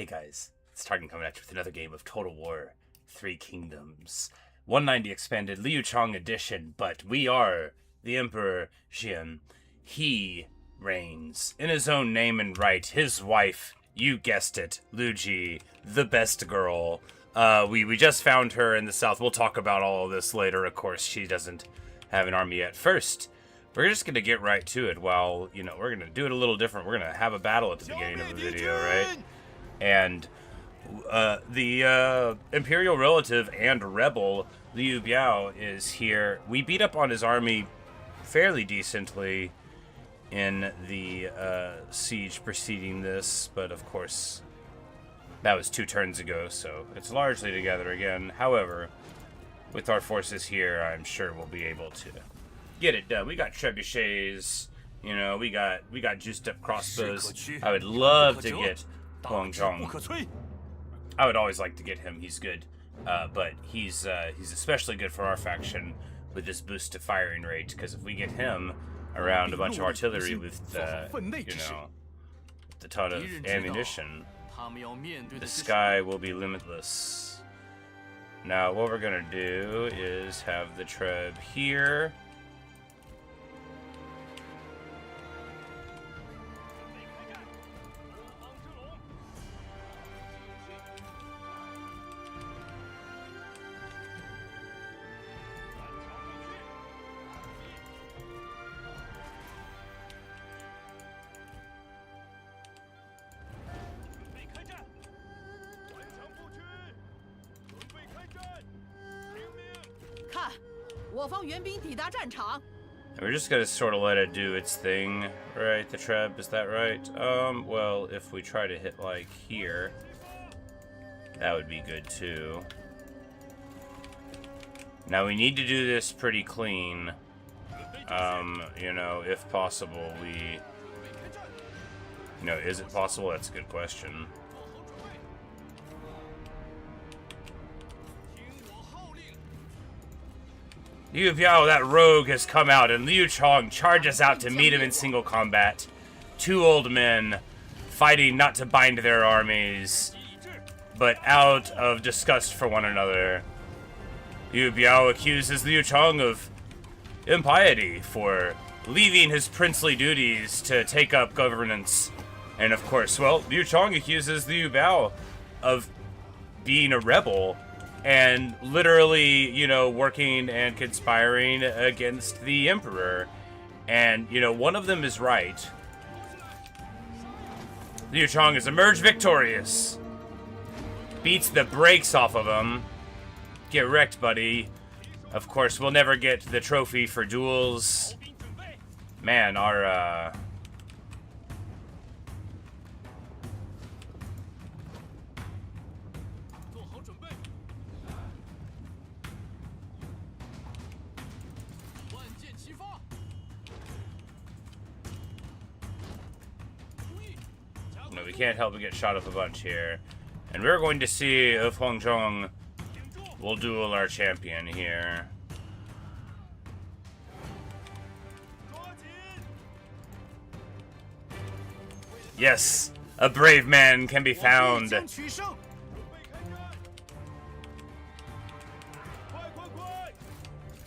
Hey guys, it's Target coming at you with another game of Total War 3 Kingdoms. 190 expanded Liu Chong edition, but we are the Emperor Xian. He reigns in his own name and right. His wife, you guessed it, Lu Ji, the best girl. We just found her in the south. We'll talk about all of this later. Of course, she doesn't have an army yet. First, we're just going to get right to it. Well, we're going to do it a little different. We're going to have a battle at the beginning of the video, right? And the imperial relative and rebel, Liu Biao, is here. We beat up on his army fairly decently in the siege preceding this, but of course, that was 2 turns ago, so it's largely together again. However, with our forces here, I'm sure we'll be able to get it done. We got trebuchets, we got juiced up crossbows. I would love to get Chong. I would always like to get him. He's good, but he's especially good for our faction with this boost to firing rate. Because if we get him around a bunch of artillery with a ton of ammunition, the sky will be limitless. Now, what we're gonna do is have the treb here. And we're just gonna sort of let it do its thing, right? The treb, is that right? Well, if we try to hit like here, that would be good too. Now we need to do this pretty clean. If possible, is it possible? That's a good question. Liu Biao, that rogue, has come out, and Liu Chong charges out to meet him in single combat. 2 old men fighting not to bind their armies, but out of disgust for one another. Liu Biao accuses Liu Chong of impiety for leaving his princely duties to take up governance. And of course, well, Liu Chong accuses Liu Biao of being a rebel and literally, working and conspiring against the Emperor. And, one of them is right. Liu Chong has emerged victorious. Beats the brakes off of him. Get wrecked, buddy. Of course, we'll never get the trophy for duels. Man, our, we can't help but get shot up a bunch here. And we're going to see if Hong Zhong will duel our champion here. Yes, a brave man can be found.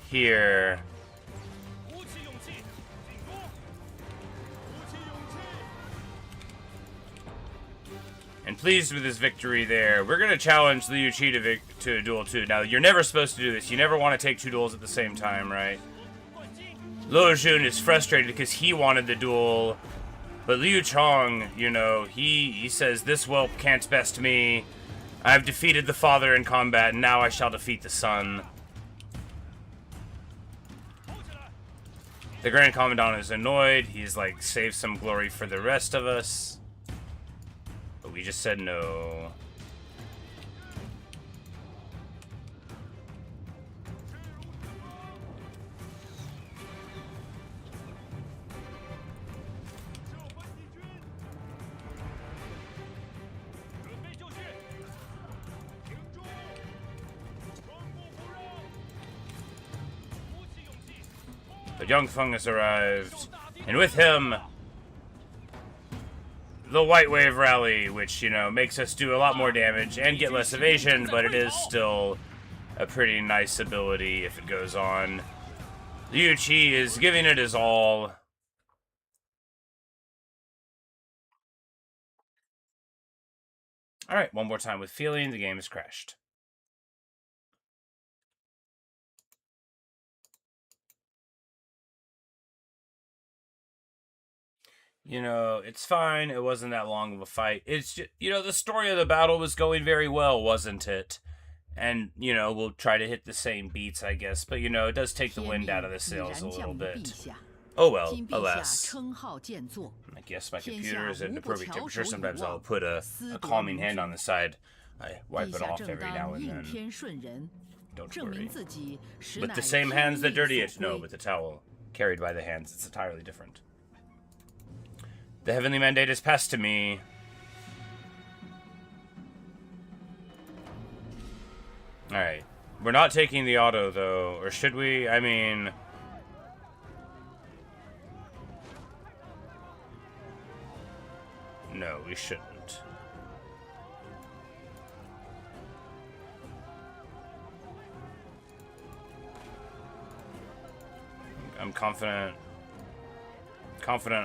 Here. And pleased with his victory there. We're going to challenge Liu Qi to a duel too. Now, you're never supposed to do this. You never want to take 2 duels at the same time, right? Luo Jun is frustrated because he wanted the duel. But Liu Chong, he says, "This whelp can't best me. I've defeated the father in combat, and now I shall defeat the son." The Grand Commandant is annoyed. He's like, save some glory for the rest of us. But we just said no. But Young Feng has arrived, and with him, the White Wave Rally, which, you know, makes us do a lot more damage and get less evasion, but it is still a pretty nice ability if it goes on. Liu Qi is giving it his all. Alright, one more time with feeling, the game has crashed. You know, it's fine. It wasn't that long of a fight. It's just, you know, the story of the battle was going very well, wasn't it? And, you know, we'll try to hit the same beats, I guess. But, you know, it does take the wind out of the sails a little bit. Oh well, alas. I guess my computer is at the perfect temperature. Sometimes I'll put a calming hand on the side. I wipe it off every now and then. Don't worry. With the same hands that dirty it? No, with the towel. Carried by the hands. It's entirely different. The heavenly mandate is passed to me. Alright. We're not taking the auto, though. Or should we? I mean... No, we shouldn't. I'm confident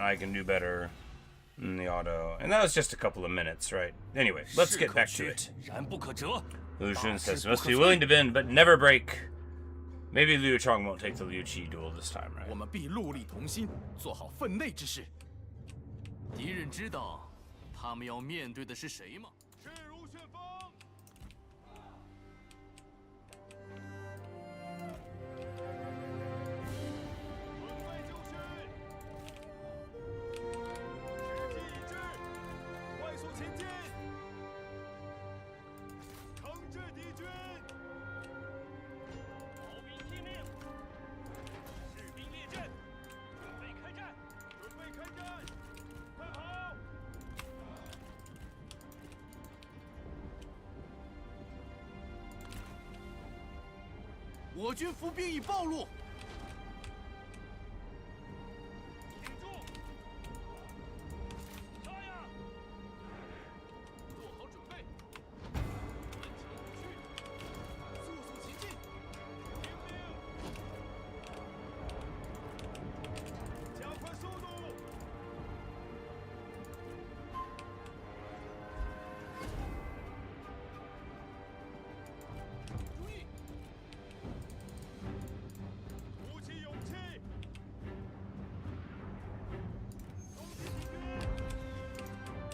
I can do better than the auto. And that was just a couple of minutes, right? Anyway, let's get back to it. Liu Xun says, must be willing to bend, but never break. Maybe Liu Chong won't take the Liu Qi duel this time, right?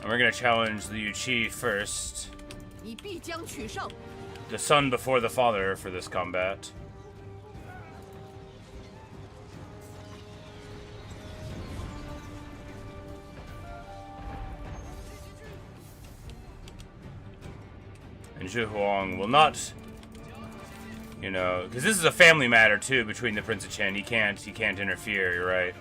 And we're gonna challenge Liu Qi first. The son before the father for this combat. And Zhu Huang will not, you know, because this is a family matter too between the Prince of Chen. He can't interfere. You're right.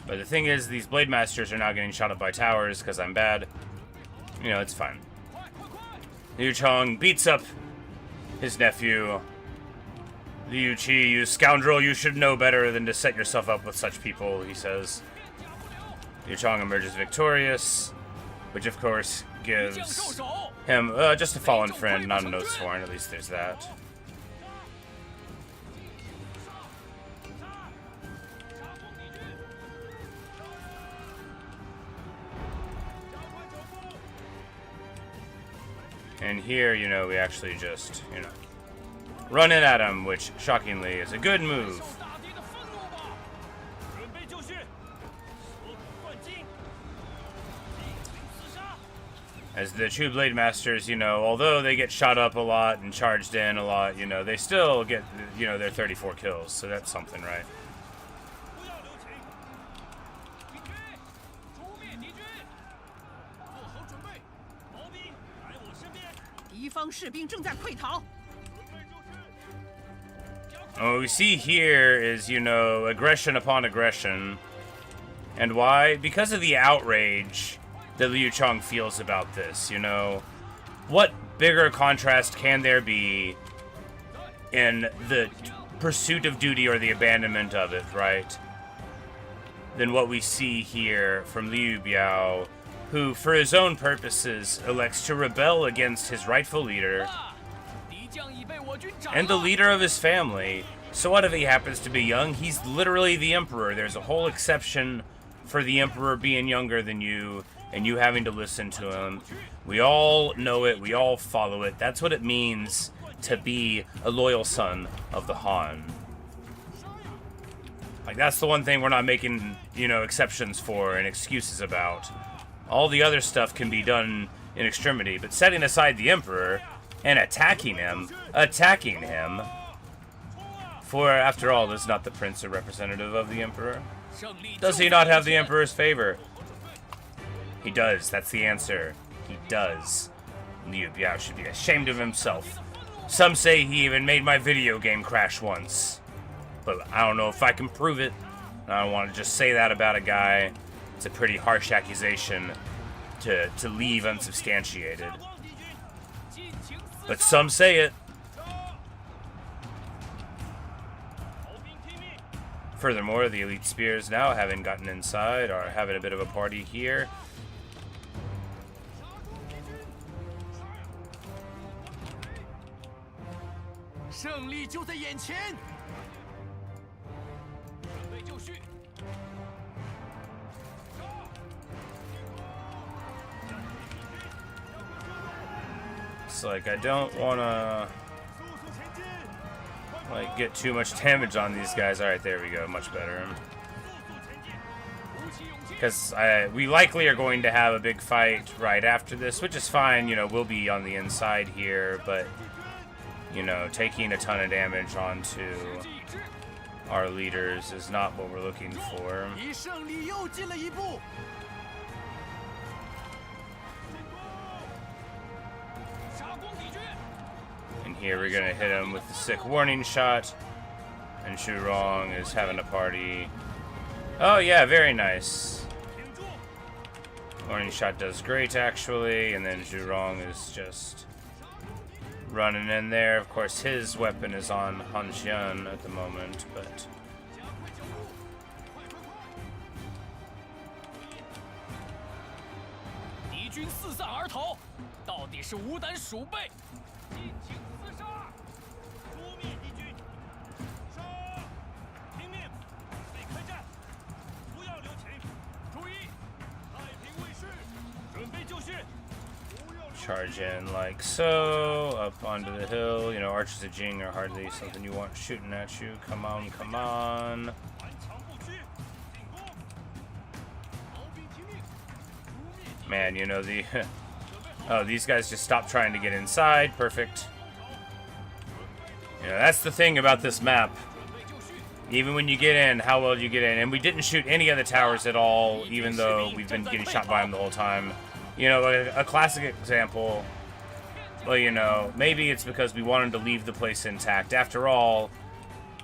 But the thing is, these Blade Masters are now getting shot up by towers because I'm bad. You know, it's fine. Liu Chong beats up his nephew. Liu Qi, you scoundrel, you should know better than to set yourself up with such people, he says. Liu Chong emerges victorious, which of course gives him just a fallen friend, not an oath sworn. At least there's that. And here, you know, we actually just, you know, run in at him, which, shockingly, is a good move. As the True Blade Masters, you know, although they get shot up a lot and charged in a lot, you know, they still get, you know, their 34 kills, so that's something, right? What we see here is, you know, aggression upon aggression. And why? Because of the outrage that Liu Chong feels about this, you know. What bigger contrast can there be in the pursuit of duty or the abandonment of it, right? Than what we see here from Liu Biao, who, for his own purposes, elects to rebel against his rightful leader and the leader of his family. So what if he happens to be young? He's literally the emperor. There's a whole exception for the emperor being younger than you and you having to listen to him. We all know it. We all follow it. That's what it means to be a loyal son of the Han. Like, that's the one thing we're not making, you know, exceptions for and excuses about. All the other stuff can be done in extremity, but setting aside the emperor and attacking him, for, after all, is not the prince a representative of the emperor? Does he not have the emperor's favor? He does, that's the answer. He does. Liu Biao should be ashamed of himself. Some say he even made my video game crash once. But I don't know if I can prove it. I don't want to just say that about a guy. It's a pretty harsh accusation to leave unsubstantiated. But some say it. Furthermore, the elite spears now, having gotten inside, are having a bit of a party here. It's like, I don't want to like get too much damage on these guys. Alright, there we go. Much better. Because we likely are going to have a big fight right after this, which is fine. You know, we'll be on the inside here, but, you know, taking a ton of damage onto our leaders is not what we're looking for. And here we're going to hit him with the sick warning shot. And Zhang is having a party. Oh yeah, very nice. Warning shot does great, actually. And then Zhang is just running in there. Of course, his weapon is on Han Xian at the moment, but... Charge in like so, up onto the hill. You know, archers of Jing are hardly something you want shooting at you. Come on, come on. Man, you know, the... oh, these guys just stopped trying to get inside. Perfect. You know, that's the thing about this map. Even when you get in, how well you get in. And we didn't shoot any of the towers at all, even though we've been getting shot by them the whole time. You know, a classic example, well, you know, maybe it's because we wanted to leave the place intact. After all,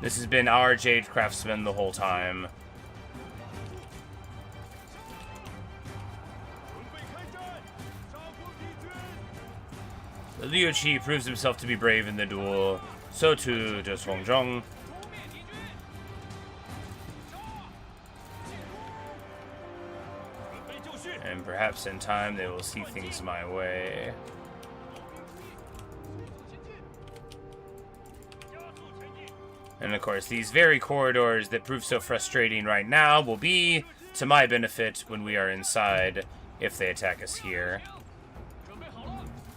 this has been our Jade Craftsman the whole time. Liu Qi proves himself to be brave in the duel. So too does Hong Zhong. And perhaps in time they will see things my way. And of course, these very corridors that prove so frustrating right now will be to my benefit when we are inside, if they attack us here.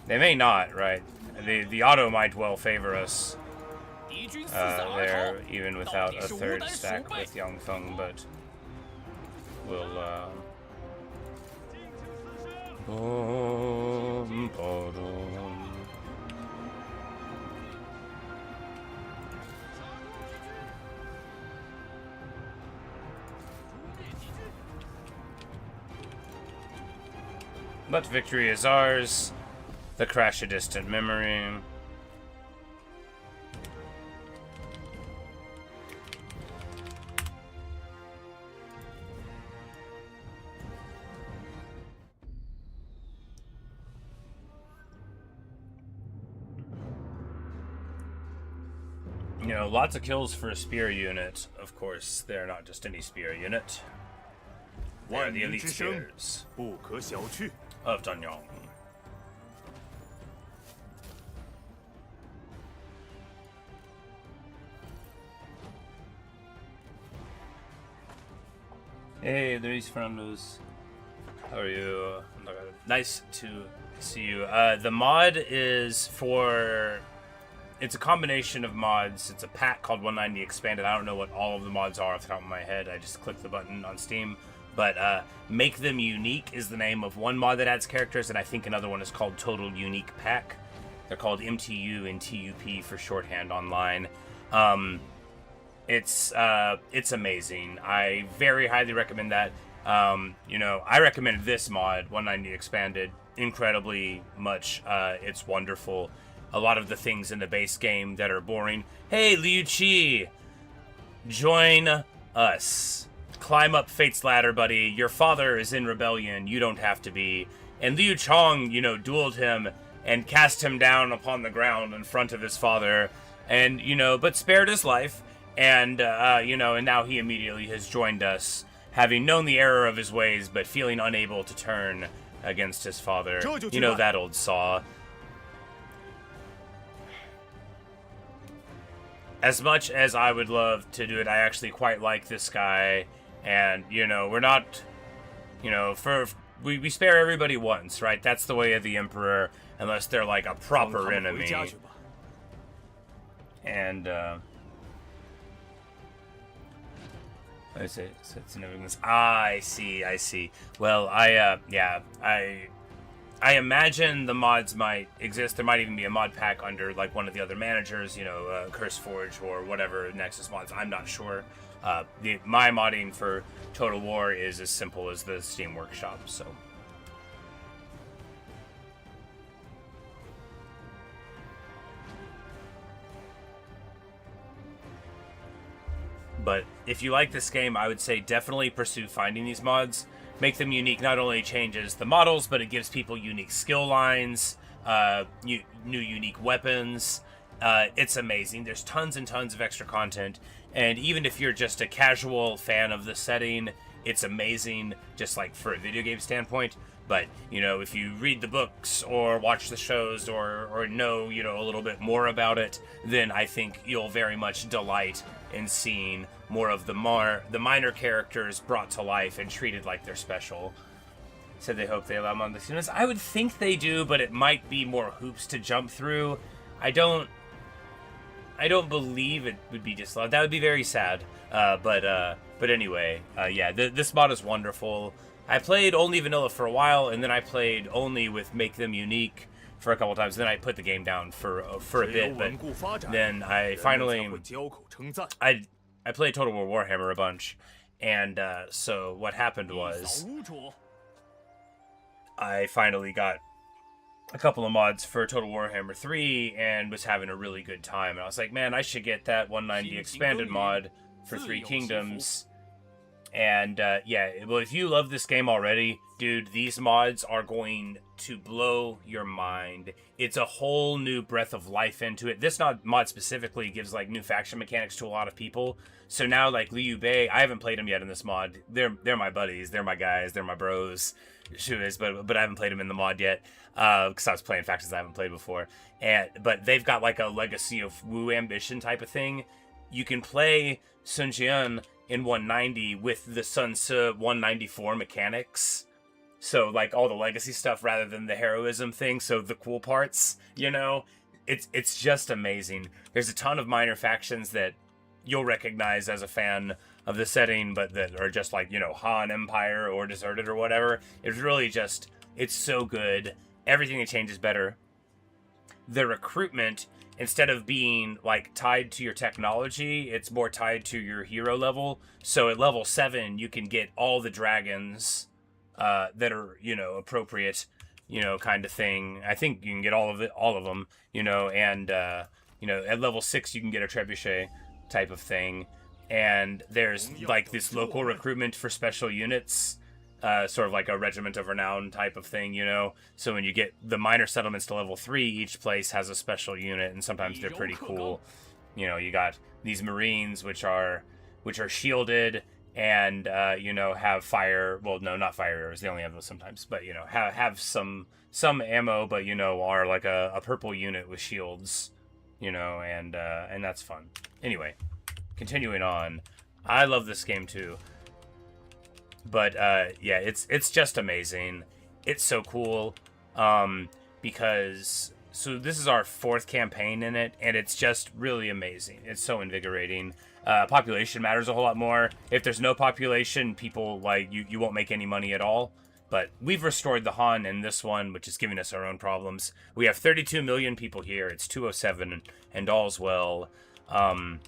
They may not, right? The auto might well favor us there, even without a third stack with Yangfeng, but we'll... But victory is ours. The Crash a Distant Memory. You know, lots of kills for a spear unit. Of course, they're not just any spear unit. They're the elite spears of Danyang. Hey, there's Fernando's. How are you? Nice to see you. The mod is for... It's a combination of mods. It's a pack called 190 Expanded. I don't know what all of the mods are off the top of my head. I just clicked the button on Steam. But Make Them Unique is the name of one mod that adds characters, and I think another one is called Total Unique Pack. They're called MTU and TUP for shorthand online. It's amazing. I very highly recommend that. You know, I recommend this mod, 190 Expanded, incredibly much. It's wonderful. A lot of the things in the base game that are boring. Hey, Liu Qi! Join us. Climb up Fate's ladder, buddy. Your father is in rebellion. You don't have to be. And Liu Chong, you know, dueled him and cast him down upon the ground in front of his father. And, you know, but spared his life. And, you know, and now he immediately has joined us, having known the error of his ways, but feeling unable to turn against his father. You know that old saw. As much as I would love to do it, I actually quite like this guy. And, you know, we're not, you know, we spare everybody once, right? That's the way of the Emperor, unless they're like a proper enemy. And, I say, I see. Well, I imagine the mods might exist. There might even be a mod pack under like one of the other managers, you know, CurseForge or whatever Nexus mods. I'm not sure. My modding for Total War is as simple as the Steam Workshop, so. But if you like this game, I would say definitely pursue finding these mods. Make Them Unique not only changes the models, but it gives people unique skill lines, new unique weapons. It's amazing. There's tons and tons of extra content. And even if you're just a casual fan of the setting, it's amazing, just like for a video game standpoint. But, you know, if you read the books or watch the shows or know, you know, a little bit more about it, then I think you'll very much delight in seeing more of the minor characters brought to life and treated like they're special. Said they hope they allow them on the students. I would think they do, but it might be more hoops to jump through. I don't believe it would be disallowed. That would be very sad. But anyway, yeah, this mod is wonderful. I played only vanilla for a while, and then I played only with Make Them Unique for a couple times. Then I put the game down for a bit, but then I finally I played Total War Warhammer a bunch, and so what happened was I finally got a couple of mods for Total Warhammer 3 and was having a really good time. And I was like, man, I should get that 190 expanded mod for Three Kingdoms. And yeah, well, if you love this game already, dude, these mods are going to blow your mind. It's a whole new breath of life into it. This mod specifically gives like new faction mechanics to a lot of people. So now like Liu Bei, I haven't played him yet in this mod. They're my buddies, they're my guys, they're my bros. Shu is, but I haven't played him in the mod yet because I was playing factions I haven't played before. But they've got like a Legacy of Wu ambition type of thing. You can play Sun Jian in 190 with the Sun Tzu 194 mechanics. So like all the legacy stuff rather than the heroism thing. So the cool parts, you know, it's just amazing. There's a ton of minor factions that you'll recognize as a fan of the setting, but that are just like, you know, Han Empire or Deserted or whatever. It's really just, it's so good. Everything that changes better. The recruitment, instead of being like tied to your technology, it's more tied to your hero level. So at level 7, you can get all the dragons that are, you know, appropriate. you know, kind of thing. I think you can get all of them, you know, and you know, at level 6 you can get a trebuchet type of thing, and there's like this local recruitment for special units, sort of like a regiment of renown type of thing, you know. So when you get the minor settlements to level 3, each place has a special unit, and sometimes they're pretty cool. You know, you got these Marines which are shielded and you know, have fire. Well, no, not fire arrows. They only have those sometimes, but you know, have some ammo, but you know, are like a purple unit with shields, you know, and that's fun. Anyway, continuing on, I love this game too. But yeah, it's just amazing. It's so cool, because so this is our 4th campaign in it, and it's just really amazing. It's so invigorating. Population matters a whole lot more. If there's no population, people like you won't make any money at all. But we've restored the Han in this one, which is giving us our own problems. We have 32 million people here. It's 207, and all's well. A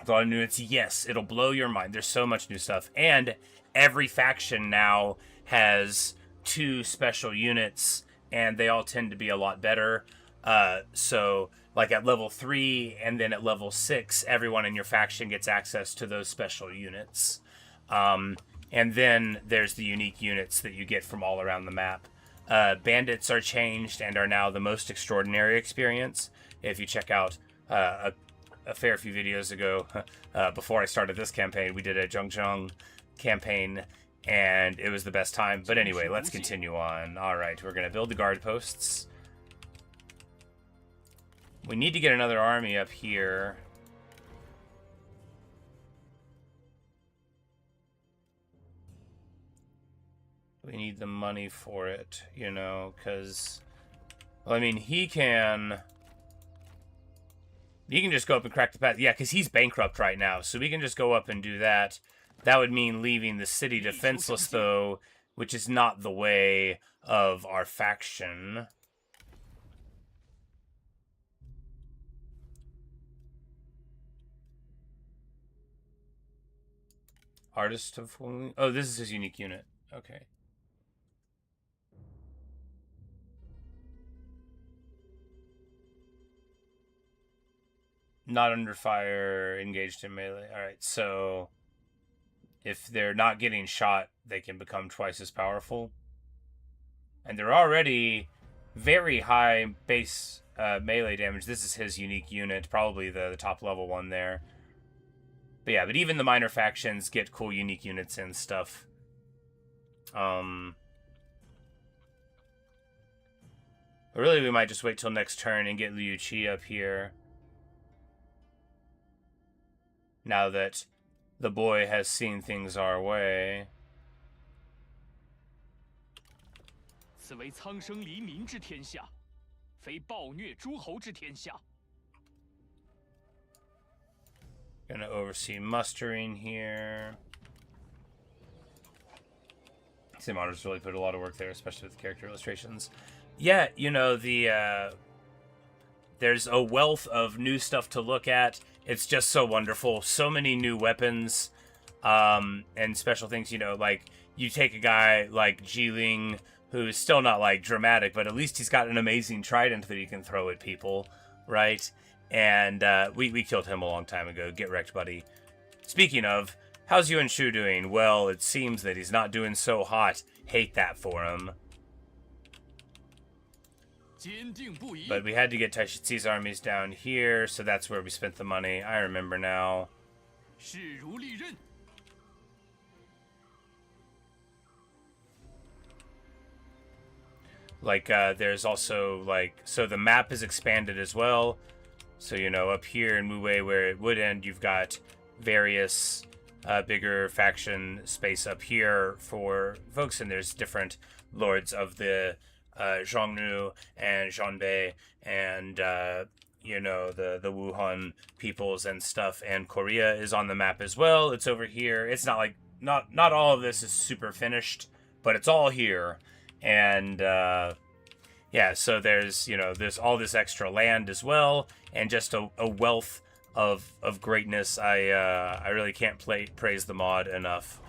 lot of new units. Yes, it'll blow your mind. There's so much new stuff, and every faction now has 2 special units, and they all tend to be a lot better. So like at level 3 and then at level 6, everyone in your faction gets access to those special units. And then there's the unique units that you get from all around the map. Bandits are changed and are now the most extraordinary experience. If you check out a fair few videos ago, before I started this campaign, we did a Zhang campaign, and it was the best time. But anyway, let's continue on. All right, we're going to build the guard posts. We need to get another army up here. We need the money for it, you know, because, well, I mean, he can just go up and crack the path. Yeah, because he's bankrupt right now, so we can just go up and do that. That would mean leaving the city defenseless, though, which is not the way of our faction. Artist of... Oh, this is his unique unit. Okay. Not under fire, engaged in melee. Alright, so if they're not getting shot, they can become twice as powerful. And they're already very high base melee damage. This is his unique unit, probably the top level one there. But yeah, but even the minor factions get cool unique units and stuff. Really, we might just wait till next turn and get Liu Qi up here. Now that the boy has seen things our way. Gonna oversee mustering here. Sim Otters really put a lot of work there, especially with the character illustrations. Yeah, you know, there's a wealth of new stuff to look at. It's just so wonderful. So many new weapons and special things, you know, like you take a guy like Jiling, who's still not like dramatic, but at least he's got an amazing trident that he can throw at people, right? And we killed him a long time ago. Get wrecked, buddy. Speaking of, how's Yuan Shu doing? Well, it seems that he's not doing so hot. Hate that for him. But we had to get Taishitsi's armies down here, so that's where we spent the money. I remember now. Like, there's also, like, so the map is expanded as well. So, you know, up here in Wu Wei, where it would end, you've got various bigger faction space up here for folks, and there's different lords of the Zhongnu and Zhanbei and you know, the Wuhan peoples and stuff, and Korea is on the map as well. It's over here. It's not like not all of this is super finished, but it's all here. And yeah, so there's, you know, there's all this extra land as well, and just a wealth of greatness. I really can't praise the mod enough.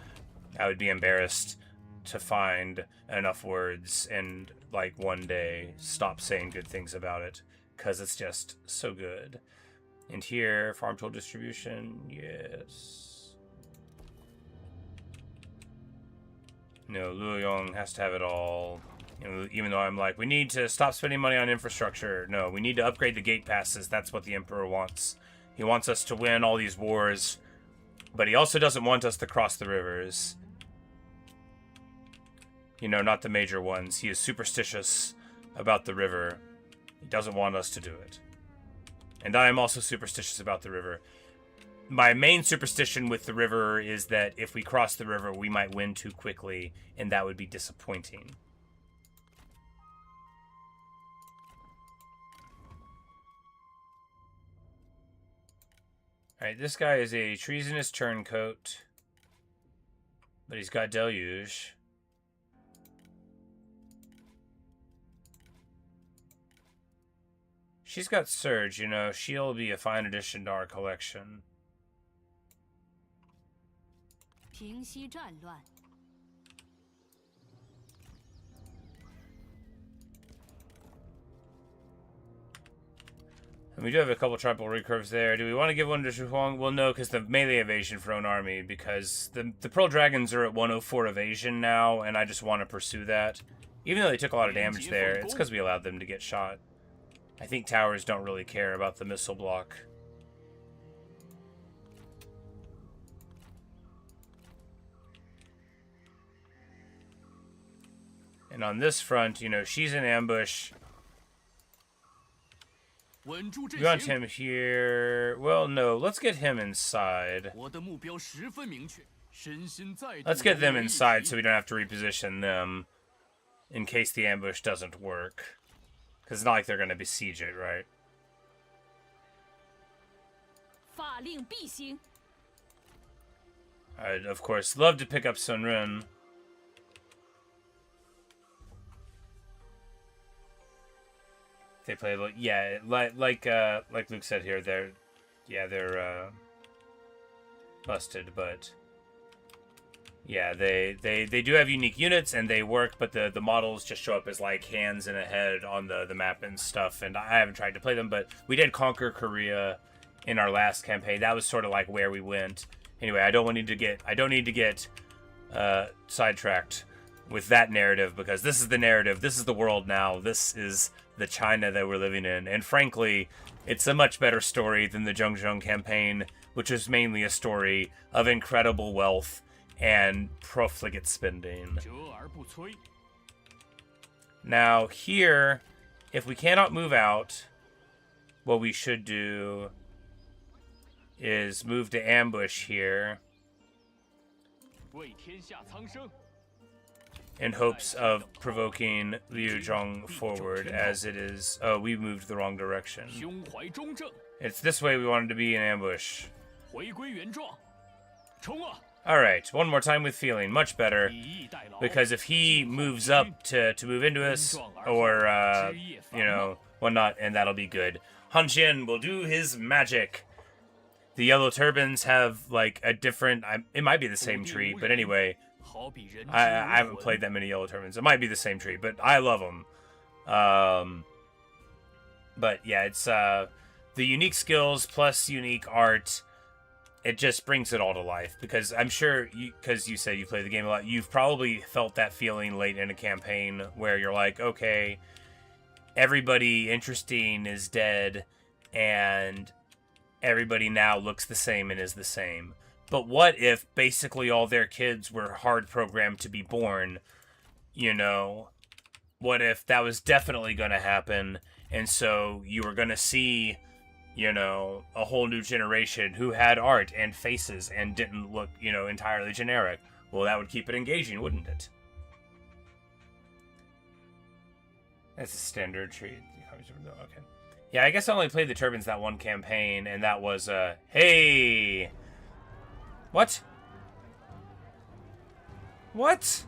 I would be embarrassed to find enough words and, like, one day stop saying good things about it, because it's just so good. And here, farm tool distribution, yes. No, Liu Yan has to have it all. You know, even though I'm like, we need to stop spending money on infrastructure. No, we need to upgrade the gate passes. That's what the Emperor wants. He wants us to win all these wars, but he also doesn't want us to cross the rivers. You know, not the major ones. He is superstitious about the river. He doesn't want us to do it. And I am also superstitious about the river. My main superstition with the river is that if we cross the river, we might win too quickly, and that would be disappointing. Alright, this guy is a treasonous turncoat, but he's got deluge. She's got surge, you know, she'll be a fine addition to our collection. And we do have a couple triple recurves there. Do we want to give one to Zhu Huang? Well, no, because the melee evasion for own army, because the Pearl Dragons are at 104 evasion now, and I just want to pursue that. Even though they took a lot of damage there, it's because we allowed them to get shot. I think towers don't really care about the missile block. And on this front, you know, she's in ambush. You want him here? Well, no. Let's get him inside. Let's get them inside so we don't have to reposition them in case the ambush doesn't work. Because it's not like they're going to besiege it, right? I'd, of course, love to pick up Sun Jian. They play, yeah, like Luke said here, they're busted, but yeah, they do have unique units and they work, but the models just show up as like hands and a head on the map and stuff. And I haven't tried to play them, but we did conquer Korea in our last campaign. That was sort of like where we went. Anyway, I don't need to get sidetracked with that narrative, because this is the narrative. This is the world now. This is the China that we're living in. And frankly, it's a much better story than the Zhengzheng campaign, which is mainly a story of incredible wealth and profligate spending. Now here, if we cannot move out, what we should do is move to ambush here in hopes of provoking Liu Zhang forward, as it is... Oh, we moved the wrong direction. It's this way we wanted to be in ambush. Alright, one more time with feeling. Much better. Because if he moves up to move into us, or, you know, whatnot, and that'll be good. Han Xian will do his magic. The yellow turbans have, like, a different... it might be the same tree, but anyway... I haven't played that many yellow turbans. It might be the same tree, but I love them. But yeah, it's the unique skills plus unique art. It just brings it all to life, because I'm sure, because you say you play the game a lot, you've probably felt that feeling late in a campaign where you're like, okay, everybody interesting is dead, and everybody now looks the same and is the same. But what if basically all their kids were hard programmed to be born? You know, what if that was definitely going to happen, and so you were going to see, you know, a whole new generation who had art and faces and didn't look, you know, entirely generic? Well, that would keep it engaging, wouldn't it? That's a standard tree. Okay. Yeah, I guess I only played the turbans that one campaign, and that was, hey... What? What?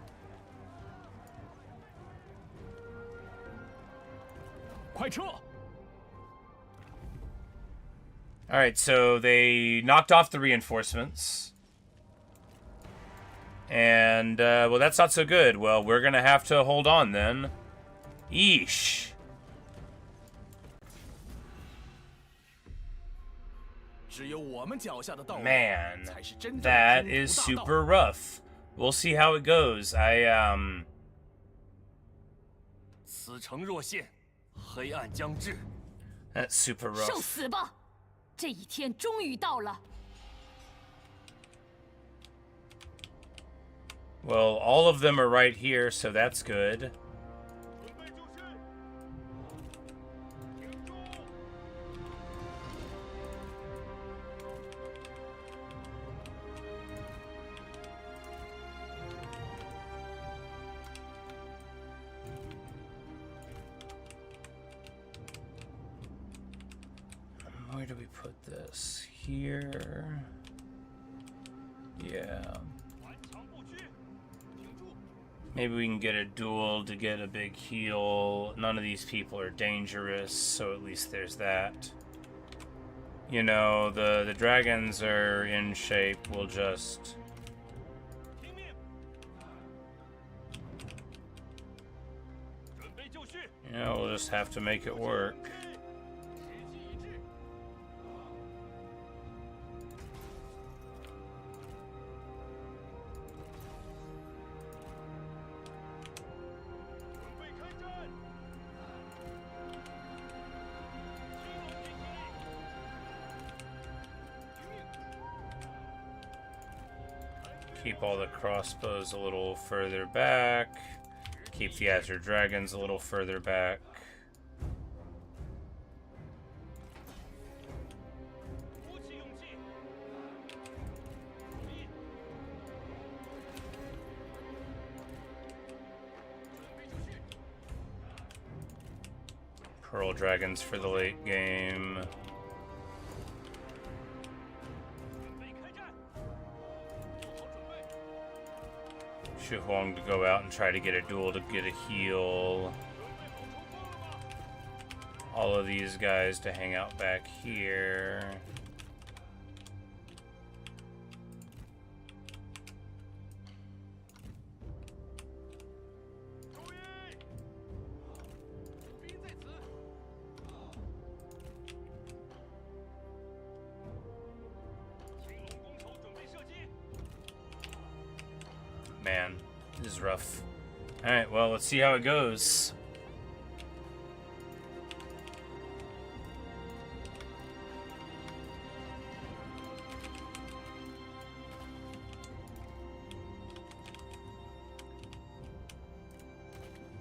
Alright, so they knocked off the reinforcements. And, well, that's not so good. Well, we're gonna have to hold on then. Eesh. Man, that is super rough. We'll see how it goes. That's super rough. Well, all of them are right here, so that's good. Where do we put this? Here. Yeah. Maybe we can get a duel to get a big heal. None of these people are dangerous, so at least there's that. You know, the dragons are in shape. We'll just... You know, we'll just have to make it work. Keep all the crossbows a little further back. Keep the Azure Dragons a little further back. Pearl Dragons for the late game. Shu Huang to go out and try to get a duel to get a heal. All of these guys to hang out back here. Man, this is rough. Alright, well, let's see how it goes.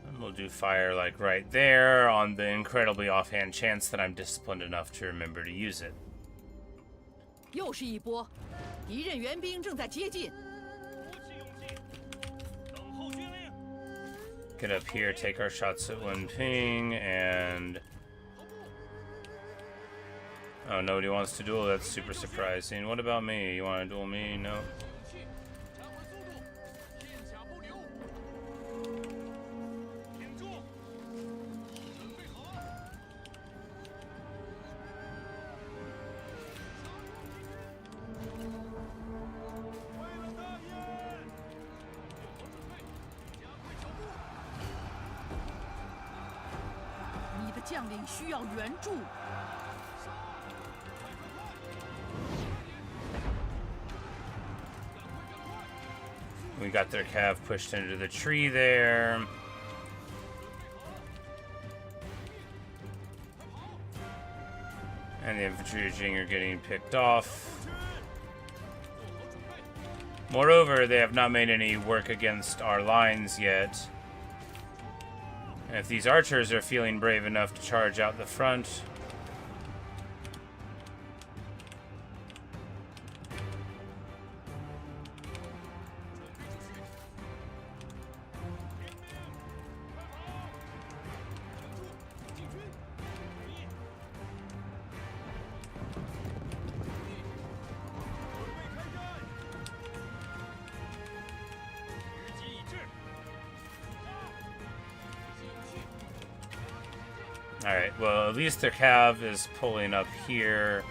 And we'll do fire like right there on the incredibly offhand chance that I'm disciplined enough to remember to use it. 又是一波，敌人援兵正在接近。 Get up here, take our shots at Wen Ping, and... Oh, nobody wants to duel? That's super surprising. What about me? You want to duel me? No? We got their cav pushed into the tree there. And the infantry of Jing are getting picked off. Moreover, they have not made any work against our lines yet. And if these archers are feeling brave enough to charge out the front... Alright, well, at least their cav is pulling up here.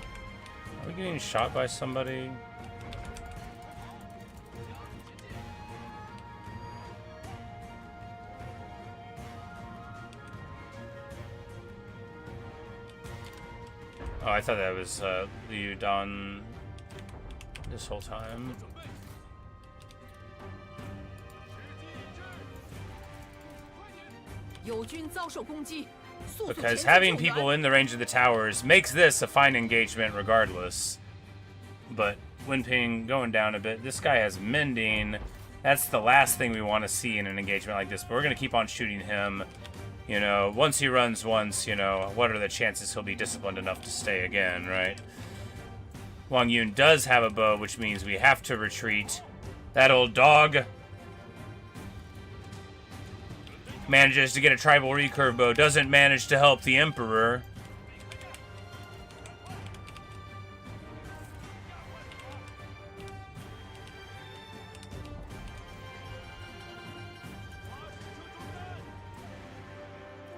Are we getting shot by somebody? Oh, I thought that was Liu Yan this whole time. Because having people in the range of the towers makes this a fine engagement regardless. But Wenping going down a bit. This guy has mending. That's the last thing we want to see in an engagement like this. But we're going to keep on shooting him. You know, once he runs once, you know, what are the chances he'll be disciplined enough to stay again, right? Wang Yun does have a bow, which means we have to retreat. That old dog manages to get a tribal recurve bow, doesn't manage to help the Emperor.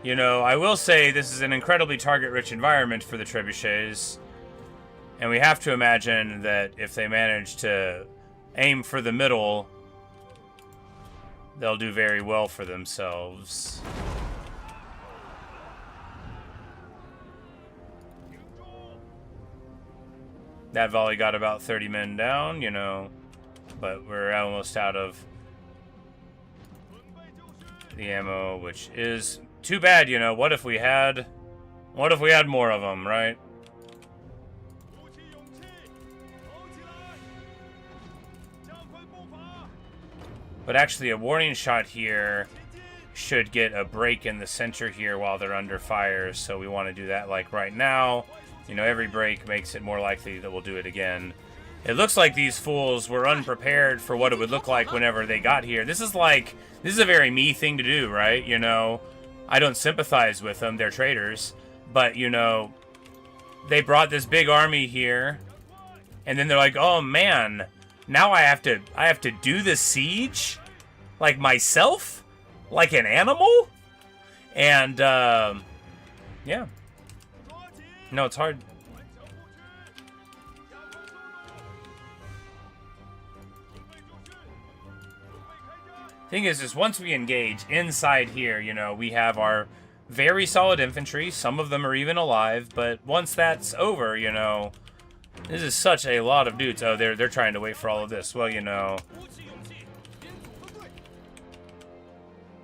You know, I will say this is an incredibly target-rich environment for the trebuchets. And we have to imagine that if they manage to aim for the middle, they'll do very well for themselves. That volley got about 30 men down, you know, but we're almost out of the ammo, which is too bad, you know. What if we had more of them, right? But actually, a warning shot here should get a break in the center here while they're under fire. So we want to do that like right now. You know, every break makes it more likely that we'll do it again. It looks like these fools were unprepared for what it would look like whenever they got here. This is a very me thing to do, right? You know, I don't sympathize with them. They're traitors. But, you know, they brought this big army here. And then they're like, oh, man. Now I have to do the siege, like myself, like an animal, and yeah. No, it's hard. Thing is once we engage inside here, you know, we have our very solid infantry. Some of them are even alive, but once that's over, you know. This is such a lot of dudes. Oh, they're trying to wait for all of this. Well, you know,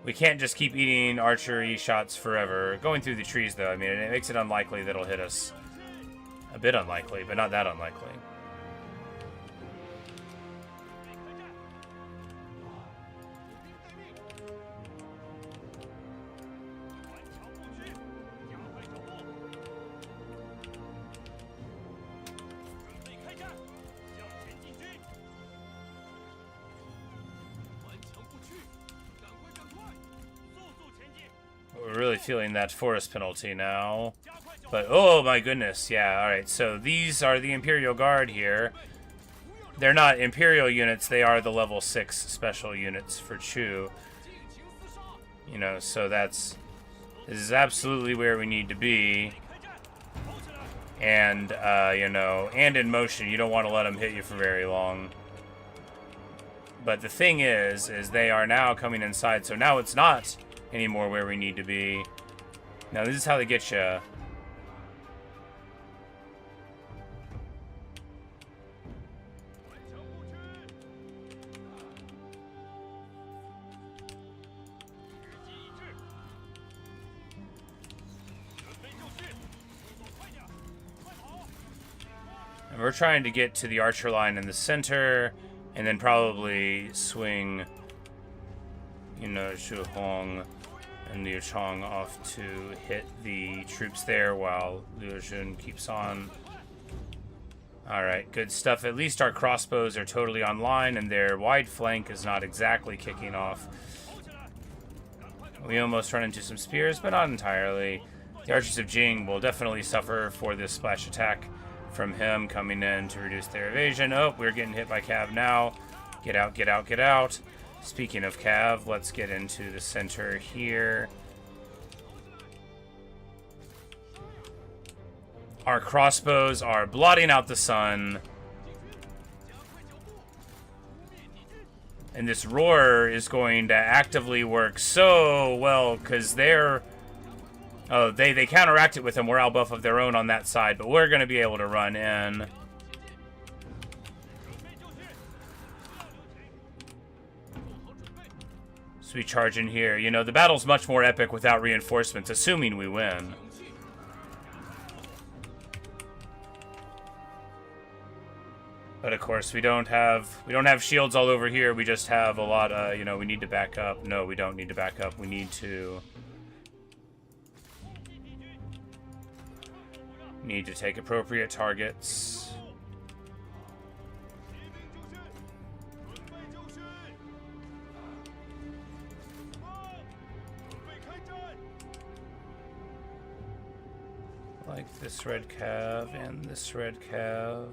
we can't just keep eating archery shots forever. Going through the trees, though, I mean, it makes it unlikely that it'll hit us. A bit unlikely, but not that unlikely. We're really feeling that forest penalty now. But, oh my goodness, yeah, alright. So these are the Imperial Guard here. They're not Imperial units, they are the level 6 special units for Chu. You know, so this is absolutely where we need to be. And, you know, and in motion, you don't want to let them hit you for very long. But the thing is they are now coming inside, so now it's not anymore where we need to be. Now this is how they get you. And we're trying to get to the archer line in the center, and then probably swing, you know, Zhu Hong and Liu Chong off to hit the troops there while Liu Jun keeps on. Alright, good stuff. At least our crossbows are totally online and their wide flank is not exactly kicking off. We almost run into some spears, but not entirely. The archers of Jing will definitely suffer for this splash attack from him coming in to reduce their evasion. Oh, we're getting hit by Cav now. Get out, get out, get out. Speaking of Cav, let's get into the center here. Our crossbows are blotting out the sun. And this roar is going to actively work so well because they're... Oh, they counteract it with a morale buff of their own on that side, but we're going to be able to run in. So we charge in here. You know, the battle's much more epic without reinforcements, assuming we win. But of course, we don't have shields all over here. We just have a lot. You know, we need to back up. No, we don't need to back up. We need to take appropriate targets. Like this red cav and this red cav.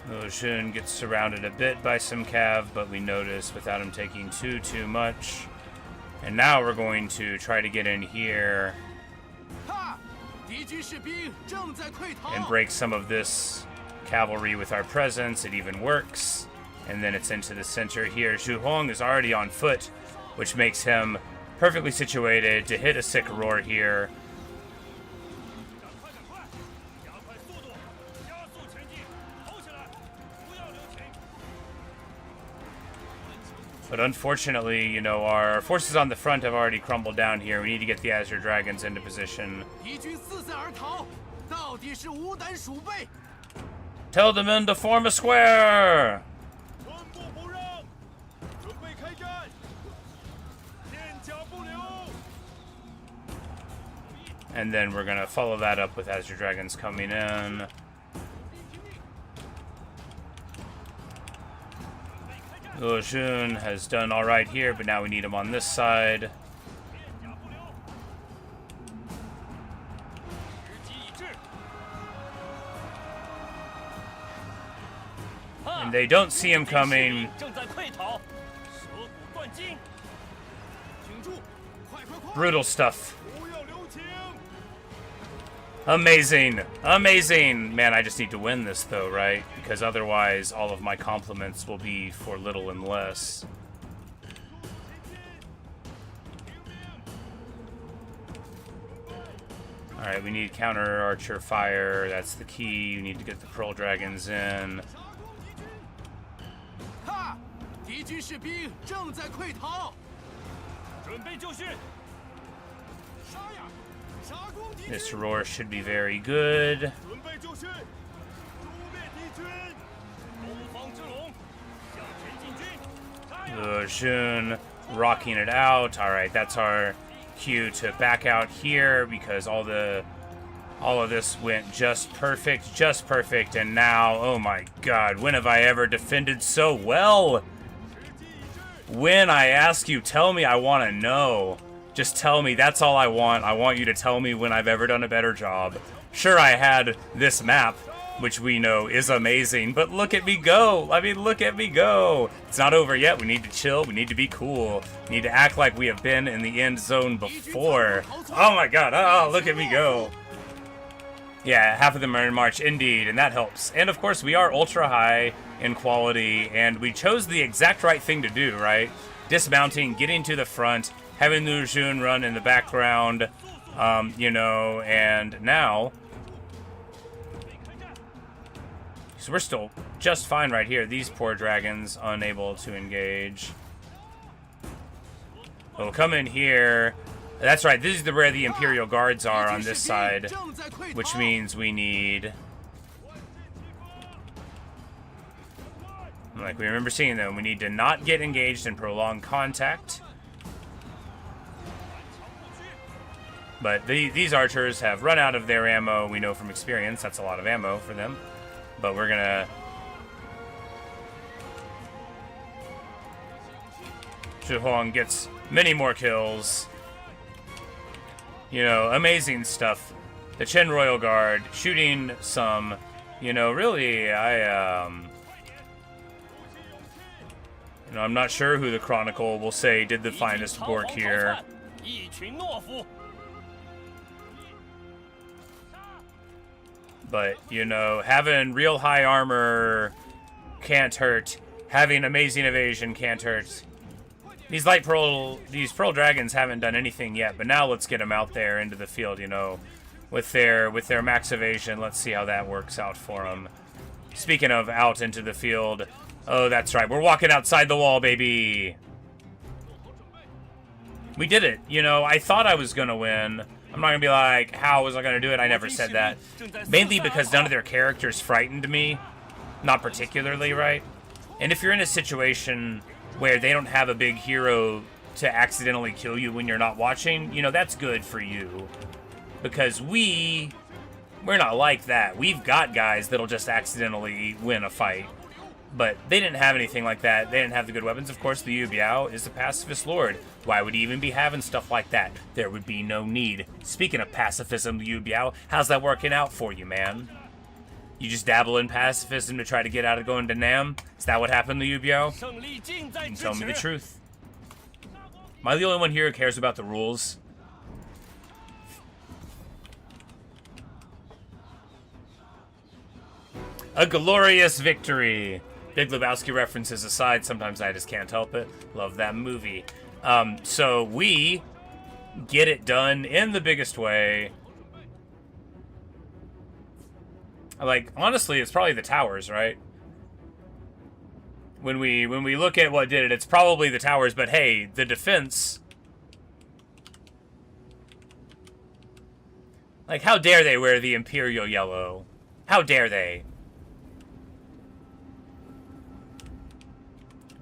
Liu Yan gets surrounded a bit by some cav, but we notice without him taking too much. And now we're going to try to get in here and break some of this cavalry with our presence. It even works. And then it's into the center here. Zhu Hong is already on foot, which makes him perfectly situated to hit a sick roar here. But unfortunately, you know, our forces on the front have already crumbled down here. We need to get the Azure Dragons into position. Tell the men to form a square! And then we're gonna follow that up with Azure Dragons coming in. Liu Yan has done alright here, but now we need him on this side. And they don't see him coming. Brutal stuff. Amazing. Amazing. Man, I just need to win this, though, right? Because otherwise, all of my compliments will be for little and less. Alright, we need counter archer fire. That's the key. We need to get the Pearl Dragons in. This roar should be very good. Liu Yan rocking it out. Alright, that's our cue to back out here because all of this went just perfect, and now, oh my god, when have I ever defended so well? When I ask you, tell me. I want to know. Just tell me. That's all I want. I want you to tell me when I've ever done a better job. Sure, I had this map, which we know is amazing, but look at me go. I mean, look at me go. It's not over yet. We need to chill. We need to be cool. We need to act like we have been in the end zone before. Oh my god. Oh, look at me go. Yeah, half of them are in March, indeed, and that helps. And of course, we are ultra high in quality, and we chose the exact right thing to do, right? Dismounting, getting to the front, having Liu Yan run in the background, you know, and now... So we're still just fine right here. These poor dragons unable to engage. We'll come in here. That's right, this is where the Imperial Guards are on this side, which means we need... Like we remember seeing them, we need to not get engaged in prolonged contact. But these archers have run out of their ammo, we know from experience. That's a lot of ammo for them. But we're gonna... Zhu Hong gets many more kills. You know, amazing stuff. The Chen Royal Guard shooting some, you know, really, you know, I'm not sure who the Chronicle will say did the finest work here. But, you know, having real high armor can't hurt. Having amazing evasion can't hurt. These pearl dragons haven't done anything yet, but now let's get them out there into the field, you know, with their max evasion. Let's see how that works out for them. Speaking of out into the field, oh, that's right, we're walking outside the wall, baby. We did it. You know, I thought I was gonna win. I'm not gonna be like, how was I gonna do it? I never said that. Mainly because none of their characters frightened me. Not particularly, right? And if you're in a situation where they don't have a big hero to accidentally kill you when you're not watching, you know, that's good for you. Because we're not like that. We've got guys that'll just accidentally win a fight. But they didn't have anything like that. They didn't have the good weapons. Of course, Liu Biao is the pacifist lord. Why would he even be having stuff like that? There would be no need. Speaking of pacifism, Liu Biao, how's that working out for you, man? You just dabble in pacifism to try to get out of going to Nam? Is that what happened, Liu Biao? Tell me the truth. Am I the only one here who cares about the rules? A glorious victory. Big Lebowski references aside, sometimes I just can't help it. Love that movie. So we get it done in the biggest way. Like, honestly, it's probably the towers, right? When we look at what did it, it's probably the towers, but hey, the defense. Like, how dare they wear the imperial yellow? How dare they?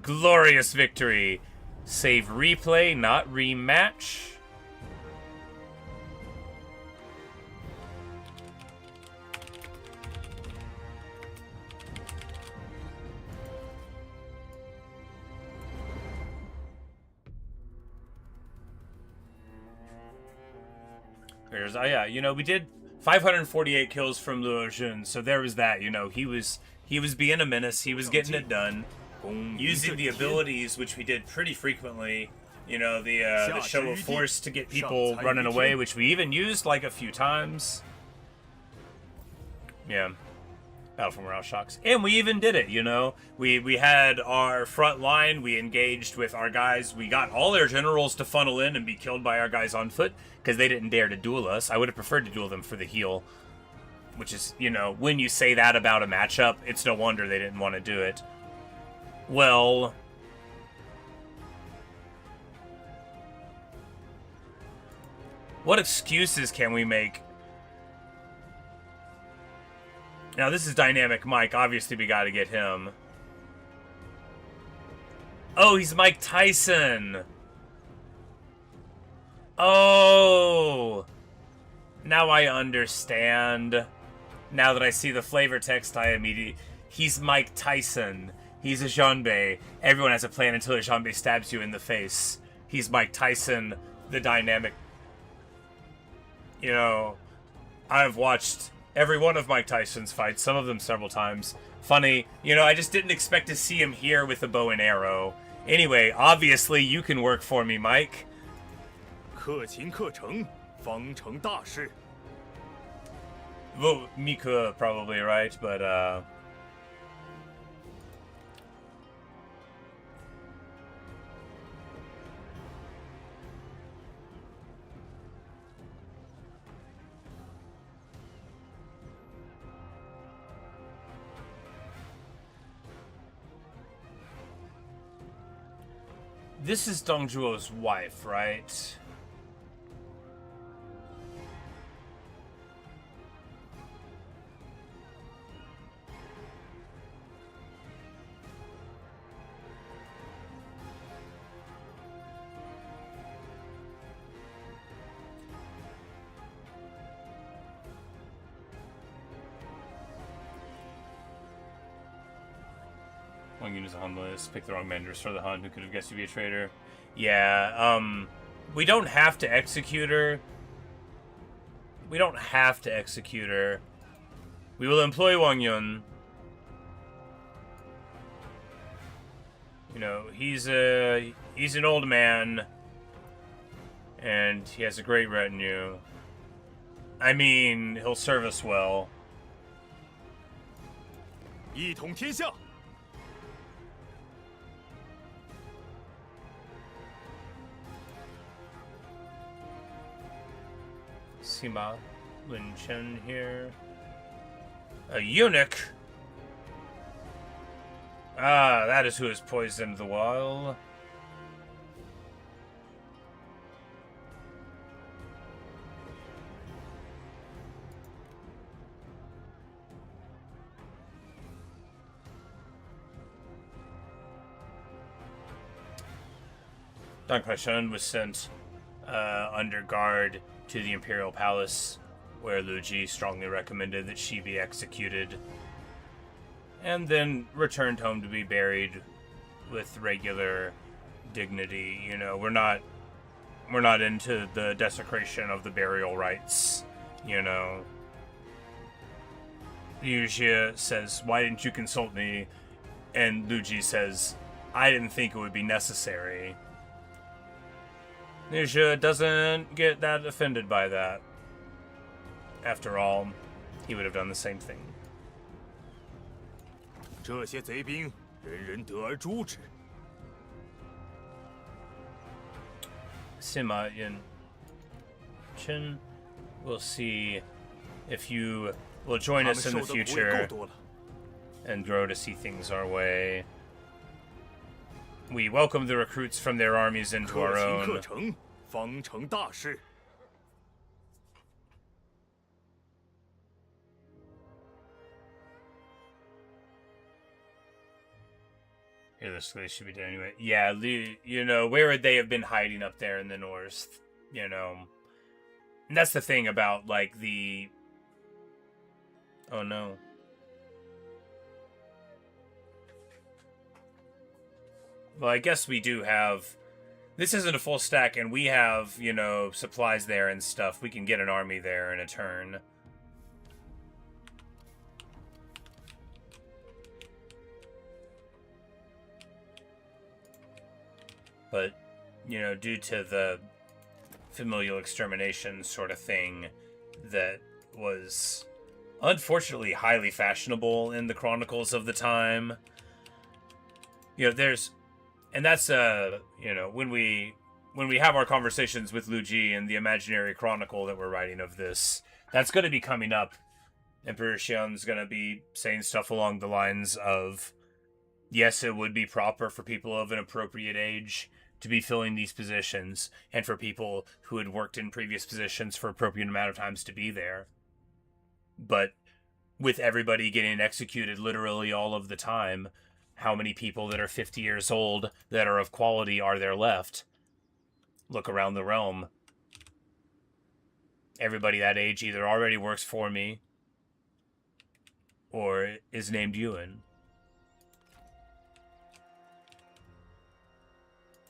Glorious victory. Save replay, not rematch. There's, oh yeah, you know, we did 548 kills from Liu Yan, so there was that, you know, he was being a menace, he was getting it done. Using the abilities, which we did pretty frequently, you know, the show of force to get people running away, which we even used like a few times. Yeah, battle for morale shocks, and we even did it. You know, we had our front line, we engaged with our guys, we got all their generals to funnel in and be killed by our guys on foot because they didn't dare to duel us. I would have preferred to duel them for the heal, which is, you know, when you say that about a matchup, it's no wonder they didn't want to do it. Well, what excuses can we make? Now, this is Dynamic Mike. Obviously, we got to get him. Oh, he's Mike Tyson. Oh. Now I understand. Now that I see the flavor text, I immediately... He's Mike Tyson. He's a Janbei. Everyone has a plan until a Janbei stabs you in the face. He's Mike Tyson, the dynamic. You know, I've watched every one of Mike Tyson's fights, some of them several times. Funny, you know, I just didn't expect to see him here with a bow and arrow. Anyway, obviously you can work for me, Mike. 克勤克诚，方成大事。 Well, Mika probably, right? But, this is Dong Zhuo's wife, right? One unit is a Hun list. Pick the wrong man to restore the Hun who could have guessed to be a traitor. Yeah, we don't have to execute her. We don't have to execute her. We will employ Wang Yun. You know, he's an old man, and he has a great retinue. I mean, he'll serve us well. 一统天下。 Sima Wenchen here. A eunuch? Ah, that is who has poisoned the well. Dong Quaishun was sent under guard to the imperial palace, where Liu Ji strongly recommended that she be executed, and then returned home to be buried with regular dignity. You know, we're not into the desecration of the burial rites, you know. Liu Jie says, "Why didn't you consult me?" And Liu Ji says, "I didn't think it would be necessary." Liu Jie doesn't get that offended by that. After all, he would have done the same thing. 这些贼兵，人人得而诛之。 Sima Yin Chen, we'll see if you will join us in the future and grow to see things our way. We welcome the recruits from their armies into our 克勤 own. 克诚，方成大事。 Realistically, should be dead anyway. Yeah, you know, where would they have been hiding up there in the north? You know, and that's the thing about like the. Oh no. Well, I guess we do have. This isn't a full stack, and we have, you know, supplies there and stuff. We can get an army there in a turn. But, you know, due to the familial extermination sort of thing that was unfortunately highly fashionable in the chronicles of the time, you know, there's, and that's, you know, when we have our conversations with Liu Ji and the imaginary chronicle that we're writing of this, that's going to be coming up. Emperor Xian's going to be saying stuff along the lines of, yes, it would be proper for people of an appropriate age to be filling these positions, and for people who had worked in previous positions for appropriate amount of times to be there. But with everybody getting executed literally all of the time, how many people that are 50 years old that are of quality are there left? Look around the realm. Everybody that age either already works for me or is named Yuan.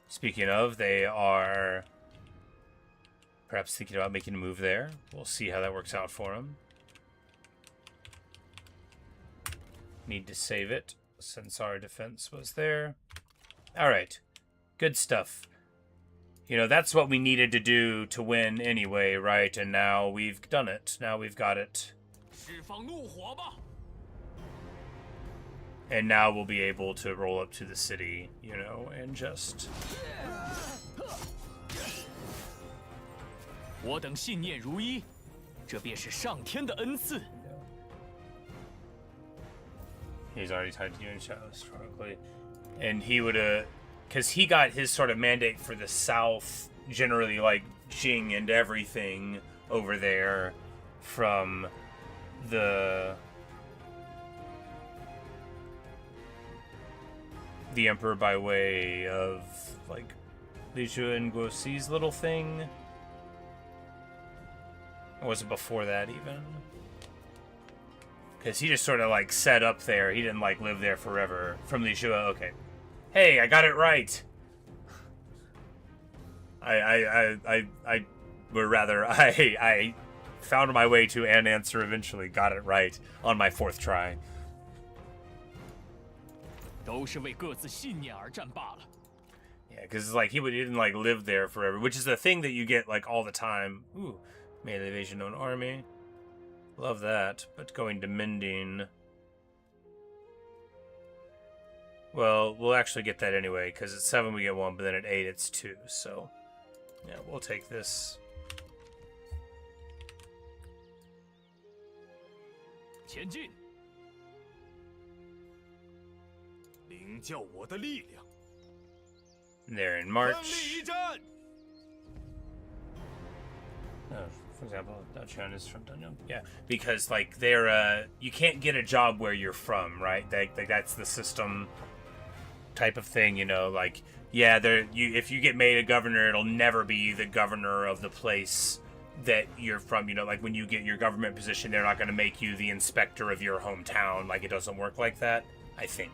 Speaking of, they are perhaps thinking about making a move there. We'll see how that works out for them. Need to save it since our defense was there. Alright. Good stuff. You know, that's what we needed to do to win anyway, right? And now we've done it. Now we've got it. And now we'll be able to roll up to the city, you know, and just... 我等信念如一，这便是上天的恩赐。 He's already tied to you in shadows, probably. And he would, because he got his sort of mandate for the south, generally like Jing and everything over there from the Emperor by way of, like, Li Shu and Guoxi's little thing. Or was it before that, even? Because he just sort of, like, set up there. He didn't, like, live there forever. From Li Shu, okay. Hey, I got it right! I found my way to an answer eventually. Got it right on my 4th try. 都是为各自信念而战罢了。 Yeah, because like he didn't like live there forever, which is the thing that you get like all the time. Ooh, melee evasion on army, love that. But going to mending, Well, we'll actually get that anyway, because at 7 we get 1, but then at 8 it's 2, so... Yeah, we'll take this. 前进！ 领教我的力量。 They're in 奋 March. 力一战。 For example, Chuan is from Dunyoung. Yeah, because like they're you can't get a job where you're from, right? That's the system type of thing, you know. Like, yeah, if you get made a governor, it'll never be the governor of the place that you're from. You know, like when you get your government position, they're not going to make you the inspector of your hometown. Like, it doesn't work like that, I think.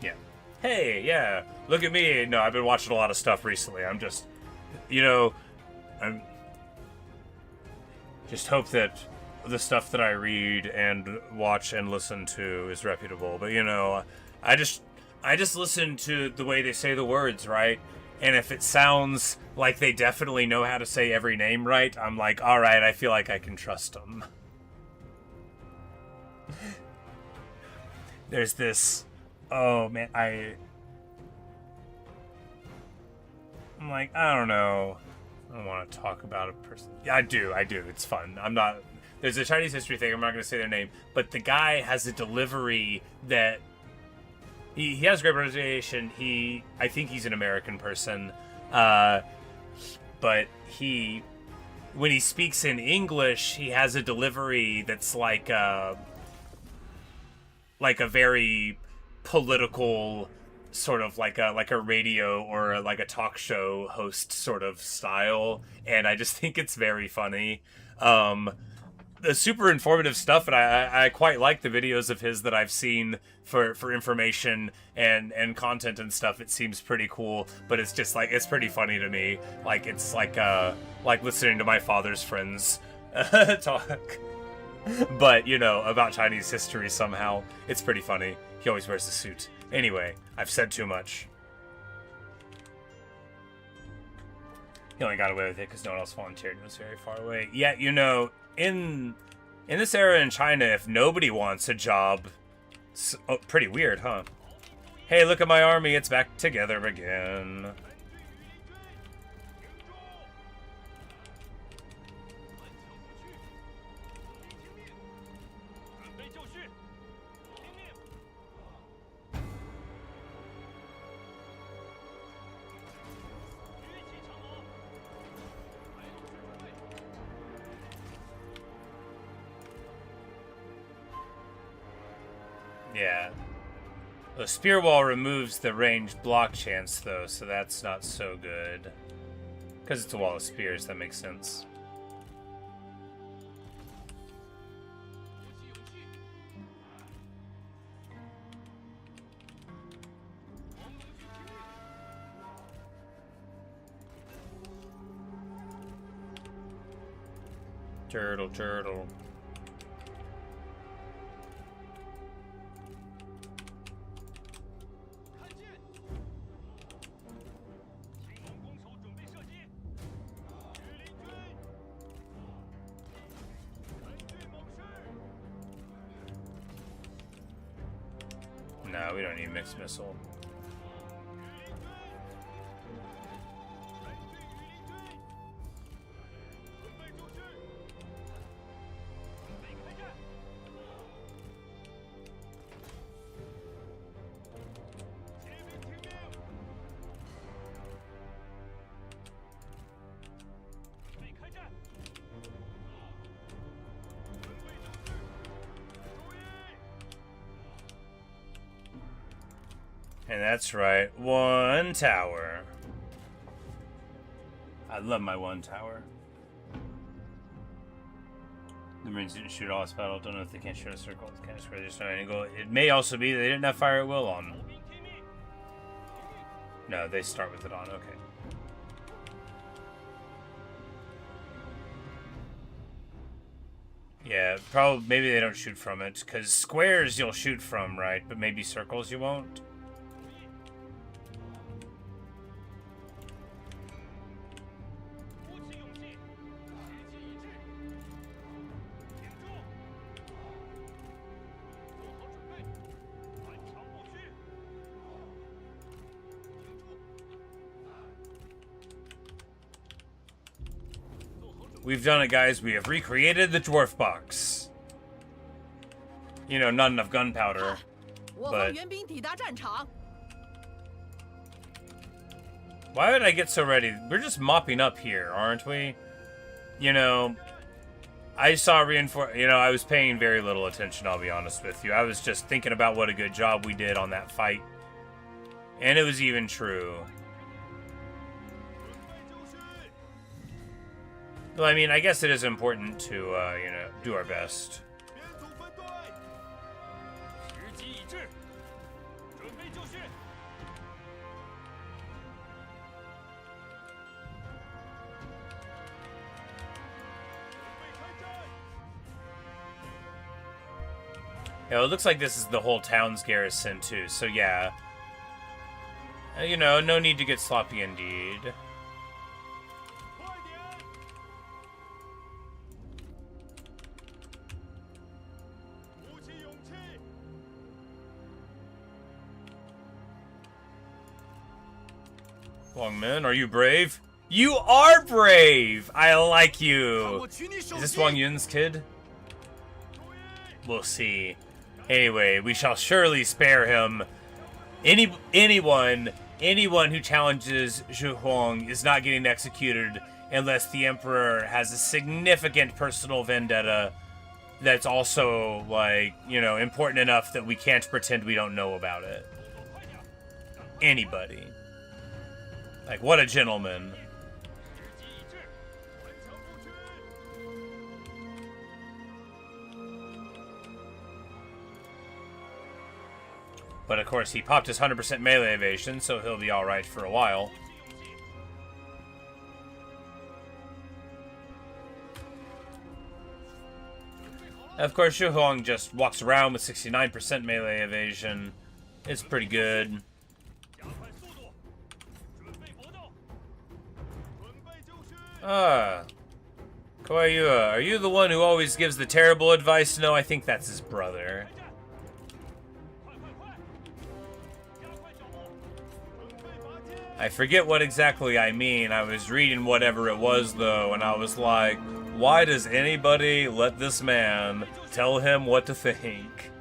Yeah. Hey, yeah, look at me. No, I've been watching a lot of stuff recently. I'm just, you know, I'm just hope that the stuff that I read and watch and listen to is reputable. But, you know, I just listen to the way they say the words, right? And if it sounds like they definitely know how to say every name right, I'm like, all right, I feel like I can trust them. There's this... Oh, man, I'm like, I don't know. I don't want to talk about a person. Yeah, I do. It's fun. I'm not... There's a Chinese history thing. I'm not going to say their name. But the guy has a delivery that... He has great pronunciation. I think he's an American person. But when he speaks in English, he has a delivery that's like a very... political sort of like a radio or like a talk show host sort of style, and I just think it's very funny. The super informative stuff, and I quite like the videos of his that I've seen for information and content and stuff. It seems pretty cool, but it's just like, it's pretty funny to me. Like, it's like listening to my father's friends talk. But, you know, about Chinese history somehow. It's pretty funny. He always wears a suit. Anyway, I've said too much. He only got away with it because no one else volunteered. It was very far away. Yeah, you know, in this era in China, if nobody wants a job... Oh, pretty weird, huh? Hey, look at my army. It's back together again. Yeah. The spear wall removes the ranged block chance, though, so that's not so good. Because it's a wall of spears, that makes sense. Turtle, turtle. No, we don't need mixed missile. And that's right, 1 tower. I love my 1 tower. The Marines didn't shoot all this battle. Don't know if they can't shoot a circle. They can't square this triangle. It may also be they didn't have fire at will on. No, they start with it on. Okay. Yeah, probably. Maybe they don't shoot from it, because squares you'll shoot from, right? But maybe circles you won't. We've done it, guys. We have recreated the dwarf box. You know, not enough gunpowder. 我方援兵抵达战场。 Why would I get so ready? We're just mopping up here, aren't we? You know, I saw reinforce. You know, I was paying very little attention, I'll be honest with you. I was just thinking about what a good job we did on that fight. And it was even true. Well, I mean, I guess it is important to, you know, do our best. Yeah, it looks like this is the whole town's garrison, too, so yeah. You know, no need to get sloppy indeed. Wangmin, are you brave? You are brave! I like you! Is this Wang Yun's kid? We'll see. Anyway, we shall surely spare him. Anyone who challenges Zhu Huang is not getting executed unless the Emperor has a significant personal vendetta that's also, like, you know, important enough that we can't pretend we don't know about it. Anybody. Like, what a gentleman. But of course, he popped his 100% melee evasion, so he'll be alright for a while. Of course, Zhu Huang just walks around with 69% melee evasion. It's pretty good. Koyua, are you the one who always gives the terrible advice? No, I think that's his brother. I forget what exactly I mean. I was reading whatever it was, though, and I was like, why does anybody let this man tell him what to think?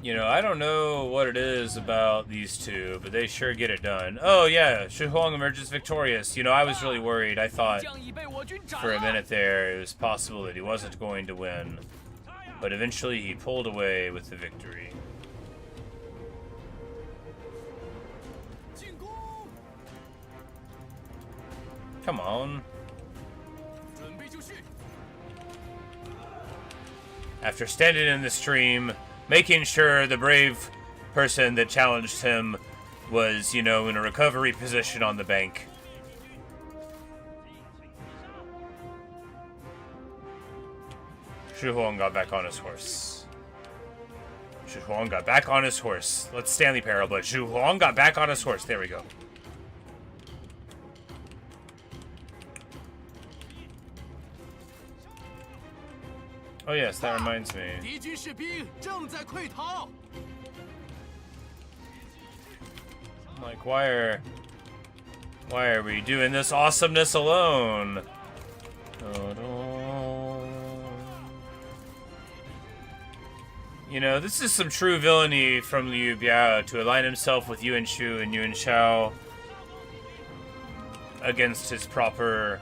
You know, I don't know what it is about these two, but they sure get it done. Oh yeah, Zhu Huang emerges victorious. You know, I was really worried. I thought for a minute there it was possible that he wasn't going to win. But eventually he pulled away with the victory. Come on. After standing in the stream, making sure the brave person that challenged him was, you know, in a recovery position on the bank. Zhu Huang got back on his horse. Zhu Huang got back on his horse. Let's Stanley Parable. Zhu Huang got back on his horse. There we go. Oh yes, that reminds me. I'm like, why are we doing this awesomeness alone? You know, this is some true villainy from Liu Biao to align himself with Yuan Shu and Yuan Shao against his proper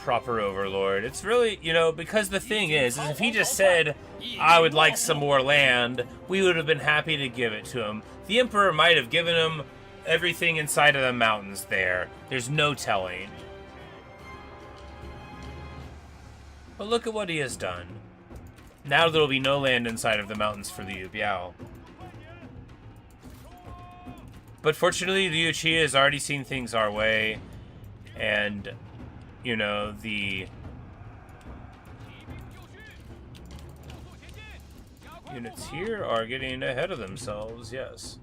overlord. It's really, you know, because the thing is if he just said, I would like some more land, we would have been happy to give it to him. The Emperor might have given him everything inside of the mountains there. There's no telling. But look at what he has done. Now there will be no land inside of the mountains for Liu Biao. But fortunately, Liu Qi has already seen things our way, and you know, Units here are getting ahead of themselves, yes.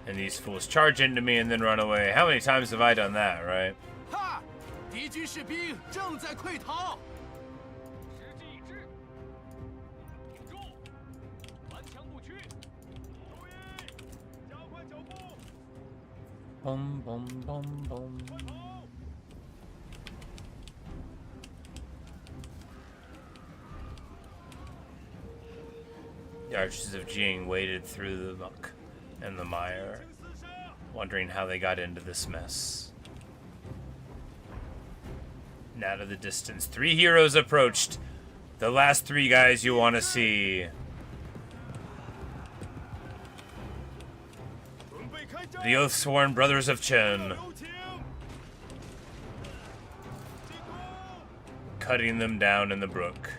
And these fools charge into me and then run away. How many times have I done that, right? 哈！敌军士兵正在溃逃。时机已至，挺住，顽强不屈。注意，加快脚步。Boom, boom, boom, boom. The archers of Jing waded through the muck and the mire, wondering how they got into this mess. And out of the distance, 3 heroes approached. The last 3 guys you want to see. The oath-sworn brothers of Chen. Cutting them down in the brook.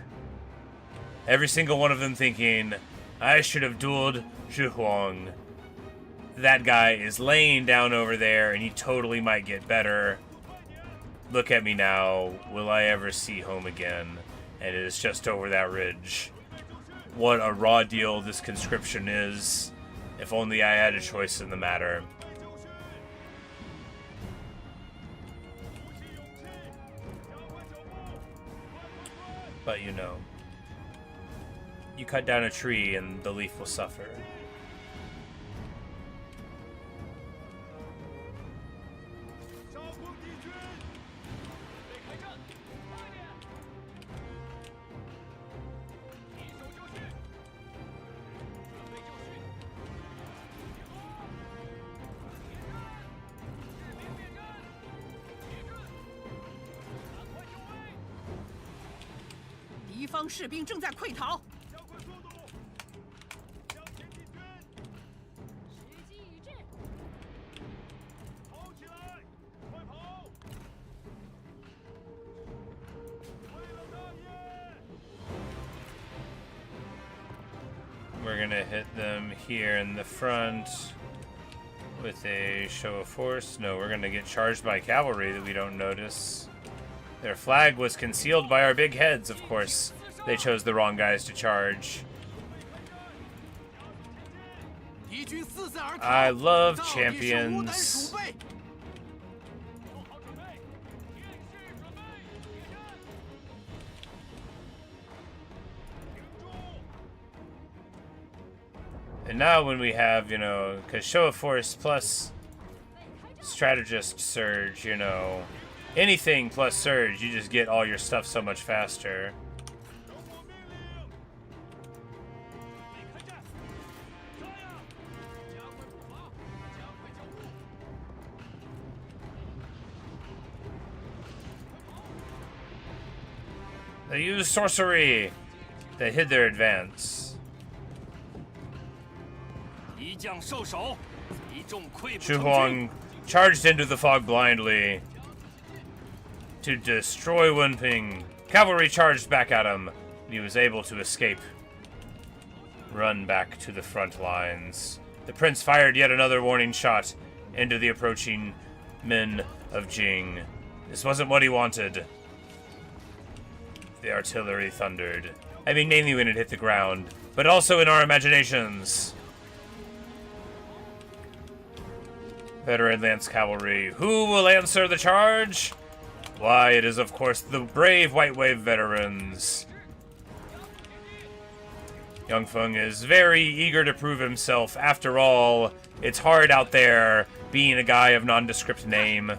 Every single one of them thinking, I should have dueled Zhi Huang. That guy is laying down over there, and he totally might get better. Look at me now. Will I ever see home again? And it is just over that ridge. What a raw deal this conscription is. If only I had a choice in the matter. But you know, you cut down a tree and the leaf will suffer. We're gonna hit them here in the front with a show of force. No, we're gonna get charged by cavalry that we don't notice. Their flag was concealed by our big heads, of course. They chose the wrong guys to charge. I love champions. And now when we have, you know, because show of force plus strategist surge, you know, anything plus surge, you just get all your stuff so much faster. They used sorcery. They hid their advance. Zhi Huang charged into the fog blindly to destroy Wenping. Cavalry charged back at him. He was able to escape. Run back to the front lines. The prince fired yet another warning shot into the approaching men of Jing. This wasn't what he wanted. The artillery thundered. I mean, mainly when it hit the ground, but also in our imaginations. Veteran Lance Cavalry. Who will answer the charge? Why, it is, of course, the brave White Wave veterans. Yang Feng is very eager to prove himself. After all, it's hard out there being a guy of nondescript name.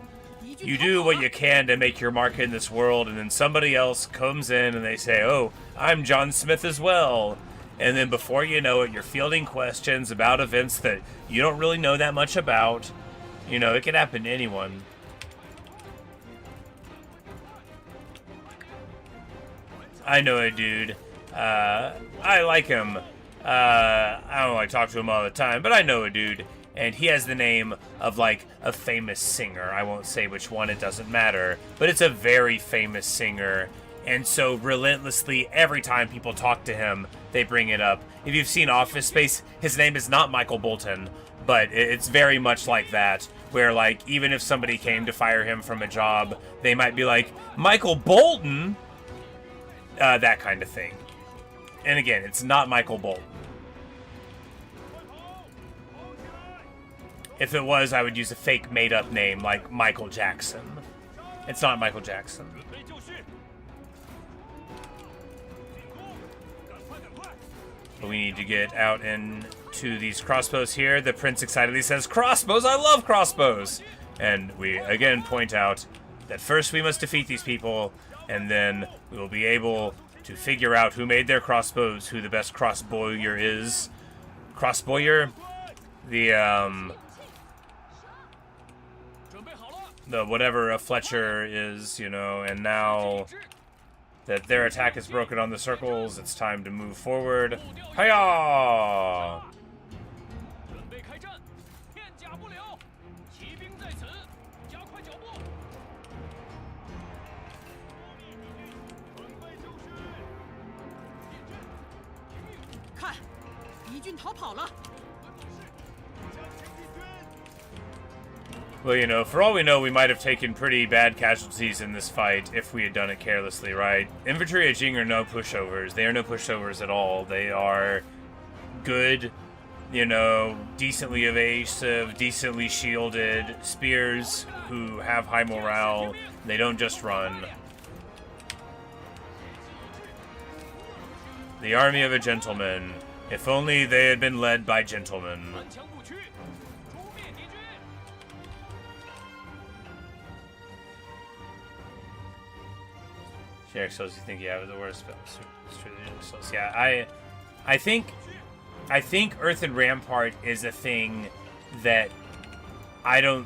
You do what you can to make your mark in this world, and then somebody else comes in and they say, oh, I'm John Smith as well. And then before you know it, you're fielding questions about events that you don't really know that much about. You know, it could happen to anyone. I know a dude. I like him. I don't like talk to him all the time, but I know a dude. and he has the name of like a famous singer. I won't say which one, it doesn't matter, but it's a very famous singer. And so relentlessly, every time people talk to him, they bring it up. If you've seen Office Space, his name is not Michael Bolton, but it's very much like that, where like even if somebody came to fire him from a job, they might be like, Michael Bolton? That kind of thing. And again, it's not Michael Bolton. If it was, I would use a fake made-up name like Michael Jackson. It's not Michael Jackson. But we need to get out into these crossbows here. The prince excitedly says, crossbows! I love crossbows! And we again point out that first we must defeat these people, and then we will be able to figure out who made their crossbows, who the best crossbower is. Crossbower? The whatever a Fletcher is, you know, and now that their attack is broken on the circles, it's time to move forward. Hiya! Well, you know, for all we know, we might have taken pretty bad casualties in this fight if we had done it carelessly, right? Infantry at Jing are no pushovers. They are no pushovers at all. They are good, you know, decently evasive, decently shielded spears who have high morale. They don't just run. The army of a gentleman. If only they had been led by gentlemen. Generic souls, you think you have the worst spells. Yeah, I think Earthen Rampart is a thing that I don't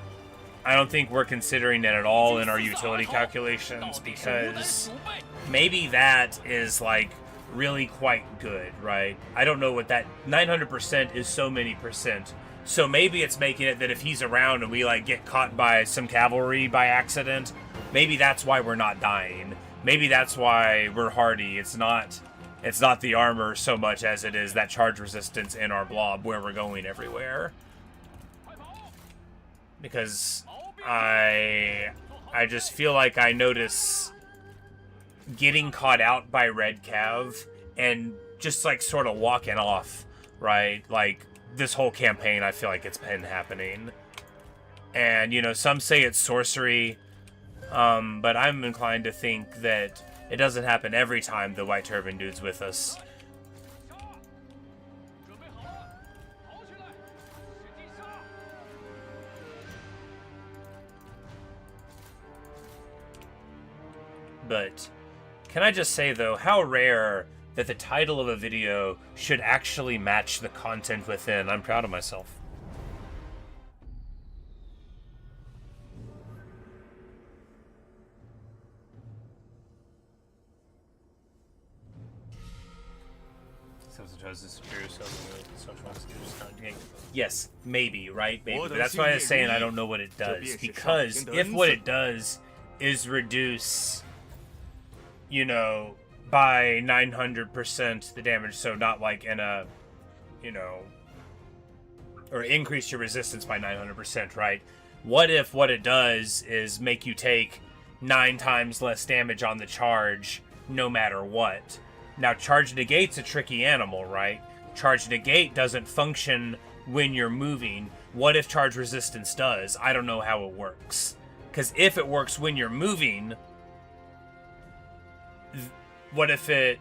think we're considering it at all in our utility calculations, because maybe that is like really quite good, right? I don't know what that 900% is, so many percent. So maybe it's making it that if he's around and we like get caught by some cavalry by accident, maybe that's why we're not dying. Maybe that's why we're hardy. It's not the armor so much as it is that charge resistance in our blob where we're going everywhere. Because I just feel like I notice getting caught out by Red Cav and just like sort of walking off, right? Like this whole campaign, I feel like it's been happening. And, you know, some say it's sorcery. But I'm inclined to think that it doesn't happen every time the White Turban dude's with us. But can I just say, though, how rare that the title of a video should actually match the content within. I'm proud of myself. Yes, maybe, right? Maybe. But that's why I was saying I don't know what it does. Because if what it does is reduce, you know, by 900% the damage, so not like in a, you know, or increase your resistance by 900%, right? What if what it does is make you take 9 times less damage on the charge no matter what? Now, charge negate's a tricky animal, right? Charge negate doesn't function when you're moving. What if charge resistance does? I don't know how it works. Because if it works when you're moving, what if it,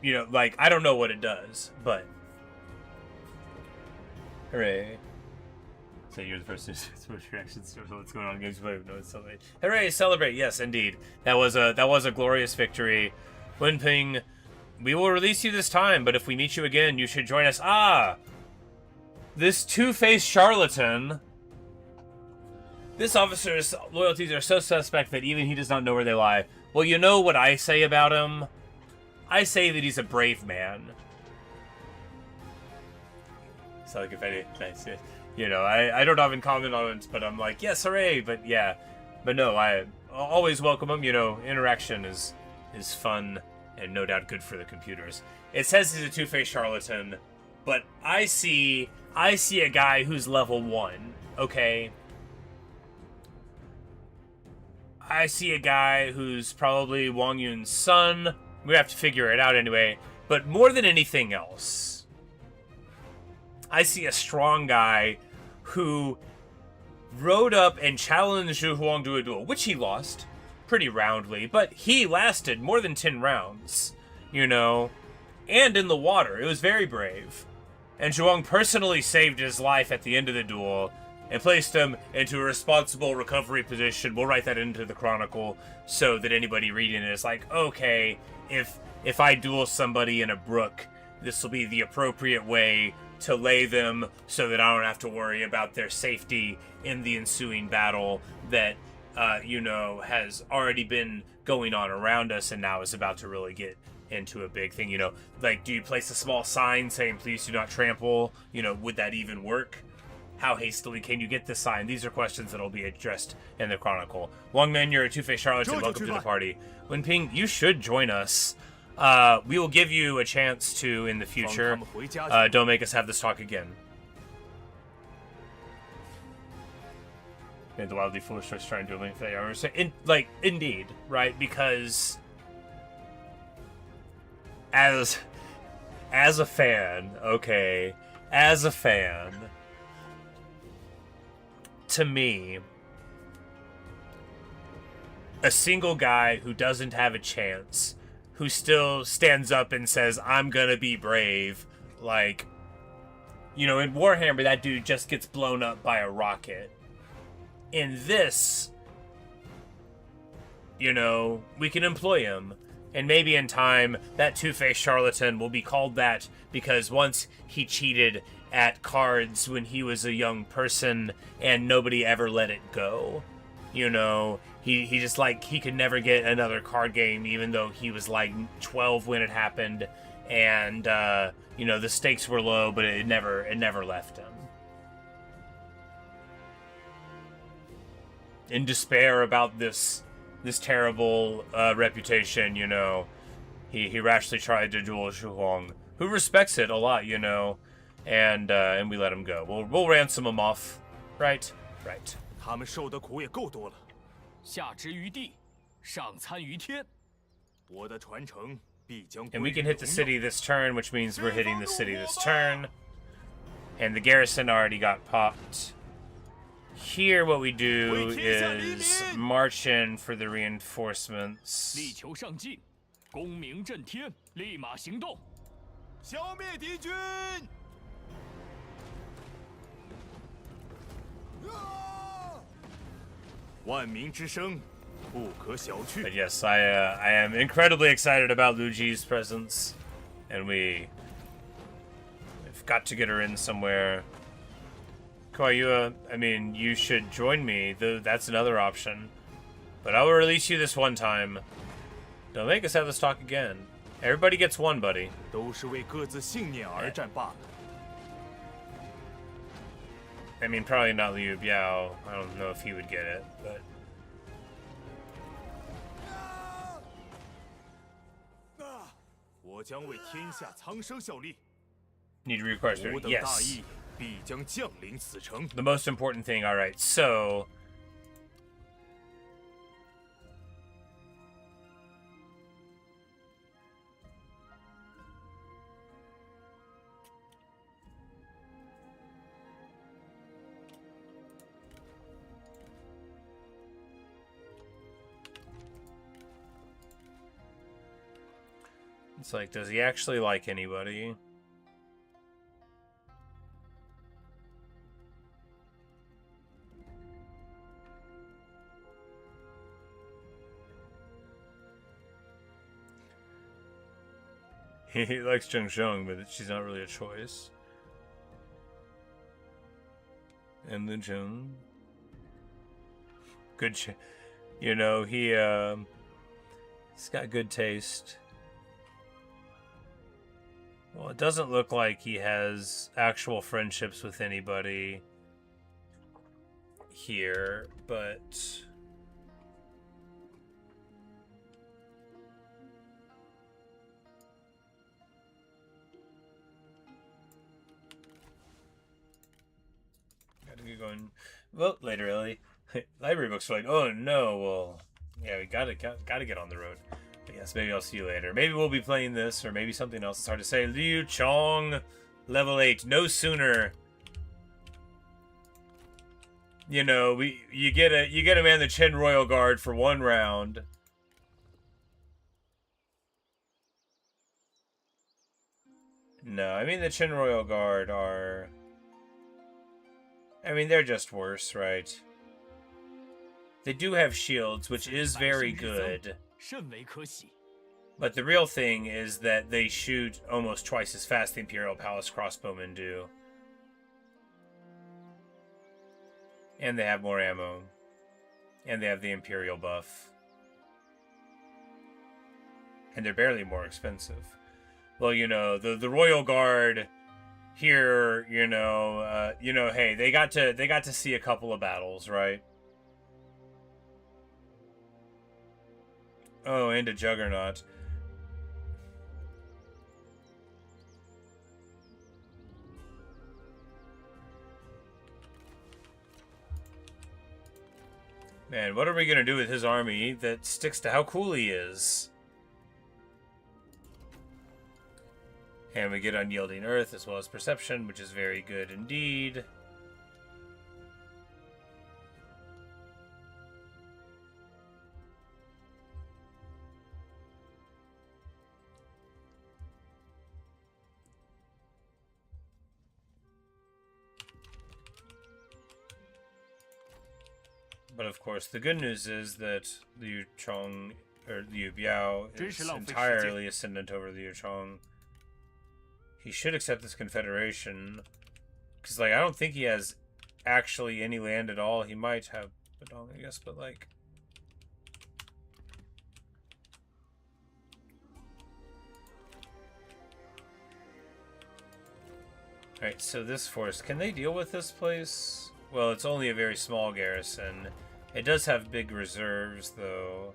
you know, like, I don't know what it does, but... Hooray. So you're the first to switch reactions to what's going on in games. No, it's celebrate. Hooray, celebrate. Yes, indeed. That was a glorious victory. Wenping, we will release you this time, but if we meet you again, you should join us. Ah! This two-faced charlatan. This officer's loyalties are so suspect that even he does not know where they lie. Well, you know what I say about him? I say that he's a brave man. So like if any, nice. You know, I don't often comment on it, but I'm like, yes, hooray, but yeah. But no, I always welcome them. You know, interaction is fun and no doubt good for the computers. It says he's a two-faced charlatan, but I see a guy who's level 1, okay? I see a guy who's probably Wang Yun's son. We have to figure it out anyway. But more than anything else, I see a strong guy who rode up and challenged Zhu Huang to a duel, which he lost pretty roundly, but he lasted more than 10 rounds, you know, and in the water. It was very brave. And Zhu Huang personally saved his life at the end of the duel and placed him into a responsible recovery position. We'll write that into the chronicle so that anybody reading it is like, okay, if I duel somebody in a brook, this will be the appropriate way to lay them so that I don't have to worry about their safety in the ensuing battle that, you know, has already been going on around us and now is about to really get into a big thing. You know, like, do you place a small sign saying, please do not trample? You know, would that even work? How hastily can you get this sign? These are questions that will be addressed in the chronicle. Wang Min, you're a two-faced charlatan. Welcome to the party. Wen Ping, you should join us. We will give you a chance to in the future. Don't make us have this talk again. Made the wildly foolish choice trying to do anything. Indeed, right? Because as a fan, okay, as a fan, to me, a single guy who doesn't have a chance, who still stands up and says, I'm gonna be brave, like, you know, in Warhammer, that dude just gets blown up by a rocket. In this, you know, we can employ him. And maybe in time, that two-faced charlatan will be called that because once he cheated at cards when he was a young person and nobody ever let it go. You know, he just, like, he could never get another card game even though he was, like, 12 when it happened. And, you know, the stakes were low, but it never left him. In despair about this terrible reputation, you know, he rashly tried to duel Zhu Huang, who respects it a lot, you know, and we let him go. We'll ransom him off, right? Right. 他们受的苦也够多了。下之于地，上参于天。我的传承必将。 And we can hit the city this turn, which means we're hitting the city this turn. And the garrison already got popped. Here, what we do is march in for the reinforcements. 力求上进，功名震天，立马行动。消灭敌军！ 万民之声，不可小觑。 But yes, I am incredibly excited about Luji's presence, and we've got to get her in somewhere. Koyua, I mean, you should join me. That's another option. But I will release you this one time. Don't make us have this talk again. Everybody gets one, buddy. 都是为各自信念而战罢了。 I mean, probably not Liu Biao. I don't know if he would get it, but... Need to request it. Yes. The most important thing, alright, so... It's like, does he actually like anybody? He likes Zheng, but she's not really a choice. And the Zheng. Good you know, he's got good taste. Well, it doesn't look like he has actual friendships with anybody. here, but gotta get going. Well, later, Ellie. Library books are like, oh no, well, yeah, we gotta get on the road. But yes, maybe I'll see you later. Maybe we'll be playing this, or maybe something else. It's hard to say. Liu Chong, level 8. No sooner. You know, you get a man the Qin Royal Guard for 1 round. No, I mean the Qin Royal Guard are, I mean, they're just worse, right? They do have shields, which is very good. But the real thing is that they shoot almost twice as fast the Imperial Palace crossbowmen do. And they have more ammo. And they have the Imperial buff. And they're barely more expensive. Well, you know, the Royal Guard here, you know, hey, they got to see a couple of battles, right? Oh, and a Juggernaut. Man, what are we gonna do with his army that sticks to how cool he is? And we get Unyielding Earth as well as Perception, which is very good indeed. But of course, the good news is that Liu Chong, or Liu Biao, is entirely ascendant over Liu Chong. He should accept this confederation. Because, like, I don't think he has actually any land at all. He might have Badong, I guess, but, like... Alright, so this force, can they deal with this place? Well, it's only a very small garrison. It does have big reserves, though.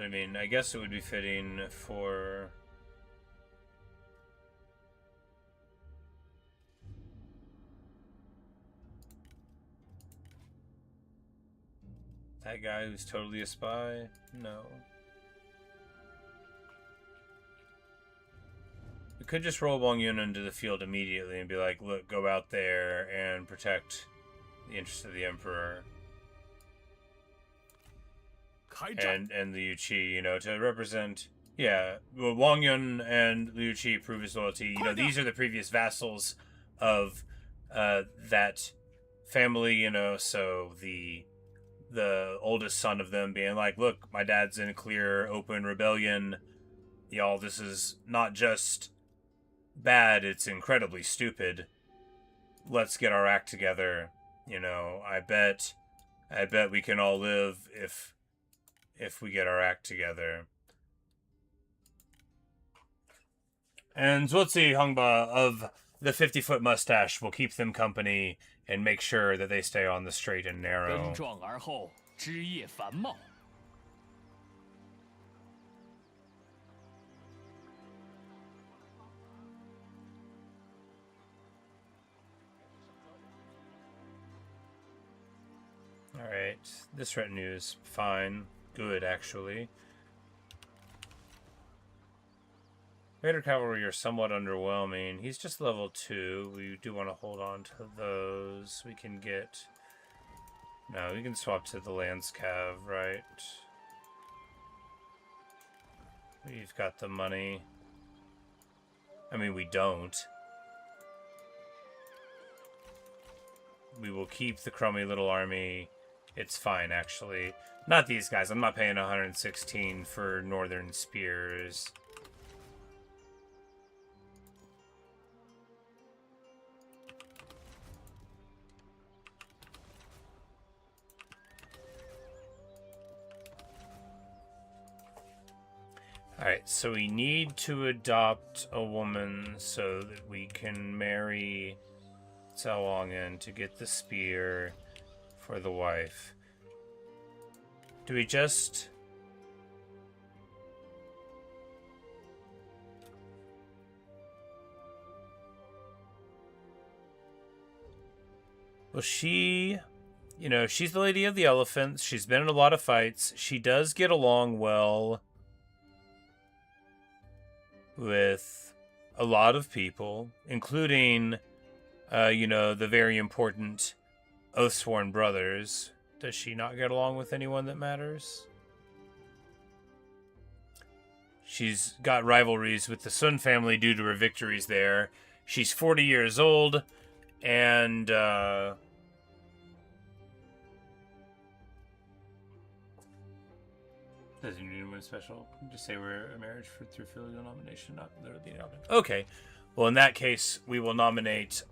I mean, I guess it would be fitting for... that guy who's totally a spy? No. We could just roll Wang Yun into the field immediately and be like, look, go out there and protect the interests of the Emperor. And Liu Qi, you know, to represent, yeah, well, Wang Yun and Liu Qi prove his loyalty. You know, these are the previous vassals of that family, you know, so the oldest son of them being like, look, my dad's in a clear, open rebellion. Y'all, this is not just bad, it's incredibly stupid. Let's get our act together. You know, I bet we can all live if we get our act together. And Zuozi Hongba of the 50-foot mustache will keep them company and make sure that they stay on the straight and narrow. Alright, this retinue is fine. Good, actually. Raider Cavalry are somewhat underwhelming. He's just level 2. We do want to hold on to those. We can get No, we can swap to the Lance Cav, right? We've got the money. I mean, we don't. We will keep the crummy little army. It's fine, actually. Not these guys. I'm not paying 116 for Northern Spears. Alright, so we need to adopt a woman so that we can marry Cao Long to get the spear for the wife. Do we just... Well, she... You know, she's the Lady of the Elephants. She's been in a lot of fights. She does get along well with a lot of people, including, you know, the very important Oathsworn brothers. Does she not get along with anyone that matters? She's got rivalries with the Sun family due to her victories there. She's 40 years old, and, doesn't need anyone special. Just say we're a marriage through filial nomination, not literally nomination. Okay. Well, in that case, we will nominate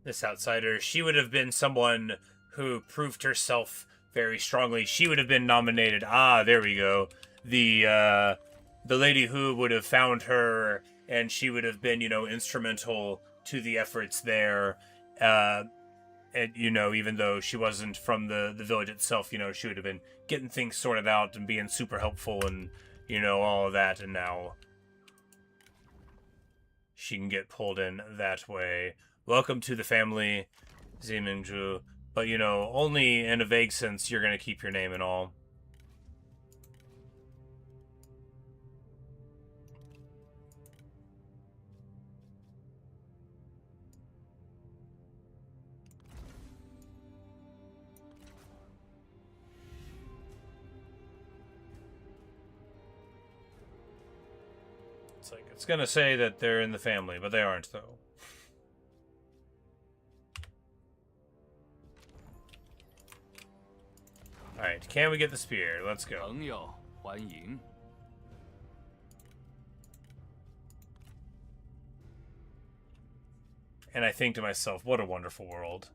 this outsider. She would have been someone who proved herself very strongly. She would have been nominated. Ah, there we go. The lady who would have found her, and she would have been, you know, instrumental to the efforts there. And, you know, even though she wasn't from the village itself, you know, she would have been getting things sorted out and being super helpful and, you know, all of that. And now she can get pulled in that way. Welcome to the family, Zimingzhu. But, you know, only in a vague sense you're going to keep your name and all. It's like, it's gonna say that they're in the family, but they aren't, though. Alright, can we get the spear? Let's go. 朋友，欢迎。 And I think to myself, what a wonderful world.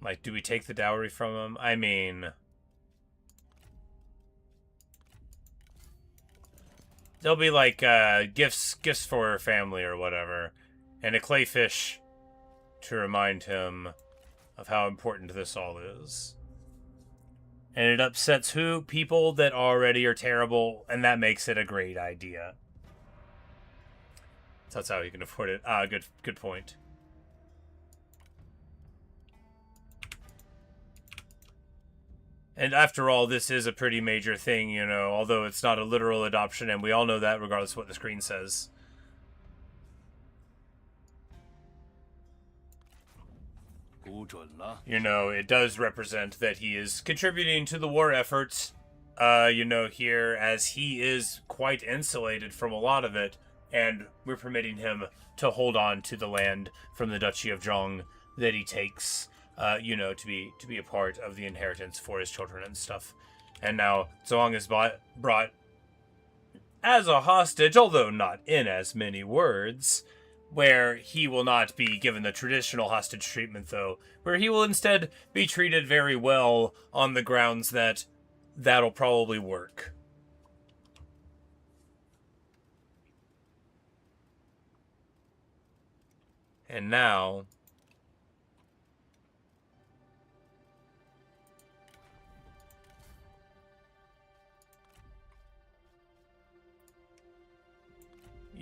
Like, do we take the dowry from him? I mean... There'll be, like, gifts for her family or whatever. And a clayfish to remind him of how important this all is. And it upsets who? People that already are terrible, and that makes it a great idea. So that's how he can afford it. Ah, good point. And after all, this is a pretty major thing, you know, although it's not a literal adoption, and we all know that regardless of what the screen says. You know, it does represent that he is contributing to the war efforts, you know, here, as he is quite insulated from a lot of it, and we're permitting him to hold on to the land from the Duchy of Zhang that he takes. You know, to be a part of the inheritance for his children and stuff. And now Zhang is brought as a hostage, although not in as many words, where he will not be given the traditional hostage treatment, though, where he will instead be treated very well on the grounds that that'll probably work. And now...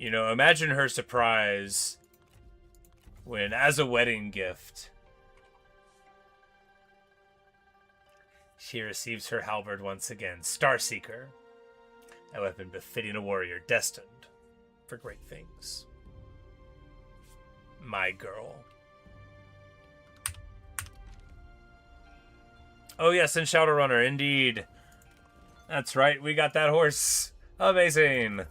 You know, imagine her surprise when, as a wedding gift, She receives her halberd once again. Starseeker. A weapon befitting a warrior destined for great things. My girl. Oh yes, and Shadowrunner, indeed. That's right, we got that horse. Amazing.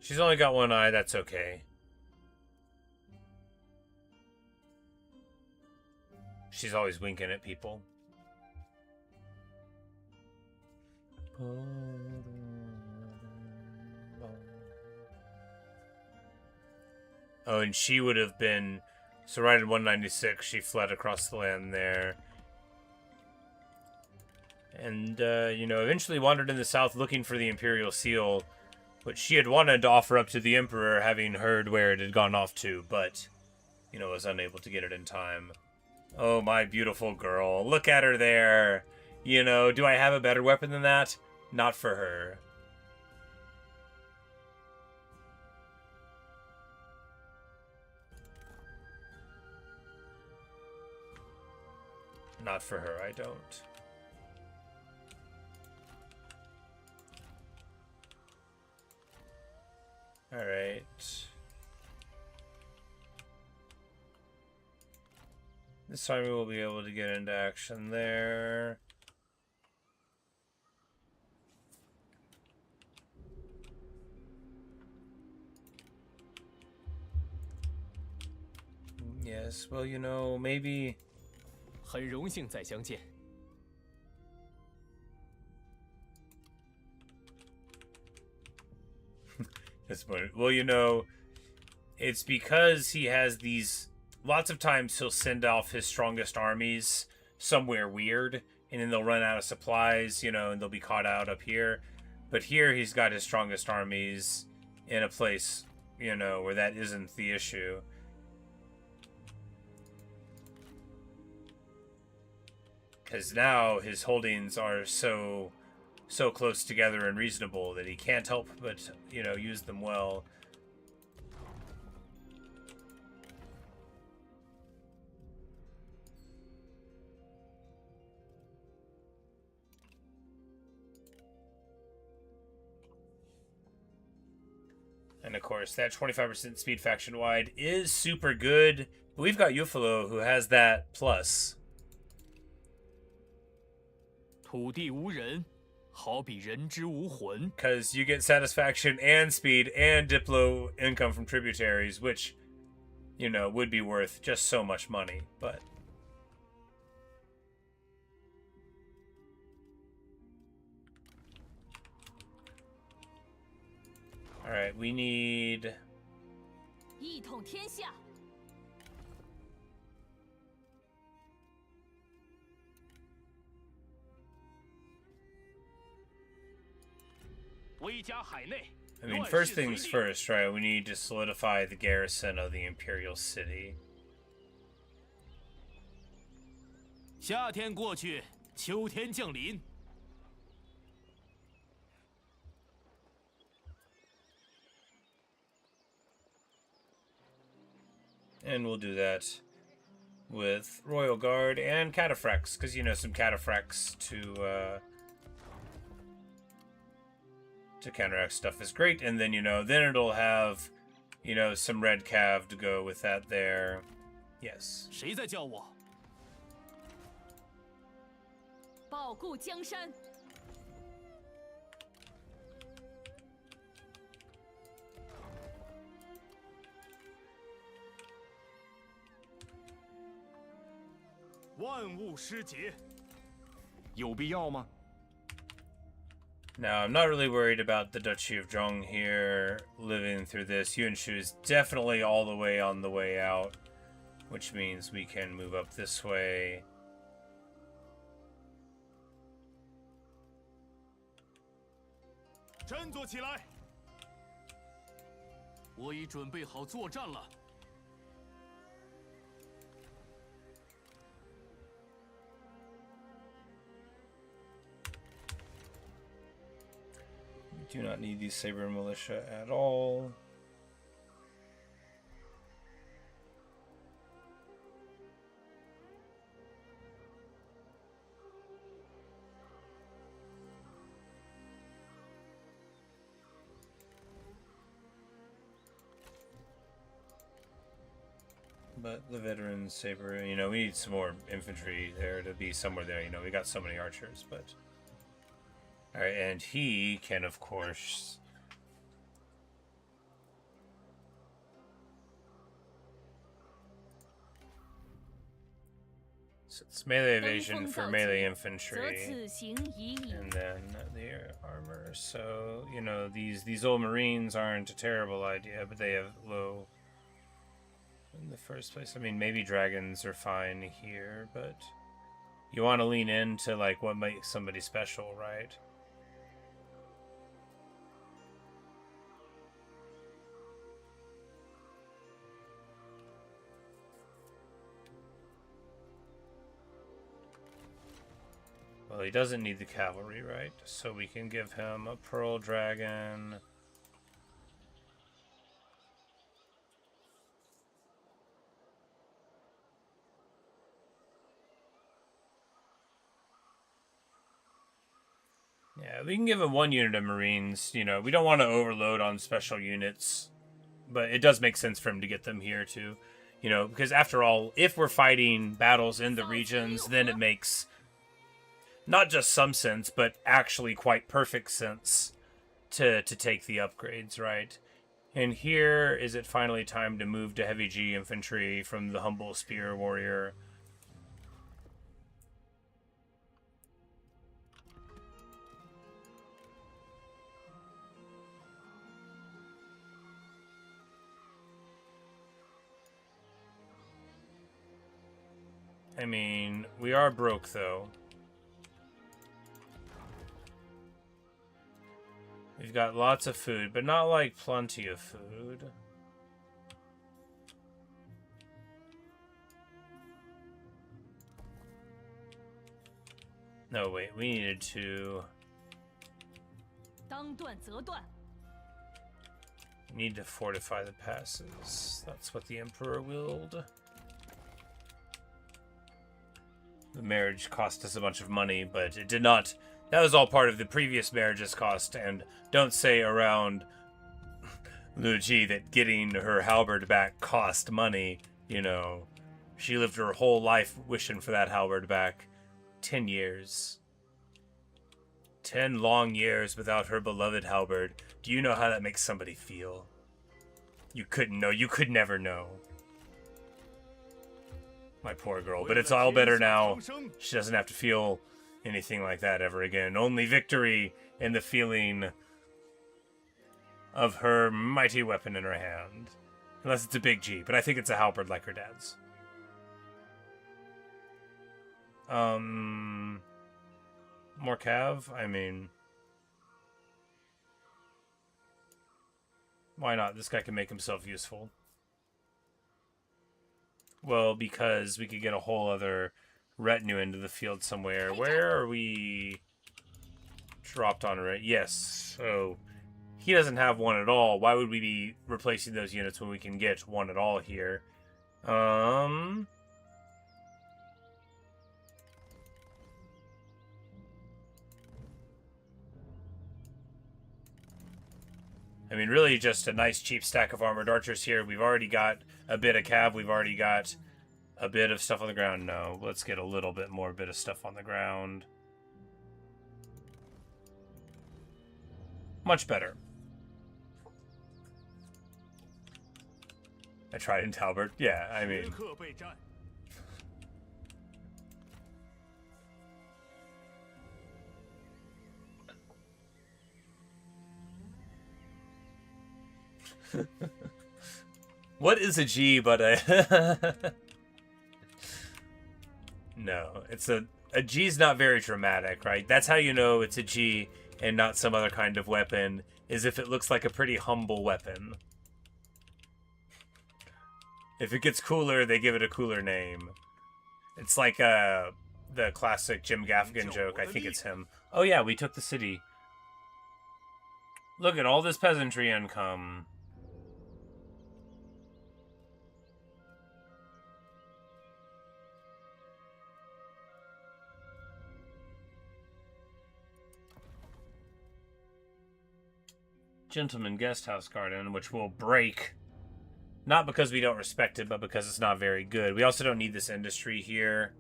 She's only got one eye, that's okay. She's always winking at people. Oh, and she would have been... So right in 196, she fled across the land there. And, you know, eventually wandered in the south looking for the imperial seal, which she had wanted to offer up to the Emperor, having heard where it had gone off to, but, you know, was unable to get it in time. Oh, my beautiful girl. Look at her there. You know, do I have a better weapon than that? Not for her. Not for her, I don't. Alright. This time we will be able to get into action there. Yes, well, you know, maybe... 很荣幸再相见。 Well, you know, it's because he has these... Lots of times he'll send off his strongest armies somewhere weird, and then they'll run out of supplies, you know, and they'll be caught out up here. But here he's got his strongest armies in a place, you know, where that isn't the issue. Because now his holdings are so close together and reasonable that he can't help but, you know, use them well. And of course, that 25% speed faction wide is super good. But we've got Yufalo who has that plus. 土地无人，好比人之无魂。 Because you get satisfaction and speed and Diplo income from tributaries, which, you know, would be worth just so much money, but... Alright, we need... 一统天下。 威加海内。 I mean, first things first, right? We need to solidify the garrison of the imperial city. 夏天过去，秋天降临。 And we'll do that with Royal Guard and Cataphracts, because, you know, some Cataphracts to counteract stuff is great. And then, you know, then it'll have, you know, some Red Cav to go with that there. Yes. 谁在叫我？ 保固江山。 万物失节， 有必要吗？ Now, I'm not really worried about the Duchy of Zhang here living through this. Yuan Shu is definitely all the way on the way out, which means we can move up this way. 振作起来！我已准备好作战了。 Do not need the saber militia at all. But the veteran saber, you know, we need some more infantry there to be somewhere there. You know, we got so many archers, but... Alright, and he can, of course... So it's melee evasion for melee infantry. And then the armor. So, you know, these old marines aren't a terrible idea, but they have low... In the first place, I mean, maybe dragons are fine here, but... You want to lean into, like, what makes somebody special, right? Well, he doesn't need the cavalry, right? So we can give him a pearl dragon. Yeah, we can give him one unit of marines. You know, we don't want to overload on special units, but it does make sense for him to get them here too. You know, because after all, if we're fighting battles in the regions, then it makes not just some sense, but actually quite perfect sense to take the upgrades, right? And here is it finally time to move to heavy G infantry from the humble spear warrior. I mean, we are broke, though. We've got lots of food, but not, like, plenty of food. No, wait, we needed to... Need to fortify the passes. That's what the Emperor willed. The marriage cost us a bunch of money, but it did not... That was all part of the previous marriage's cost, and don't say around Liu Ji that getting her halberd back cost money. You know, she lived her whole life wishing for that halberd back. 10 years. 10 long years without her beloved halberd. Do you know how that makes somebody feel? You couldn't know. You could never know. My poor girl, but it's all better now. She doesn't have to feel anything like that ever again. Only victory and the feeling of her mighty weapon in her hand. Unless it's a big G, but I think it's a halberd like her dad's. More cav? I mean... Why not? This guy can make himself useful. Well, because we could get a whole other retinue into the field somewhere. Where are we dropped on it? Yes. So he doesn't have one at all. Why would we be replacing those units when we can get one at all here? I mean, really just a nice cheap stack of armored archers here. We've already got a bit of cav. We've already got a bit of stuff on the ground. No, let's get a little bit more bit of stuff on the ground. Much better. I tried in Talbert. Yeah, I mean... What is a G but a... No, it's a G's not very dramatic, right? That's how you know it's a G and not some other kind of weapon, is if it looks like a pretty humble weapon. If it gets cooler, they give it a cooler name. It's like the classic Jim Gaffigan joke. I think it's him. Oh yeah, we took the city. Look at all this peasantry income. Gentleman guest house garden, which will break. Not because we don't respect it, but because it's not very good. We also don't need this industry here.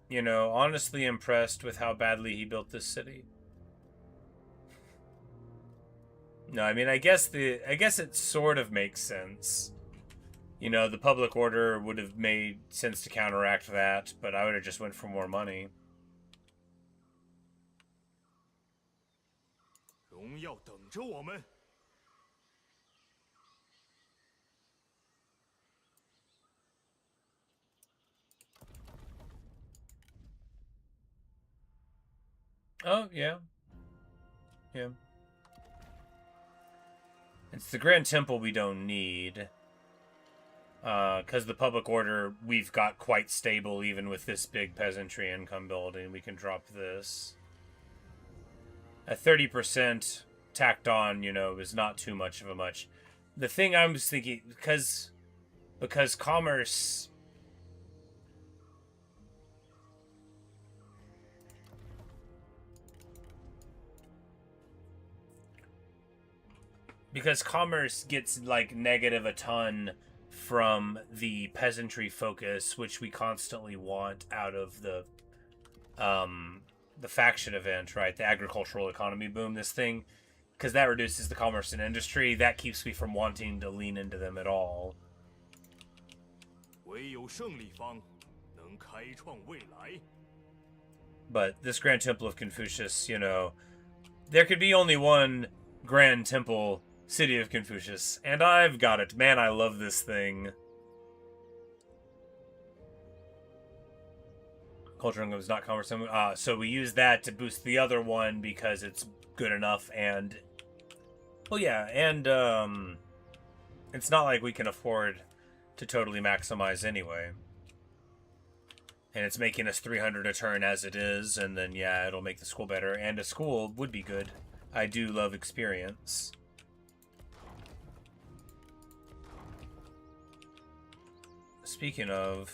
You know, honestly impressed with how badly he built this city. No, I mean, I guess it sort of makes sense. You know, the public order would have made sense to counteract that, but I would have just went for more money. 荣耀等着我们。 Oh, yeah. Yeah. It's the Grand Temple we don't need. Because the public order, we've got quite stable even with this big peasantry income building. We can drop this. A 30% tacked on, you know, is not too much of a much. The thing I was thinking, because commerce... Because commerce gets, like, negative a ton from the peasantry focus, which we constantly want out of the faction event, right? The agricultural economy boom, this thing. Because that reduces the commerce and industry. That keeps me from wanting to lean into them at all. 唯有胜利方能开创未来。 But this Grand Temple of Confucius, you know, there could be only one Grand Temple City of Confucius, and I've got it. Man, I love this thing. Culture income is not commerce. So we use that to boost the other one because it's good enough, and... Well, yeah, and it's not like we can afford to totally maximize anyway. And it's making us 300 a turn as it is, and then, yeah, it'll make the school better. And a school would be good. I do love experience. Speaking of,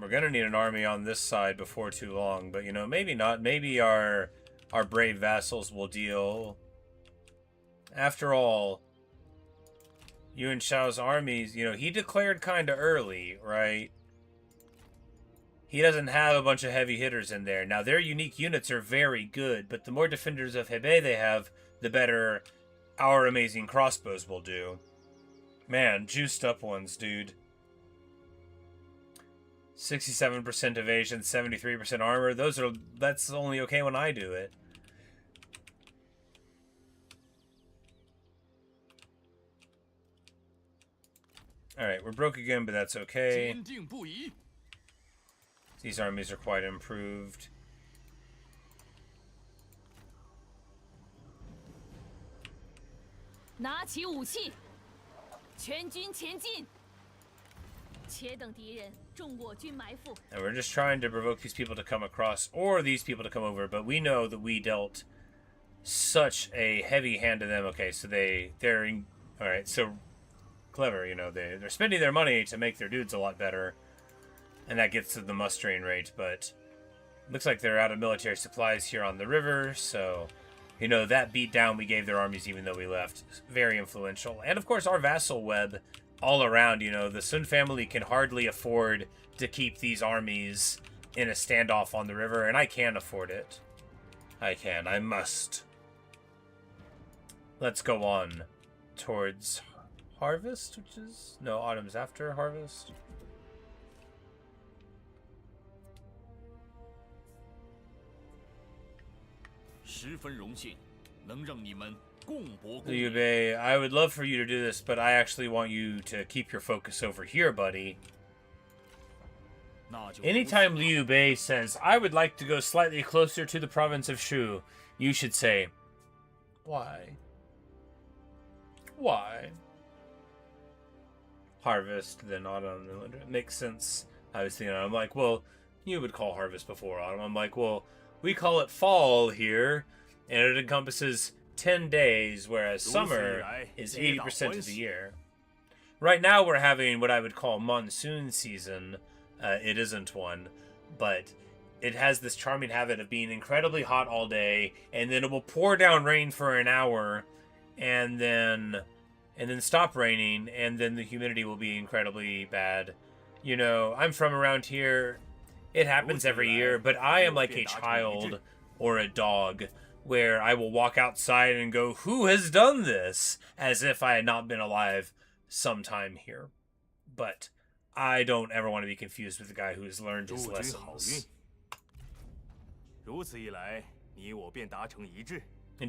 we're gonna need an army on this side before too long, but you know, maybe not. Maybe our brave vassals will deal. After all, Yuan Shao's armies, you know, he declared kind of early, right? He doesn't have a bunch of heavy hitters in there. Now, their unique units are very good, but the more defenders of Hebei they have, the better our amazing crossbows will do. Man, juiced up ones, dude. 67% evasion, 73% armor. That's only okay when I do it. Alright, we're broke again, but that's okay. 坚定不移。 These armies are quite improved. 拿起武器，全军前进。且等敌人中我军埋伏。 And we're just trying to provoke these people to come across, or these people to come over, but we know that we dealt such a heavy hand to them. Okay, so they're in, all right, so clever, you know, they're spending their money to make their dudes a lot better, and that gets to the mustering rate, but looks like they're out of military supplies here on the river, so, you know, that beat down we gave their armies even though we left. Very influential. And of course our vassal web all around, you know, the Sun family can hardly afford to keep these armies in a standoff on the river, and I can afford it. I must. Let's go on towards harvest, which is... No, autumn's after harvest. Liu Bei, I would love for you to do this, but I actually want you to keep your focus over here, buddy. Anytime Liu Bei says, I would like to go slightly closer to the province of Shu, you should say, why? Why? Harvest, then autumn, then winter. It makes sense. I was thinking, I'm like, well, you would call harvest before autumn. I'm like, well, we call it fall here, and it encompasses 10 days, whereas summer is 80% of the year. Right now we're having what I would call monsoon season. It isn't one, but it has this charming habit of being incredibly hot all day, and then it will pour down rain for an hour, and then stop raining, and then the humidity will be incredibly bad. You know, I'm from around here. It happens every year, but I am like a child or a dog, where I will walk outside and go, who has done this? As if I had not been alive sometime here. But I don't ever want to be confused with the guy who has learned his lessons. And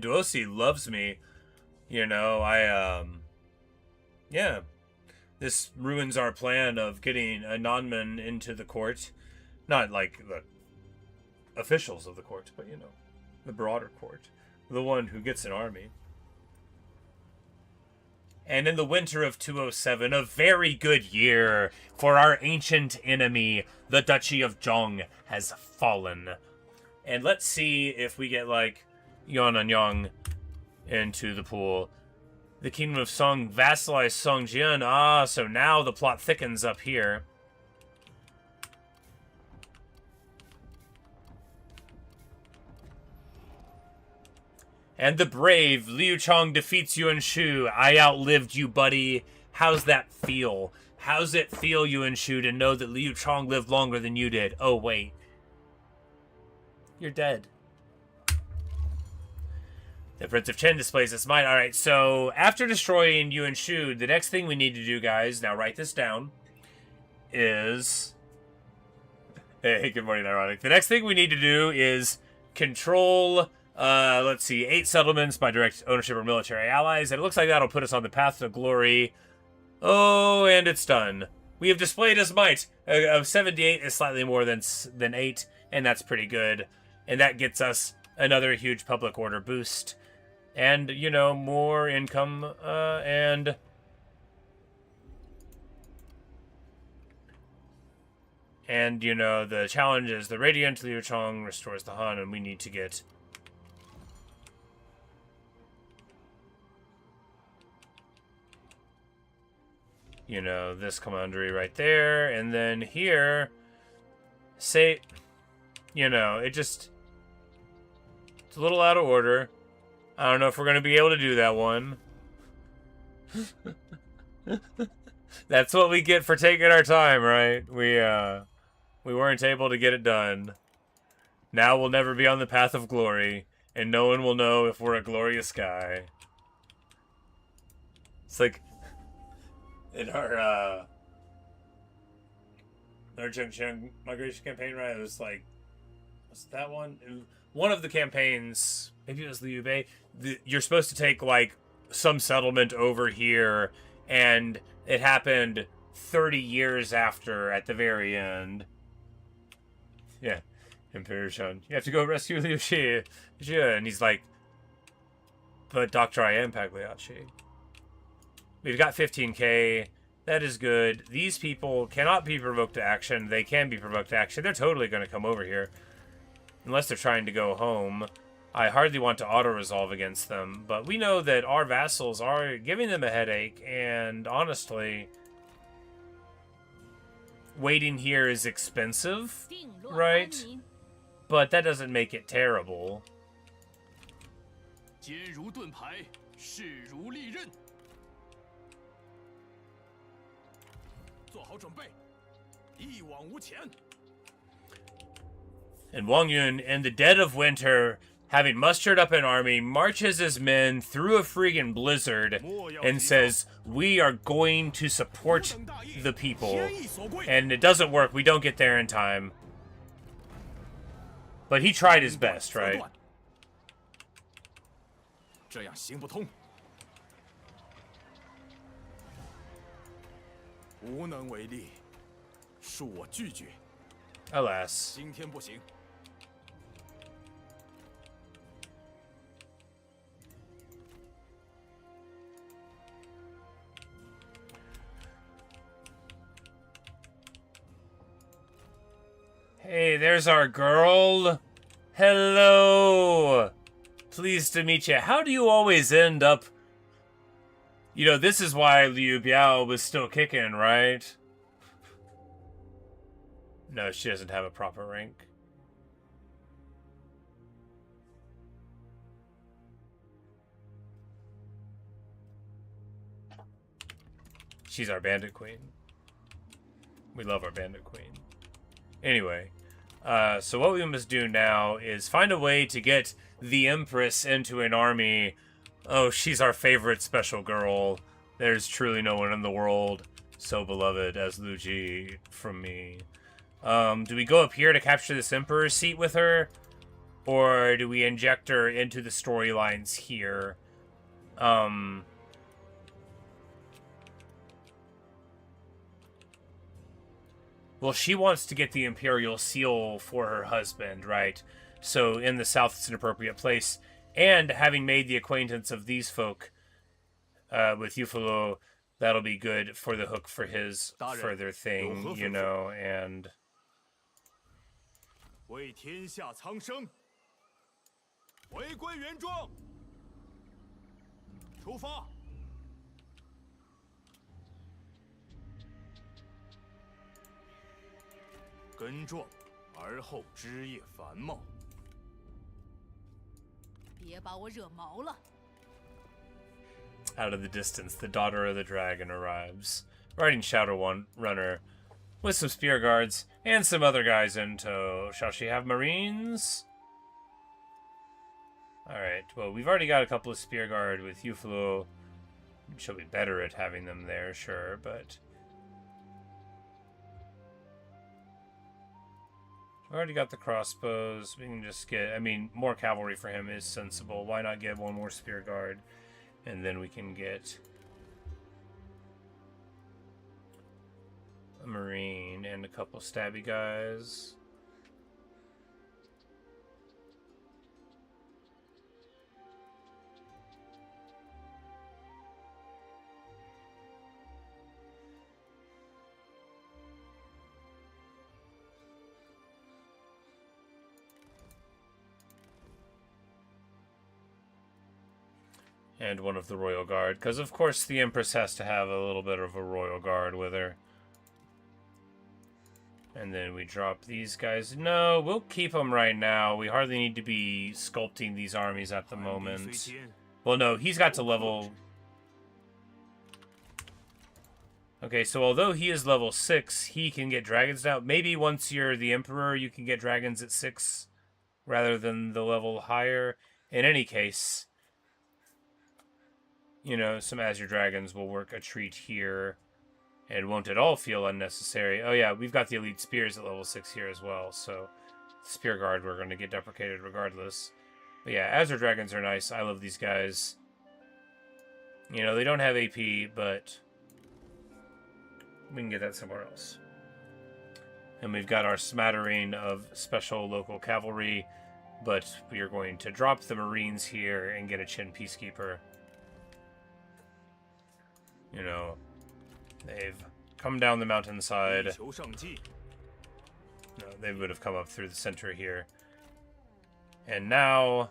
Duosi loves me. You know, yeah. This ruins our plan of getting a non-man into the court. Not like the officials of the court, but, you know, the broader court. The one who gets an army. And in the winter of 207, a very good year for our ancient enemy, the Duchy of Zhang, has fallen. And let's see if we get, like, Yuan and Yang into the pool. The Kingdom of Song vassalized Sun Jian. Ah, so now the plot thickens up here. And the brave Liu Chong defeats Yuan Shu. I outlived you, buddy. How's that feel? How's it feel, Yuan Shu, to know that Liu Chong lived longer than you did? Oh, wait. You're dead. The Prince of Chen displays his might. Alright, so after destroying Yuan Shu, the next thing we need to do, guys, now write this down, is... Hey, good morning, Ironic. The next thing we need to do is control... let's see, 8 settlements by direct ownership or military allies, and it looks like that'll put us on the path to glory. Oh, and it's done. We have displayed his might. Of 78 is slightly more than 8, and that's pretty good. And that gets us another huge public order boost. And, you know, more income, and... And, you know, the challenge is the Radiant Liu Chong restores the Han, and we need to get... You know, this commandery right there, and then here, say, you know, it's a little out of order. I don't know if we're going to be able to do that one. That's what we get for taking our time, right? We weren't able to get it done. Now we'll never be on the path of glory, and no one will know if we're a glorious guy. It's like... In our Chengcheng migration campaign, right? It was like, was that one? One of the campaigns, maybe it was Liu Bei. You're supposed to take like some settlement over here, and it happened 30 years after at the very end. Yeah, Emperor Xian. You have to go rescue Liu Xi, and he's like, but Doctor, I am Pagliacci. We've got 15k. That is good. These people cannot be provoked to action. They can be provoked to action. They're totally going to come over here. Unless they're trying to go home. I hardly want to auto-resolve against them. But we know that our vassals are giving them a headache. And honestly, waiting here is expensive, right? But that doesn't make it terrible. 坚如盾牌，势如利刃。 做好准备，一往无前。 And Wang Yun, in the dead of winter, having mustered up an army, marches his men through a friggin' blizzard and says, we are going to support the people. And it doesn't work. We don't get there in time. But he tried his best, right? 这样行不通。 无能为力，恕我拒绝。Alas. 今天不行。 Hey, there's our girl. Hello. Pleased to meet you. How do you always end up... You know, this is why Liu Biao was still kicking, right? No, she doesn't have a proper rank. She's our bandit queen. We love our bandit queen. Anyway, so what we must do now is find a way to get the Empress into an army. Oh, she's our favorite special girl. There's truly no one in the world so beloved as Lu Ji from me. Do we go up here to capture this Emperor's seat with her? Or do we inject her into the storylines here? Well, she wants to get the imperial seal for her husband, right? So in the south, it's an appropriate place. And having made the acquaintance of these folk with Yufalo, that'll be good for the hook for his further thing, you know, and... 为天下苍生，回归原状，出发。 根壮，而后枝叶繁茂。别把我惹毛了。 Out of the distance, the daughter of the dragon arrives, riding Shadow Runner, with some spear guards and some other guys in tow. Shall she have marines? Alright, well, we've already got a couple of spear guard with Yufalo. She'll be better at having them there, sure, but... We've already got the crossbows. We can just get... I mean, more cavalry for him is sensible. Why not get one more spear guard? And then we can get... a marine and a couple stabby guys. And one of the royal guard, because of course the Empress has to have a little bit of a royal guard with her. And then we drop these guys. No, we'll keep them right now. We hardly need to be sculpting these armies at the moment. Well, no, he's got to level... Okay, so although he is level 6, he can get dragons now. Maybe once you're the Emperor, you can get dragons at 6 rather than the level higher. In any case, you know, some Azure Dragons will work a treat here. And won't at all feel unnecessary. Oh yeah, we've got the Elite Spears at level 6 here as well, so... Spear Guard, we're going to get deprecated regardless. But yeah, Azure Dragons are nice. I love these guys. You know, they don't have AP, but... we can get that somewhere else. And we've got our smattering of special local cavalry, but we are going to drop the Marines here and get a Qin Peacekeeper. You know... they've come down the mountainside. No, they would have come up through the center here. And now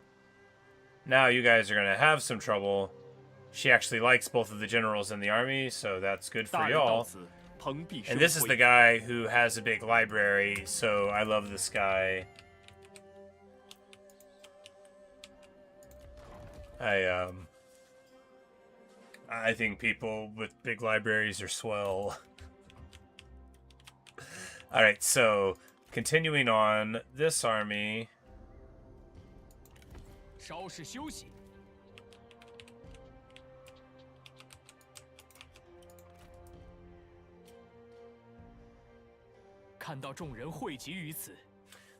you guys are going to have some trouble. She actually likes both of the generals in the army, so that's good for y'all. And this is the guy who has a big library, so I love this guy. I think people with big libraries are swell. Alright, so continuing on, this army. 稍事休息。看到众人汇集于此，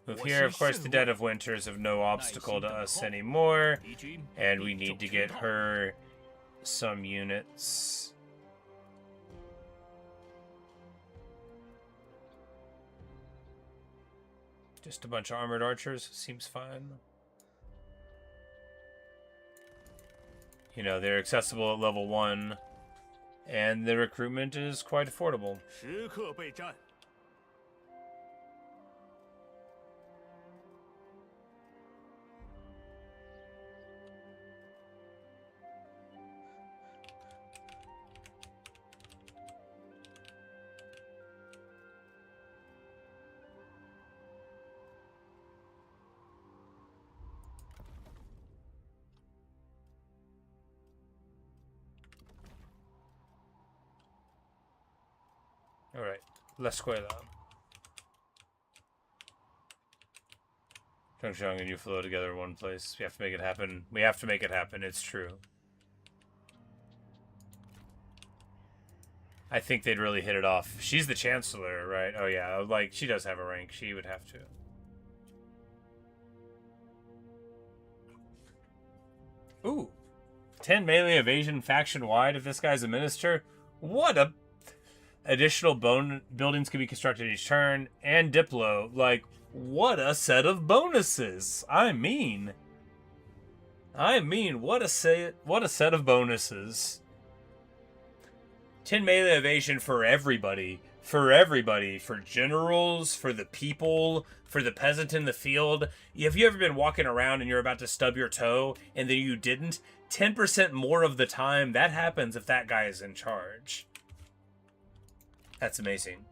Move here, of course, the dead of winter is of no obstacle to us anymore. And we need to get her some units. Just a bunch of armored archers. Seems fine. You know, they're accessible at level 1. And the recruitment is quite affordable. 时刻备战。 Alright, La Escuela. Chong and you flow together in one place. We have to make it happen. We have to make it happen, it's true. I think they'd really hit it off. She's the Chancellor, right? Oh yeah, like, she does have a rank. She would have to. Ooh. 10 melee evasion faction-wide if this guy's a minister. What a... Additional buildings can be constructed each turn, and Diplo. Like, what a set of bonuses! I mean, what a set of bonuses. 10 melee evasion for everybody. For generals, for the people, for the peasant in the field. Have you ever been walking around and you're about to stub your toe, and then you didn't? 10% more of the time, that happens if that guy is in charge. That's amazing.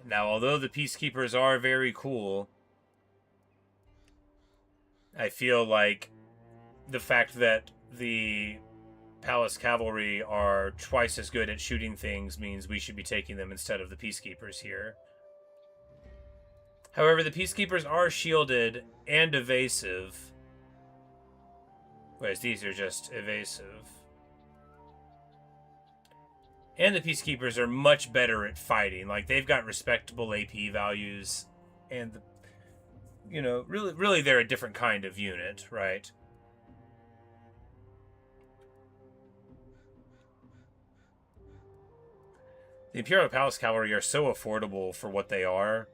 Now, although the Peacekeepers are very cool, I feel like the fact that the Palace Cavalry are twice as good at shooting things means we should be taking them instead of the Peacekeepers here. However, the Peacekeepers are shielded and evasive, whereas these are just evasive. And the Peacekeepers are much better at fighting. Like, they've got respectable AP values, and, you know, really they're a different kind of unit, right? The Imperial Palace Cavalry are so affordable for what they are.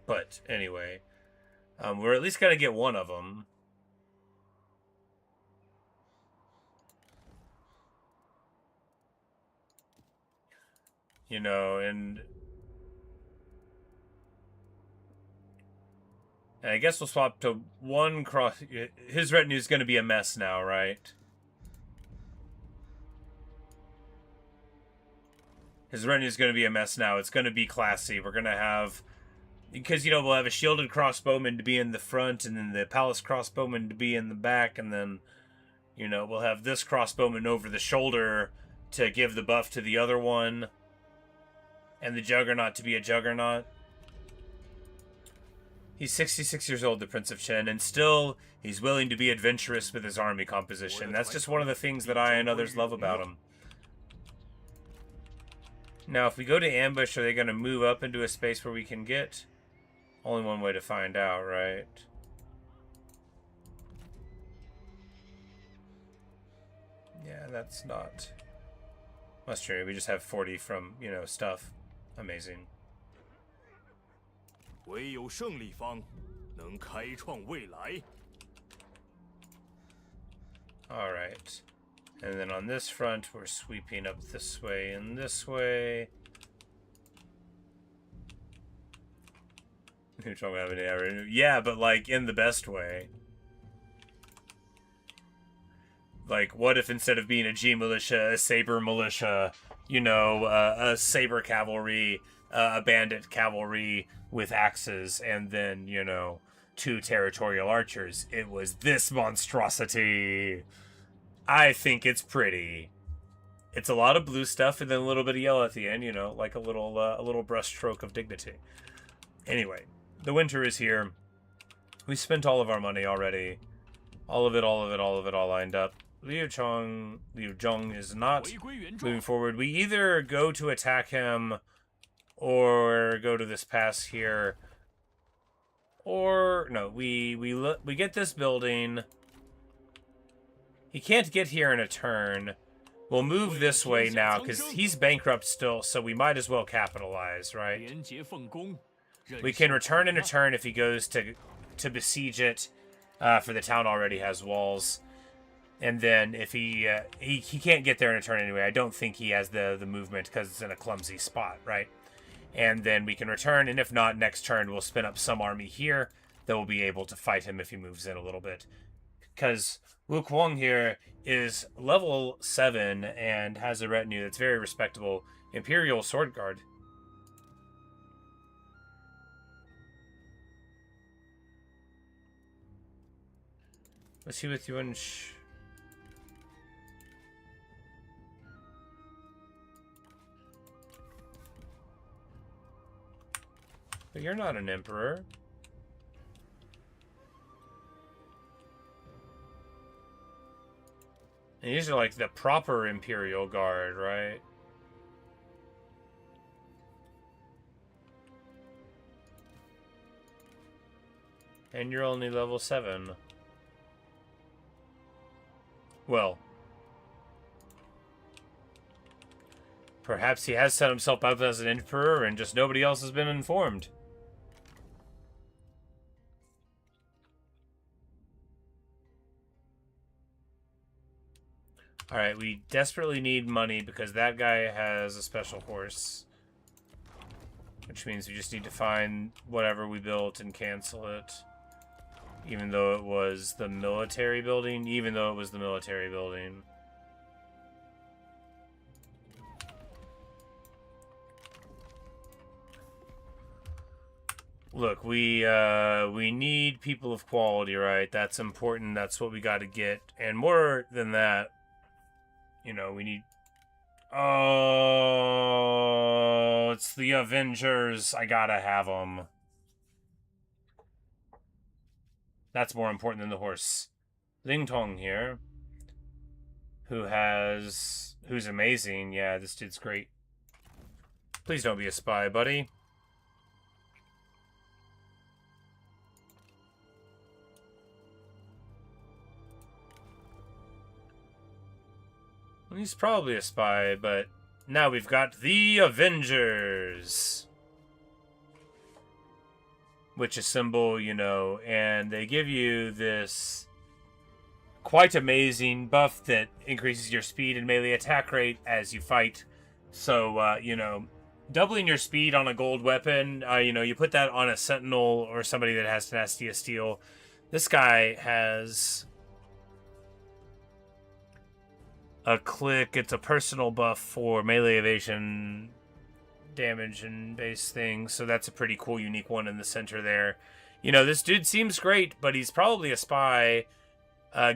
But anyway, we're at least going to get one of them. You know, and I guess we'll swap to one cross. His retinue is going to be a mess now, right? His retinue is going to be a mess now. It's going to be classy. We're going to have... Because, you know, we'll have a shielded crossbowman to be in the front, and then the palace crossbowman to be in the back, and then, you know, we'll have this crossbowman over the shoulder to give the buff to the other one, and the juggernaut to be a juggernaut. He's 66 years old, the Prince of Chen, and still he's willing to be adventurous with his army composition. That's just one of the things that I and others love about him. Now, if we go to ambush, are they going to move up into a space where we can get? Only one way to find out, right? Yeah, that's not... Mustard. We just have 40 from, you know, stuff. Amazing. 唯有胜利方能开创未来。 Alright. And then on this front, we're sweeping up this way and this way. Yeah, but like in the best way. Like, what if instead of being a G militia, a saber militia, you know, a saber cavalry, a bandit cavalry with axes, and then, you know, 2 territorial archers? It was this monstrosity. I think it's pretty. It's a lot of blue stuff and then a little bit of yellow at the end, you know, like a little brushstroke of dignity. Anyway, the winter is here. We spent all of our money already. All of it all lined up. Liu Zhang is not 回归原 moving 状。 forward. We either go to attack him or go to this pass here. Or no, we get this building. He can't get here in a turn. We'll move this way now because he's bankrupt still, so we might as well capitalize, right? 廉洁奉公， We can return in a turn if he goes to besiege it, for the town already has walls. And then if he can't get there in a turn anyway. I don't think he has the movement because it's in a clumsy spot, right? And then we can return, and if not, next turn we'll spin up some army here that will be able to fight him if he moves in a little bit. Because Wu Kuang here is level 7 and has a retinue that's very respectable. Imperial Sword Guard. What's he with Yuan Shu? But you're not an emperor. And these are like the proper Imperial Guard, right? And you're only level 7. Well, perhaps he has set himself up as an emperor and just nobody else has been informed. Alright, we desperately need money because that guy has a special horse. Which means we just need to find whatever we built and cancel it. Even though it was the military building. Look, we need people of quality, right? That's important. That's what we got to get. And more than that, you know, we need... Oh, it's the Avengers. I gotta have them. That's more important than the horse. Ling Tong here. Who's amazing. Yeah, this dude's great. Please don't be a spy, buddy. He's probably a spy, but now we've got the Avengers. Which is symbol, you know, and they give you this quite amazing buff that increases your speed and melee attack rate as you fight. So, you know, doubling your speed on a gold weapon, you know, you put that on a sentinel or somebody that has tenacity of steel. This guy has a click. It's a personal buff for melee evasion, damage, and base things. So that's a pretty cool, unique one in the center there. You know, this dude seems great, but he's probably a spy,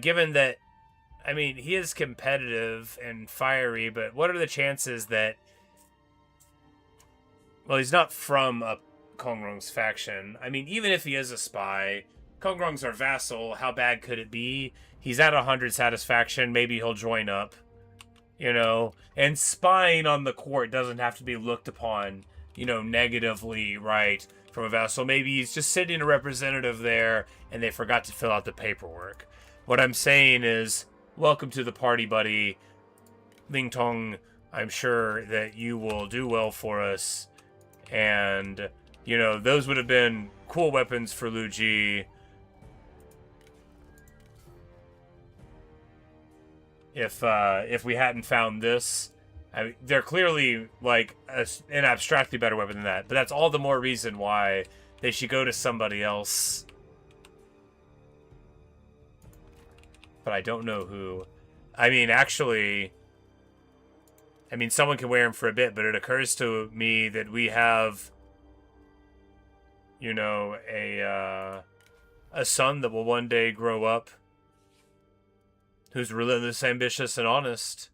given that, I mean, he is competitive and fiery, but what are the chances that... Well, he's not from a Kongrong's faction. I mean, even if he is a spy, Kongrong's our vassal. How bad could it be? He's at 100 satisfaction. Maybe he'll join up. You know? And spying on the court doesn't have to be looked upon, you know, negatively, right? From a vassal. Maybe he's just sitting a representative there and they forgot to fill out the paperwork. What I'm saying is, welcome to the party, buddy. Ling Tong, I'm sure that you will do well for us. And, you know, those would have been cool weapons for Lu Ji. If we hadn't found this. I mean, they're clearly, like, an abstractly better weapon than that. But that's all the more reason why they should go to somebody else. But I don't know who. I mean, actually... I mean, someone can wear him for a bit, but it occurs to me that we have, you know, a son that will one day grow up, who's relentless, ambitious, and honest,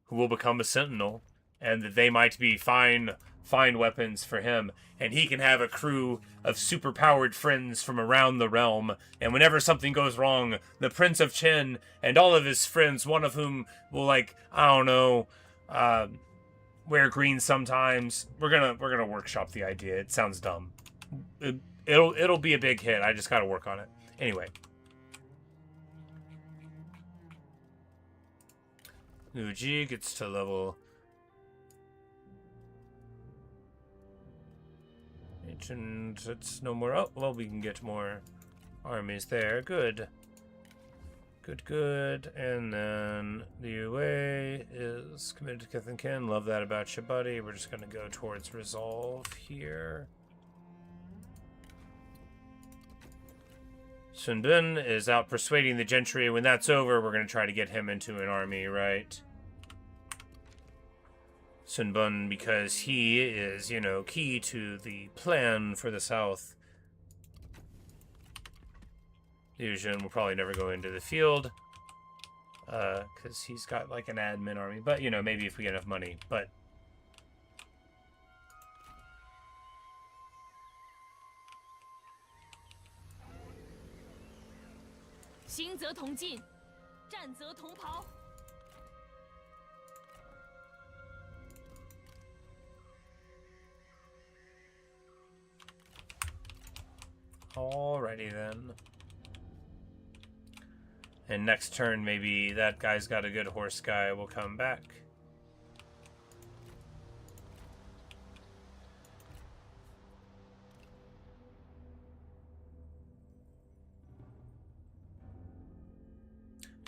who will become a sentinel. and that they might be fine weapons for him, and he can have a crew of super-powered friends from around the realm, and whenever something goes wrong, the Prince of Qin and all of his friends, one of whom will, like, I don't know, wear green sometimes. We're gonna workshop the idea. It sounds dumb. It'll be a big hit. I just gotta work on it. Anyway. Liu Ji gets to level... And it's no more... Oh, well, we can get more armies there. Good. Good. And then Liu Wei is committed to Kith and Kin. Love that about you, buddy. We're just going to go towards resolve here. Sun Jian is out persuading the gentry. When that's over, we're going to try to get him into an army, right? Sun Jian, because he is, you know, key to the plan for the south. Liu Yan will probably never go into the field, because he's got, like, an admin army. But, you know, maybe if we get enough money. But...行则同进，战则同袍。 Alrighty then. And next turn, maybe that guy's got a good horse guy will come back.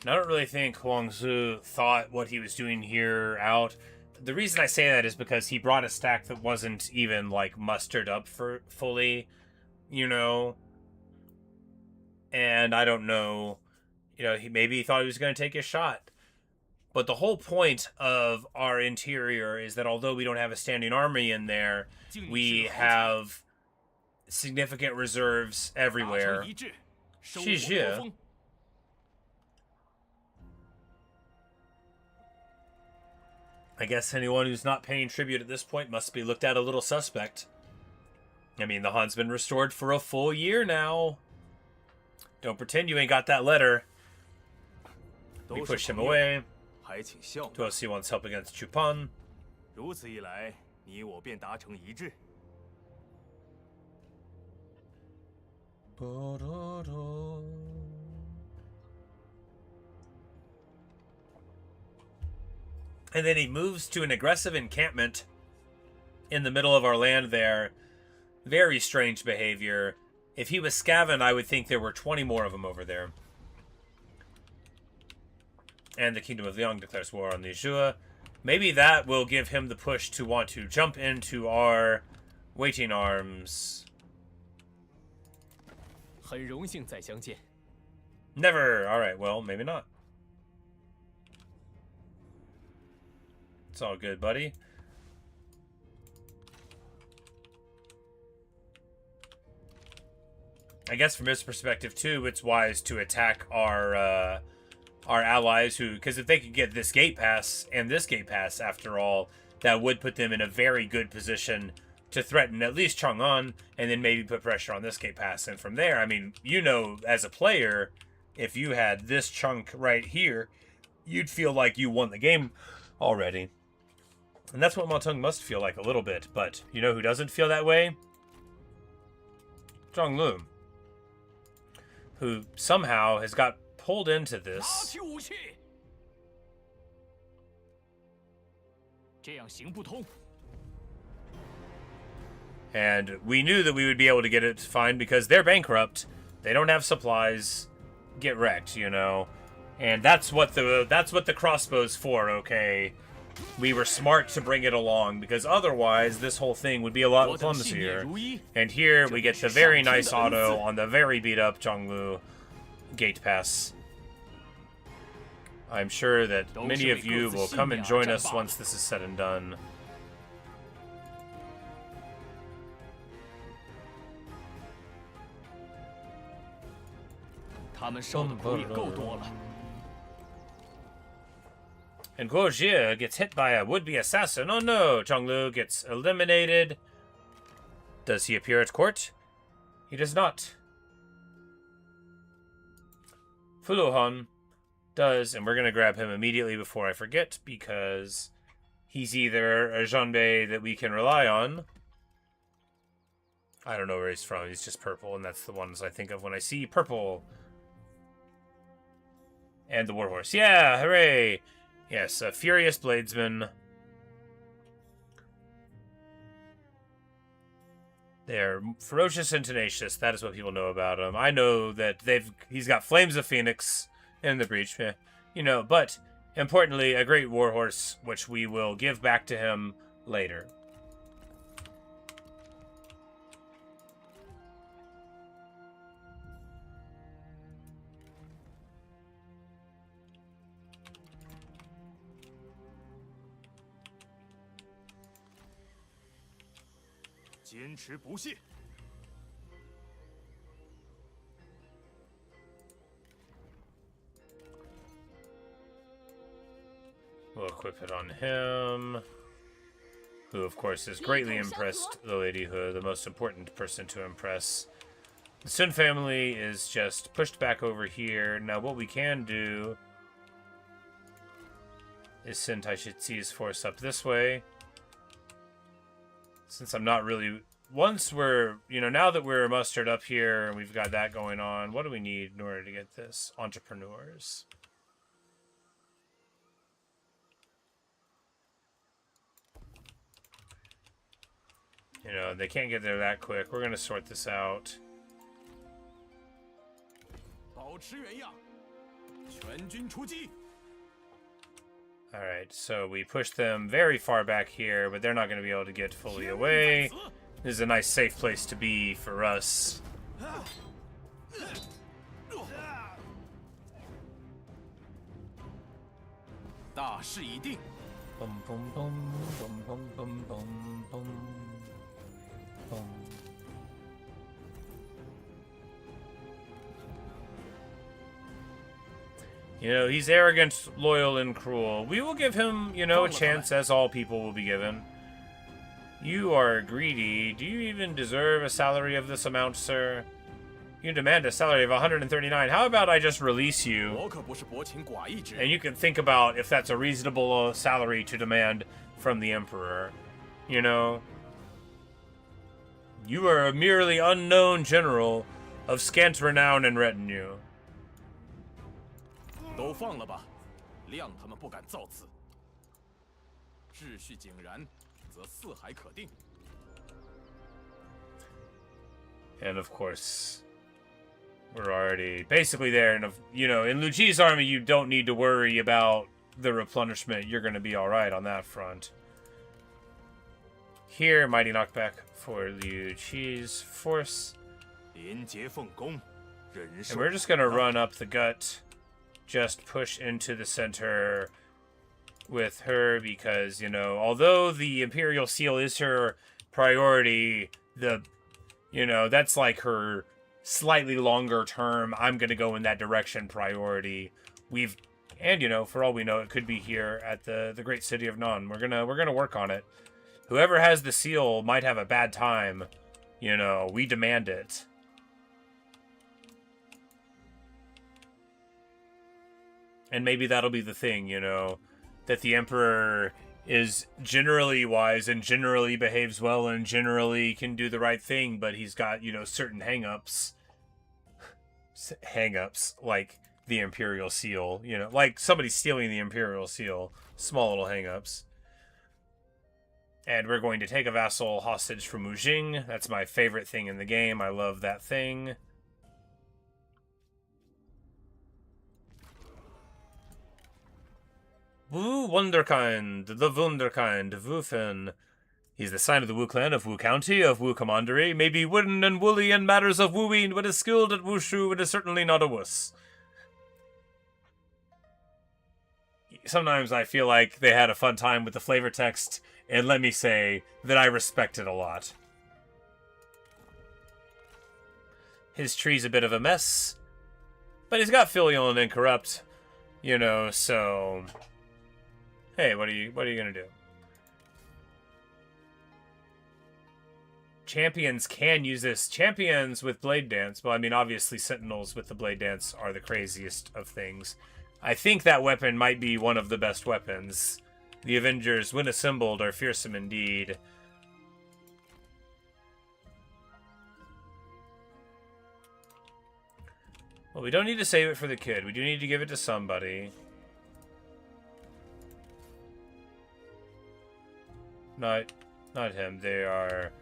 And I don't really think Huang Zu thought what he was doing here out. The reason I say that is because he brought a stack that wasn't even, like, mustered up for fully. You know, and I don't know, you know, maybe he thought he was going to take a shot. But the whole point of our interior is that although we don't have a standing army in there, we have significant reserves everywhere. Xizhi. I guess anyone who's not paying tribute at this point must be looked at a little suspect. I mean, the Han's been restored for a full year now. Don't pretend you ain't got that letter. We push him away. To us, he wants help against Chupan. And then he moves to an aggressive encampment in the middle of our land there. Very strange behavior. If he was Scaven, I would think there were 20 more of them over there. And the Kingdom of Liang declares war on the Zhua. Maybe that will give him the push to want to jump into our waiting arms. Never. Alright, well, maybe not. It's all good, buddy. I guess from his perspective, too, it's wise to attack our allies who... Because if they could get this gate pass and this gate pass, after all, that would put them in a very good position to threaten at least Chang'an and then maybe put pressure on this gate pass. And from there, I mean, you know, as a player, if you had this chunk right here, you'd feel like you won the game already. And that's what Ma Teng must feel like a little bit. But you know who doesn't feel that way? Zhang, who somehow has got pulled into this. And we knew that we would be able to get it fine because they're bankrupt. They don't have supplies. Get wrecked, you know. And that's what the crossbow's for, okay? We were smart to bring it along, because otherwise this whole thing would be a lot clumsier. And here we get the very nice auto on the very beat-up Zhonglu gate pass. I'm sure that many of you will come and join us once this is said and done. And Guo Jie gets hit by a would-be assassin. Oh no! Zhonglu gets eliminated. Does he appear at court? He does not. Fuluhon does, and we're going to grab him immediately before I forget, because he's either a Zhanbei that we can rely on. I don't know where he's from. He's just purple, and that's the ones I think of when I see purple. And the Warhorse. Yeah, hooray! Yes, a furious bladesman. They're ferocious and tenacious. That is what people know about him. I know that he's got Flames of Phoenix in the breach. You know, but importantly, a great warhorse, which we will give back to him later. We'll equip it on him, who of course is greatly impressed the Lady Hu, the most important person to impress. The Sun family is just pushed back over here. Now what we can do is send Taishizi's force up this way. Since I'm not really... Once we're, now that we're mustered up here and we've got that going on, what do we need in order to get this? Entrepreneurs. They can't get there that quick. We're going to sort this out. Alright, so we push them very far back here, but they're not going to be able to get fully away. This is a nice safe place to be for us. Bum, bum, bum, bum, bum, bum, bum, bum, bum. He's arrogant, loyal, and cruel. We will give him, a chance, as all people will be given. You are greedy. Do you even deserve a salary of this amount, sir? You demand a salary of 139. How about I just release you? And you can think about if that's a reasonable salary to demand from the Emperor. You are a merely unknown general of scant renown and retinue. And of course, we're already basically there. And, in Lu Ji's army, you don't need to worry about the replenishment. You're going to be alright on that front. Here, mighty knockback for Liu Qi's force. And we're just going to run up the gut. Just push into the center with her because, although the Imperial Seal is her priority, that's like her slightly longer term, I'm going to go in that direction priority. For all we know, it could be here at the great city of Nan. We're going to work on it. Whoever has the seal might have a bad time. We demand it. And maybe that'll be the thing, that the Emperor is generally wise and generally behaves well and generally can do the right thing, but he's got, certain hang-ups. Hang-ups, like the Imperial Seal, like somebody stealing the Imperial Seal. Small little hang-ups. And we're going to take a vassal hostage from Wu Jing. That's my favorite thing in the game. I love that thing. Wu Wonderkind, the Wunderkind, Wufen. He's the sign of the Wu clan of Wu County, of Wu Commandery, may be wooden and woolly in matters of wooing, but is skilled at wushu, and is certainly not a wuss. Sometimes I feel like they had a fun time with the flavor text, and let me say that I respect it a lot. His tree's a bit of a mess, but he's got filial and incorrupt, so... Hey, what are you gonna do? Champions can use this. Champions with Blade Dance. Well, I mean, obviously Sentinels with the Blade Dance are the craziest of things. I think that weapon might be one of the best weapons. The Avengers, when assembled, are fearsome indeed. Well, we don't need to save it for the kid. We do need to give it to somebody. Not him. They're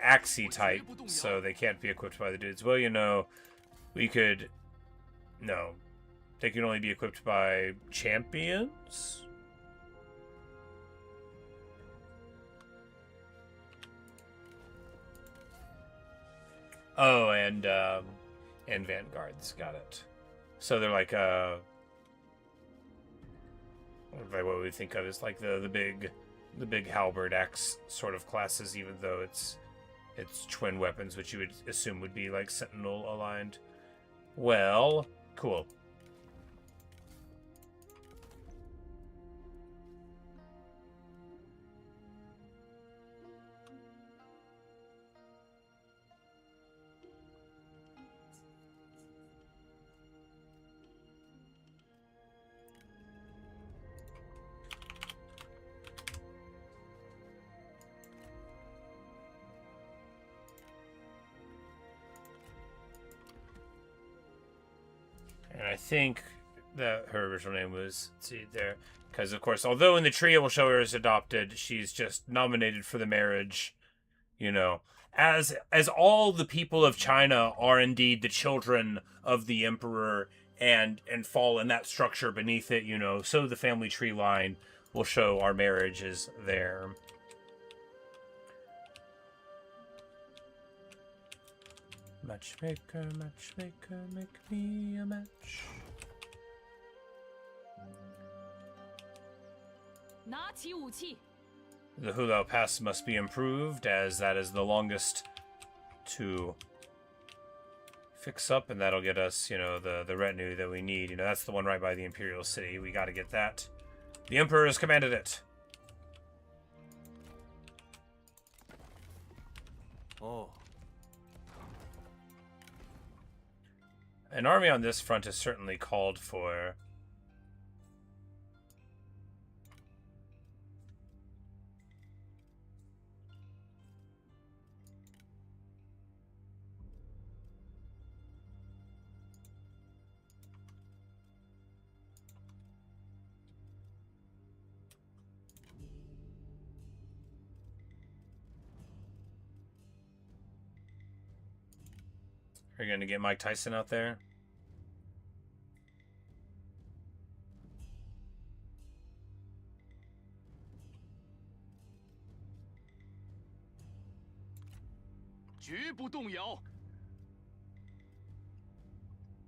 Axie type, so they can't be equipped by the dudes. Well, you know, we could... No. They can only be equipped by champions? Oh, and vanguards. Got it. So they're like, what we think of as like the big halberd axe sort of classes, even though it's twin weapons, which you would assume would be like Sentinel aligned. Well, cool. And I think that her original name was, let's see there, because of course, although in the trio will show her as adopted, she's just nominated for the marriage, you know, as all the people of China are indeed the children of the emperor and fall in that structure beneath it, you know, so the family tree line will show our marriage is there. Matchmaker, matchmaker, make me a match. The Hulao Pass must be improved, as that is the longest to fix up, and that'll get us, you know, the retinue that we need. You know, that's the one right by the Imperial City. We gotta get that. The Emperor has commanded it. Oh. An army on this front is certainly called for. Are you going to get Mike Tyson out there?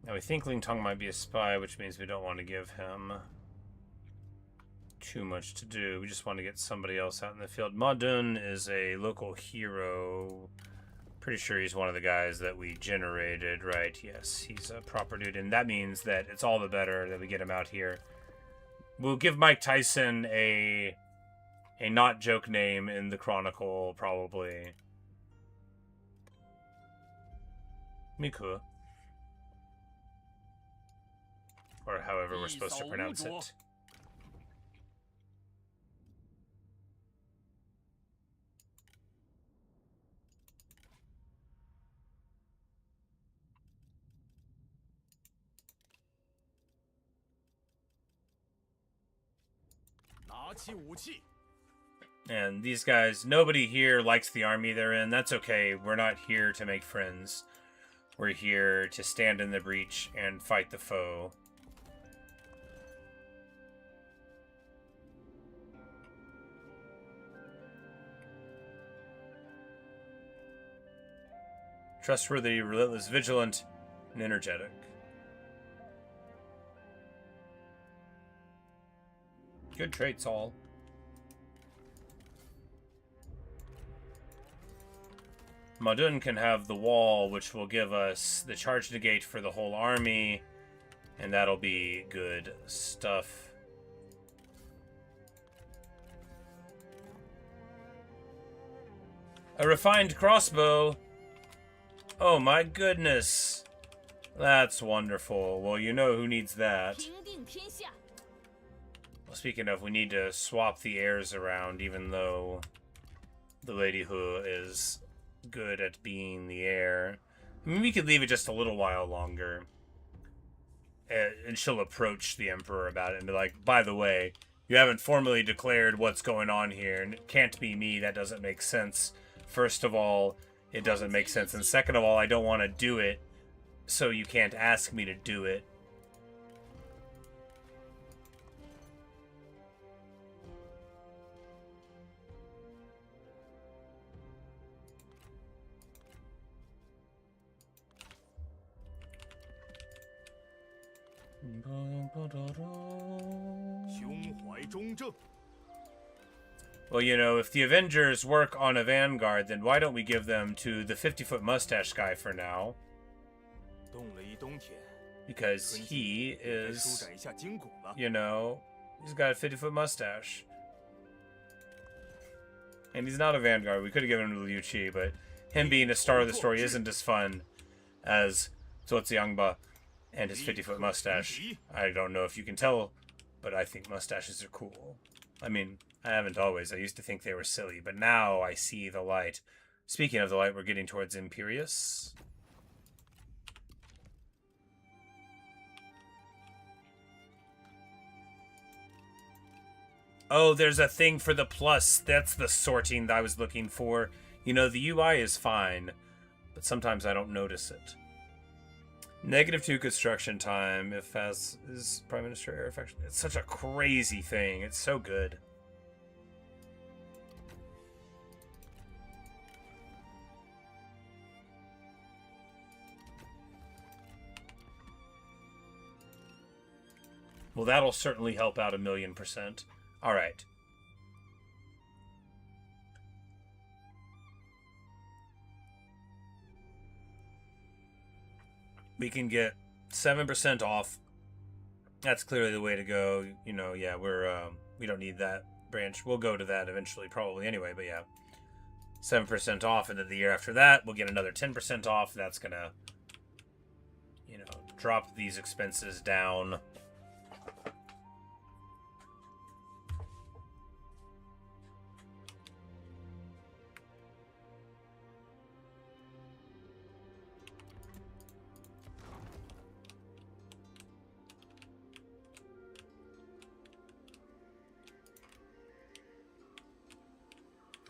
Now we think Ling Tong might be a spy, which means we don't want to give him too much to do. We just want to get somebody else out in the field. Ma Dun is a local hero. Pretty sure he's one of the guys that we generated, right? Yes, he's a proper dude, and that means that it's all the better that we get him out here. We'll give Mike Tyson a not joke name in the Chronicle, probably. Miku. Or however we're supposed to pronounce it. And these guys, nobody here likes the army they're in. That's okay. We're not here to make friends. We're here to stand in the breach and fight the foe. Trustworthy, relentless, vigilant, and energetic. Good traits, all. Ma Dun can have the wall, which will give us the charge negate for the whole army, and that'll be good stuff. A refined crossbow. Oh my goodness. That's wonderful. Well, you know who needs that. 平定天下。 Well, speaking of, we need to swap the heirs around, even though the lady who is good at being the heir. I mean, we could leave it just a little while longer. And she'll approach the Emperor about it and be like, by the way, you haven't formally declared what's going on here, and it can't be me. That doesn't make sense. First of all, it doesn't make sense. And second of all, I don't want to do it, so you can't ask me to do it. Well, you know, if the Avengers work on a vanguard, then why don't we give them to the 50-foot mustache guy for now? Because he is, you know, he's got a 50-foot mustache. And he's not a vanguard. We could have given him to Liu Qi, but him being a star of the story isn't as fun as Zuoziangba and his 50-foot mustache. I don't know if you can tell, but I think mustaches are cool. I mean, I haven't always. I used to think they were silly, but now I see the light. Speaking of the light, we're getting towards Imperius. Oh, there's a thing for the plus. That's the sorting that I was looking for. You know, the UI is fine, but sometimes I don't notice it. -2 construction time if as is Prime Minister Air Affection. It's such a crazy thing. It's so good. Well, that'll certainly help out 1,000,000%. All right. We can get 7% off. That's clearly the way to go. You know, yeah, we don't need that branch. We'll go to that eventually, probably anyway, but yeah. 7% off, and then the year after that, we'll get another 10% off. That's gonna, you know, drop these expenses down.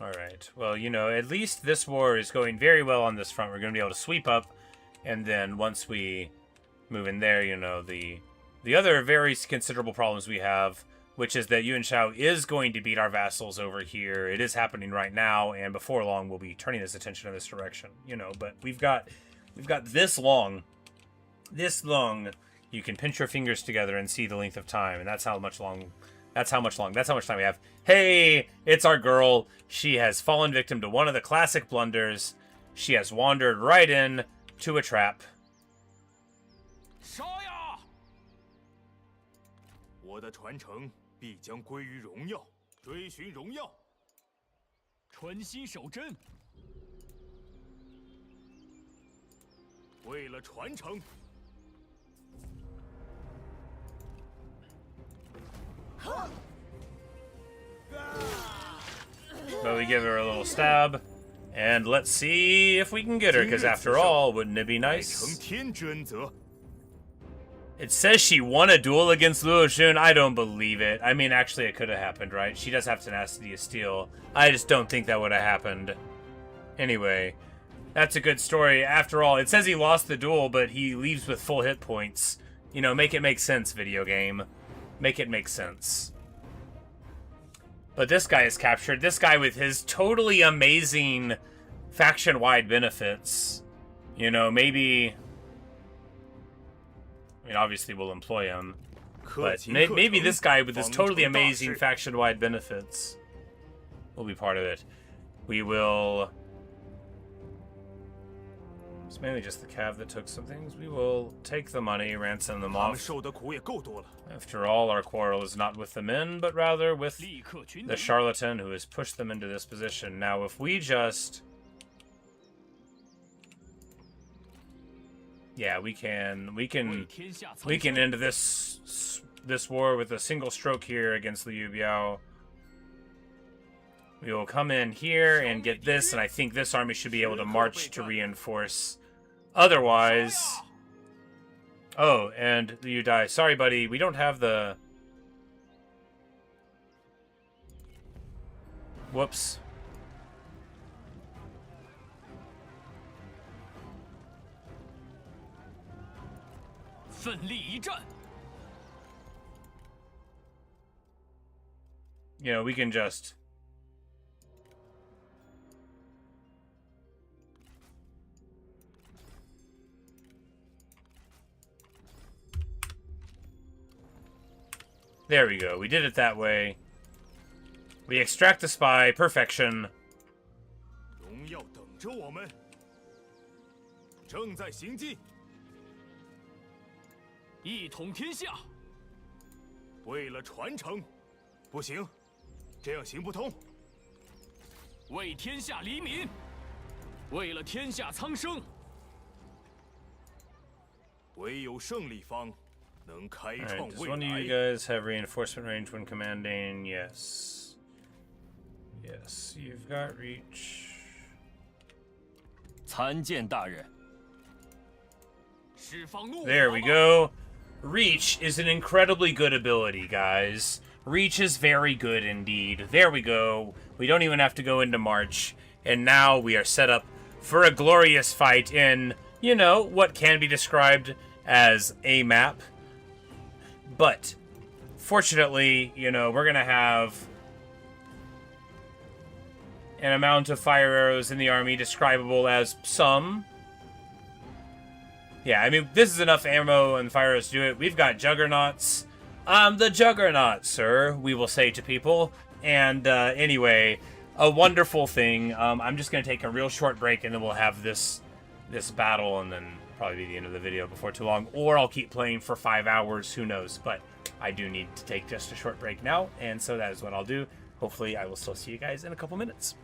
Alright, well, you know, at least this war is going very well on this front. We're going to be able to sweep up, and then once we move in there, you know, the other very considerable problems we have, which is that Yuan Shu is going to beat our vassals over here. It is happening right now, and before long we'll be turning his attention in this direction, you know, but we've got this long, you can pinch your fingers together and see the length of time, and that's how much time we have. Hey, it's our girl. She has fallen victim to one of the classic blunders. She has wandered right in to a trap. 杀呀！我的传承必将归于荣耀，追寻荣耀。传心守贞。为了传承。 But we give her a little stab, and let's see if we can get her, because after all, wouldn't it be nice? It says she won a duel against Liu Yan. I don't believe it. I mean, actually, it could have happened, right? She does have tenacity of steel. I just don't think that would have happened. Anyway, that's a good story. After all, it says he lost the duel, but he leaves with full hit points. You know, make it make sense, video game. Make it make sense. But this guy is captured. This guy with his totally amazing faction-wide benefits. You know, maybe... I mean, obviously we'll employ him. But maybe this guy with his totally amazing faction-wide benefits will be part of it. We will... It's mainly just the cav that took some things. We will take the money, ransom them off. After all, our quarrel is not with the men, but rather with the charlatan who has pushed them into this position. Now, if we just Yeah, we can 为天下苍 we can 生。 end this war with a single stroke here against Liu Biao. We will come in here and get this, and I think this army should be able to march to reinforce. Otherwise... Oh, and you die. Sorry, buddy. We don't have the... Whoops. You know, we can just... There we go. We did it that way. We extract the spy. Perfection. 荣耀等着我们，正在行进。一统天下。为了传承，不行，这样行不通。为天下黎民，为了天下苍生。唯有胜利方能开 Alright, 创 does 未 one of you 来。 guys have reinforcement range when commanding? Yes. Yes, you've got reach. 参见大人。 释放怒火吧。 There we go. Reach is an incredibly good ability, guys. Reach is very good indeed. There we go. We don't even have to go into March. And now we are set up for a glorious fight in, you know, what can be described as a map. But, fortunately, you know, we're going to have an amount of fire arrows in the army describable as some. Yeah, I mean, this is enough ammo and fire arrows to do it. We've got juggernauts. The juggernaut, sir, we will say to people. And anyway, a wonderful thing. I'm just going to take a real short break, and then we'll have this battle, and then probably be the end of the video before too long. Or I'll keep playing for 5 hours, who knows. But I do need to take just a short break now, and so that is what I'll do. Hopefully, I will still see you guys in a couple minutes.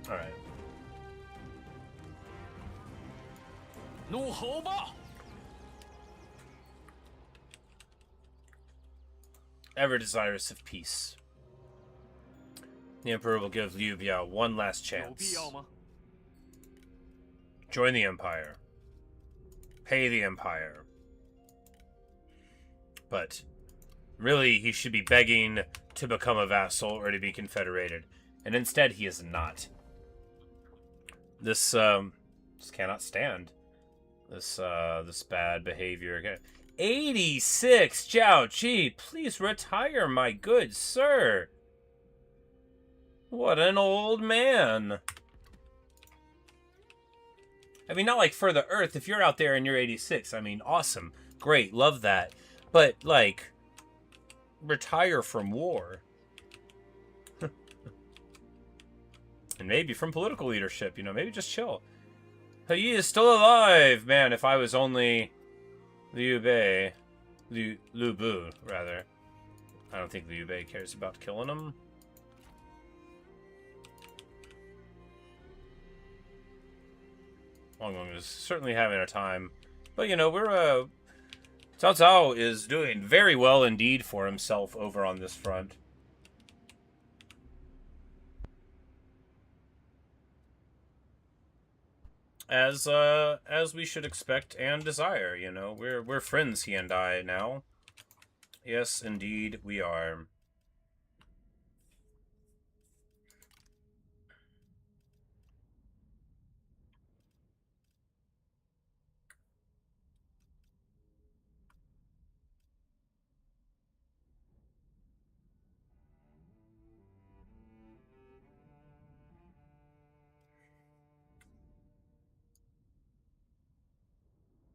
Alright. 怒吼吧！ Ever desirous of peace. The Emperor will give Liu Biao one last 有必 chance. 要吗？ Join the Empire. Pay the Empire. But really, he should be begging to become a vassal or to be confederated. And instead, he is not. This cannot stand. This bad behavior. 86, Zhao Ji, please retire, my good sir. What an old man. I mean, not like for the earth. If you're out there and you're 86, I mean, awesome. Great, love that. But, like, retire from war. And maybe from political leadership, you know, maybe just chill. He is still alive! Man, if I was only Liu Bu, rather. I don't think Liu Bei cares about killing him. Wang Wang is certainly having a time. But, you know, we're, Cao Cao is doing very well indeed for himself over on this front. As we should expect and desire, you know. We're friends, he and I, now. Yes, indeed, we are.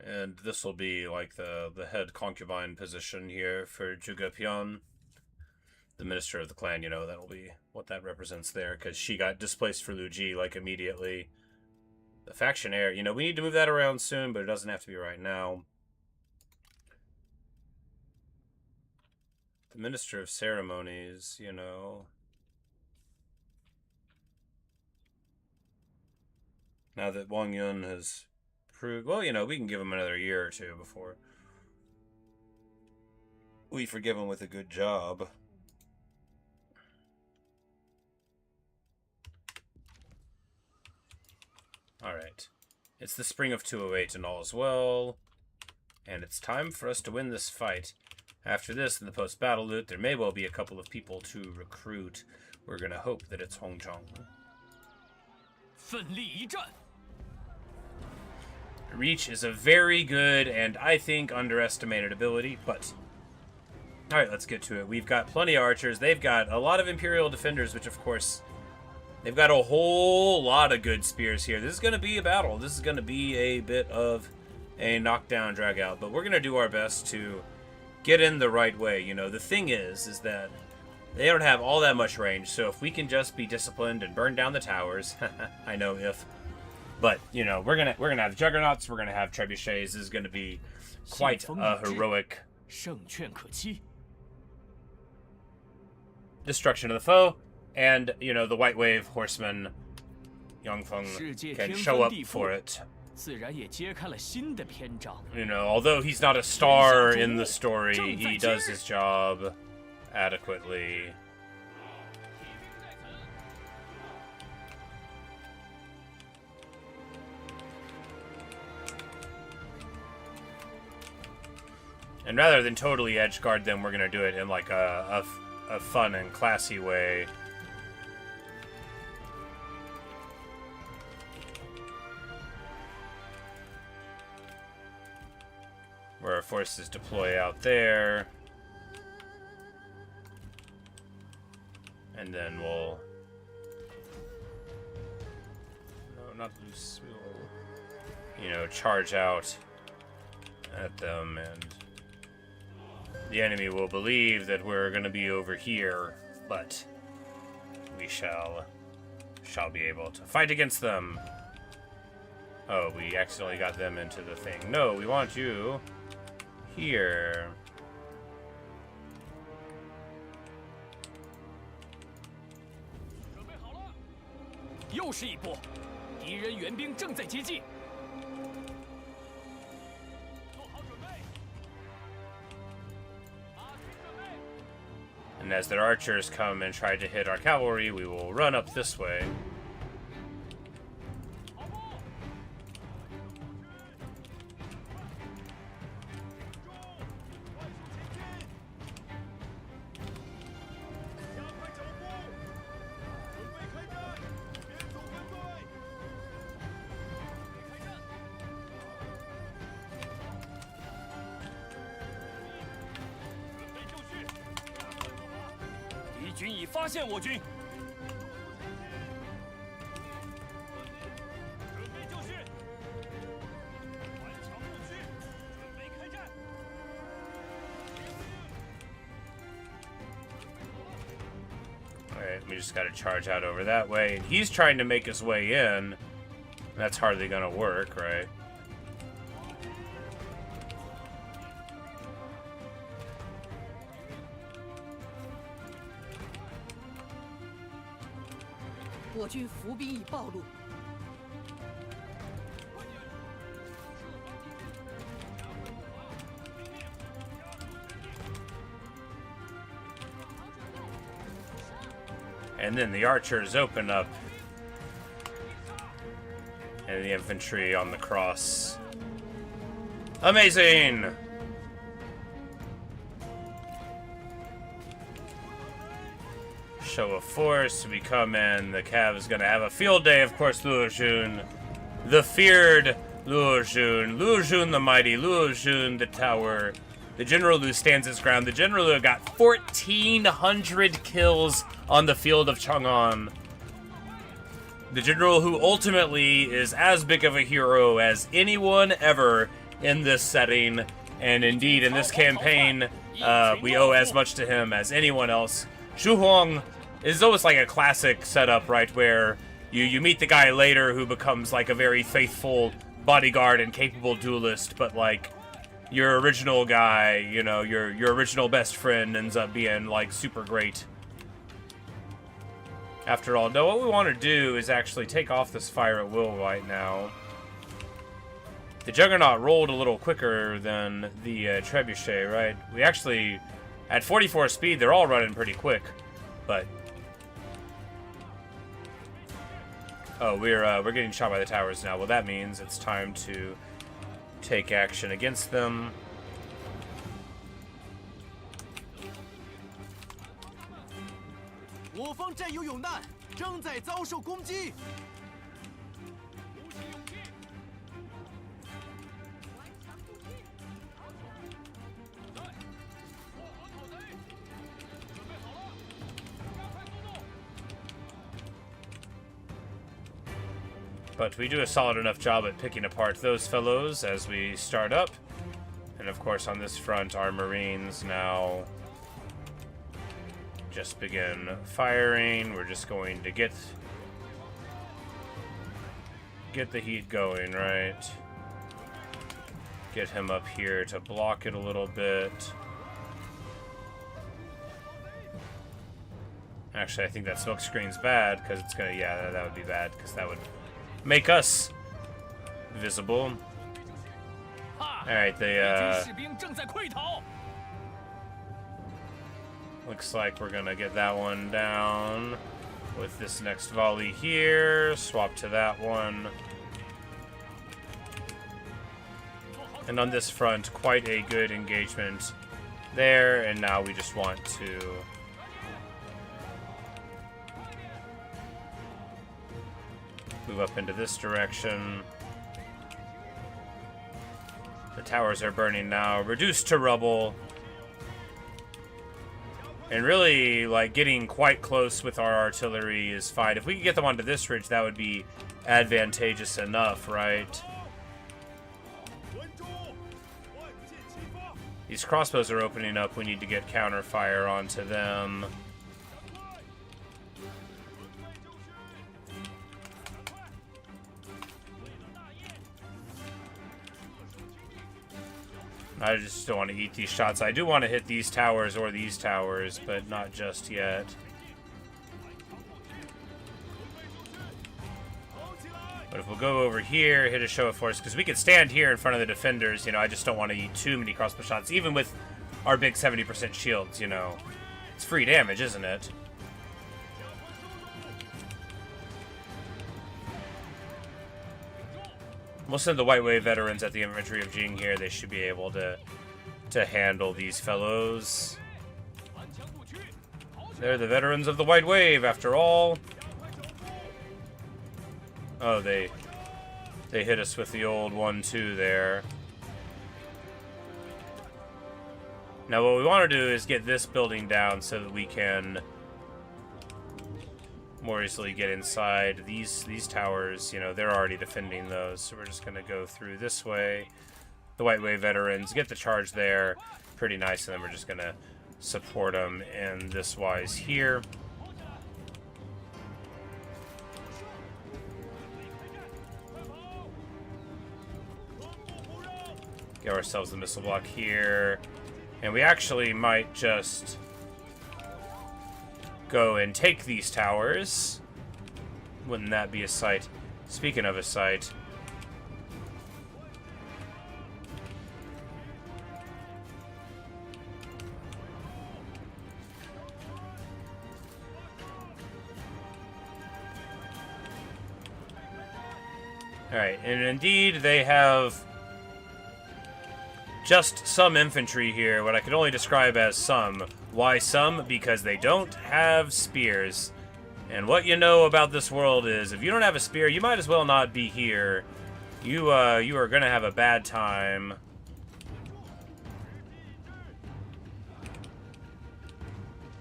And this will be like the head concubine position here for Zhuge Pian, the minister of the clan, you know, that'll be what that represents there, because she got displaced for Lu Ji, like, immediately. The faction heir, you know, we need to move that around soon, but it doesn't have to be right now. The minister of ceremonies, you know. Now that Wang Yun has... Well, you know, we can give him another year or two before we forgive him with a good job. Alright. It's the spring of 208 and all is well. And it's time for us to win this fight. After this, in the post-battle loot, there may well be a couple of people to recruit. We're gonna hope that it's Hong Chong. 奋力一战。 Reach is a very good and, I think, underestimated ability, but... Alright, let's get to it. We've got plenty of archers. They've got a lot of Imperial defenders, which, of course, they've got a whole lot of good spears here. This is going to be a battle. This is going to be a bit of a knockdown, drag out, but we're going to do our best to get in the right way. You know, the thing is that they don't have all that much range, so if we can just be disciplined and burn down the towers, I know if... But, you know, we're gonna have juggernauts, we're gonna have trebuchets. This is gonna be quite a heroic destruction of the foe. And, you know, the White Wave horsemen, Yongfeng, can show up for it. You know, although he's not a star in the story, he does his job adequately. And rather than totally edgeguard them, we're going to do it in like a fun and classy way. Where our forces deploy out there. And then we'll... No, not loose. We'll, you know, charge out at them, and the enemy will believe that we're going to be over here, but we shall be able to fight against them. Oh, we accidentally got them into the thing. No, we want you here. 又是一波，敌人援兵正在接近。做好准备。马军准备。 And as their archers come and try to hit our cavalry, we will run up this way. 好步。 敌军已发现我军。准备就绪，顽强不屈，准备开战。Alright, we just gotta charge out over that way. And he's trying to make his way in. That's hardly gonna work, right? “我军伏兵已暴露， And then the archers open up. And the infantry on the cross. Amazing! Show of force, we come in. The Cav is gonna have a field day, of course, Luo Jun. The feared Luo Jun. Luo Jun the mighty, Luo Jun the tower. The general who stands his ground. The general who got 1,400 kills on the field of Chang'an. The general who ultimately is as big of a hero as anyone ever in this setting. And indeed, in this campaign, we owe as much to him as anyone else. Xu Huang is always like a classic setup, right, where you meet the guy later who becomes like a very faithful bodyguard and capable duelist, but like your original guy, you know, your original best friend ends up being like super great. After all, no, what we want to do is actually take off this fire at will right now. The Juggernaut rolled a little quicker than the Trebuchet, right? We actually, at 44 speed, they're all running pretty quick, but oh, we're getting shot by the towers now. Well, that means it's time to take action against them. “我方战友有难，正在遭受攻击。” ，But we do a solid enough job at picking apart those fellows as we start up. And of course on this front, our Marines now just begin firing. We're just going to get the heat going, right? Get him up here to block it a little bit. Actually, I think that smoke screen's bad, because it's gonna, yeah, that would be bad, because that would make us visible. Alright, looks like we're gonna get that one down with this next volley here. Swap to that one. And on this front, quite a good engagement there, and now we just want to move up into this direction. The towers are burning now, reduced to rubble. And really, like, getting quite close with our artillery is fine. If we could get them onto this ridge, that would be advantageous enough, right? These crossbows are opening up. We need to get counterfire onto them. I just don't want to eat these shots. I do want to hit these towers or these towers, but not just yet. But we'll go over here, hit a show of force, because we can stand here in front of the defenders. You know, I just don't want to eat too many crossbow shots, even with our big 70% shields, you know. It's free damage, isn't it? We'll send the White Wave veterans at the infantry of Jing here. They should be able to handle these fellows. They're the veterans of the White Wave, after all. Oh, they hit us with the old 1-2 there. Now what we want to do is get this building down so that we can more easily get inside. These towers, you know, they're already defending those, so we're just going to go through this way. The White Wave veterans get the charge there. Pretty nice, and then we're just going to support them in this wise here. Get ourselves the missile block here. And we actually might just go and take these towers. Wouldn't that be a sight? Speaking of a sight. Alright, and indeed they have just some infantry here, what I could only describe as some. Why some? Because they don't have spears. And what you know about this world is, if you don't have a spear, you might as well not be here. You are gonna have a bad time.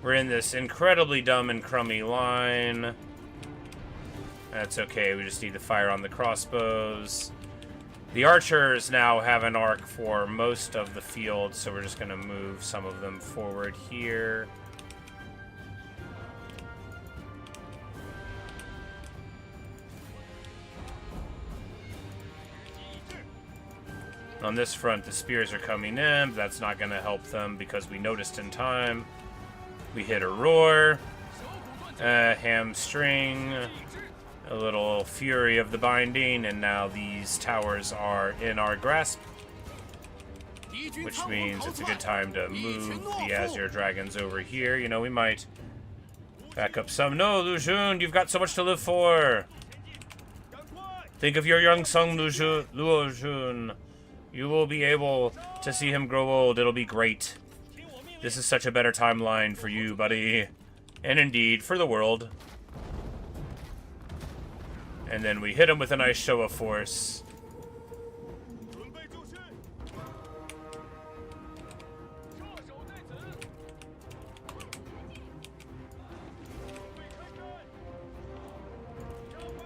We're in this incredibly dumb and crummy line. That's okay, we just need to fire on the crossbows. The archers now have an arc for most of the field, so we're just going to move some of them forward here. On this front, the spears are coming in, but that's not going to help them because we noticed in time. We hit a roar, a hamstring, a little fury of the binding, and now these towers are in our grasp, which means it's a good time to move the Azure Dragons over here. You know, we might back up some. No, Liu Xun, you've got so much to live for. Think of your young son, Liu Xun. You will be able to see him grow old. It'll be great. This is such a better timeline for you, buddy. And indeed, for the world. And then we hit him with a nice show of force.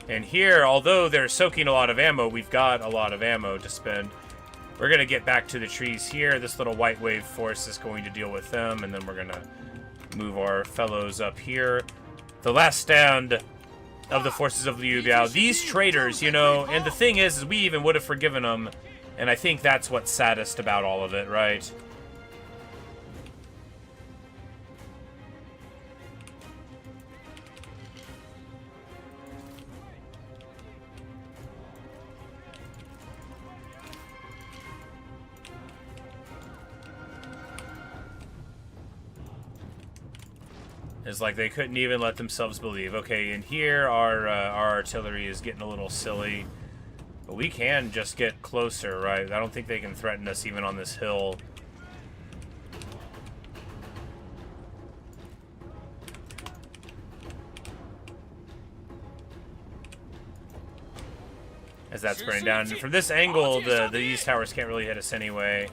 And here, although they're soaking a lot of ammo, we've got a lot of ammo to spend. We're going to get back to the trees here. This little White Wave force is going to deal with them, and then we're going to move our fellows up here. The last stand of the forces of Liu Biao. These traitors, you know, and the thing is we even would have forgiven them, and I think that's what's saddest about all of it, right? It's like they couldn't even let themselves believe. Okay, and here our artillery is getting a little silly. But we can just get closer, right? I don't think they can threaten us even on this hill. As that's burning down. And from this angle, these towers can't really hit us anyway.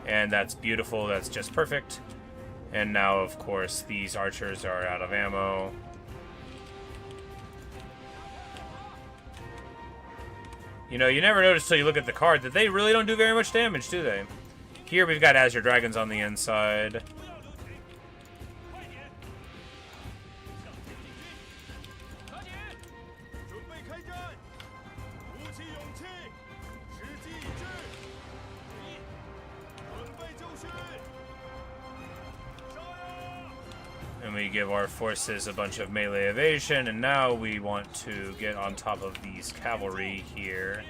And that's beautiful. That's just perfect. And now, of course, these archers are out of ammo. You know, you never notice till you look at the card that they really don't do very much damage, do they? Here we've got Azure Dragons on the inside. And we give our forces a bunch of melee evasion, and now we want to get on top of these cavalry here.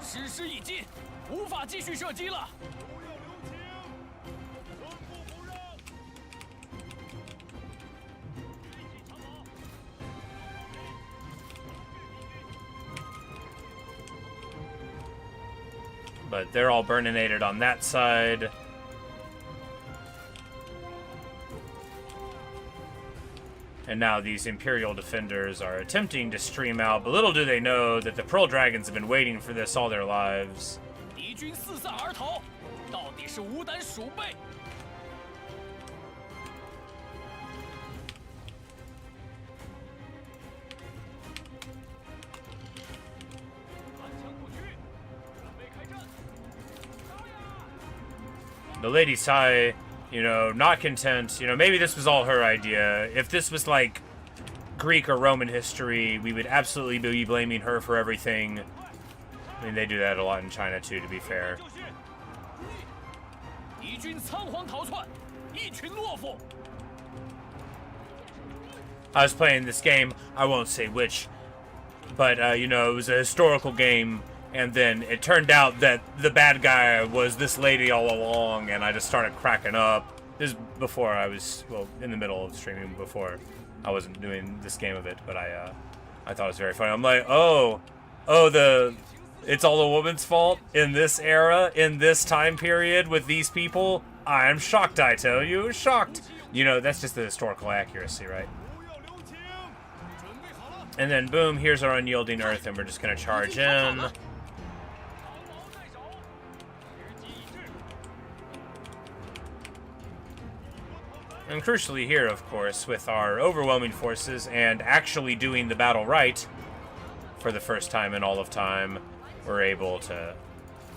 时时已尽，无法继续射击了。 But they're all burninated on that side. And now these Imperial defenders are attempting to stream out, but little do they know that the Pearl Dragons have been waiting for this all their lives. 敌军四散而逃，到底是无胆鼠辈。 The Lady Sai, you know, not content. You know, maybe this was all her idea. If this was like Greek or Roman history, we would absolutely be blaming her for everything. I mean, they do that a lot in China too, to be fair. 敌军仓皇逃窜，一群懦夫。 I was playing this game, I won't say which, but, you know, it was a historical game, and then it turned out that the bad guy was this lady all along, and I just started cracking up. This is before I was, well, in the middle of streaming, before I wasn't doing this game of it, but I thought it was very funny. I'm like, it's all a woman's fault in this era, in this time period, with these people? I'm shocked, I tell you, shocked. You know, that's just the historical accuracy, right? And then, boom, here's our unyielding earth, and we're just going to charge in. And crucially here, of course, with our overwhelming forces and actually doing the battle right for the first time in all of time, we're able to,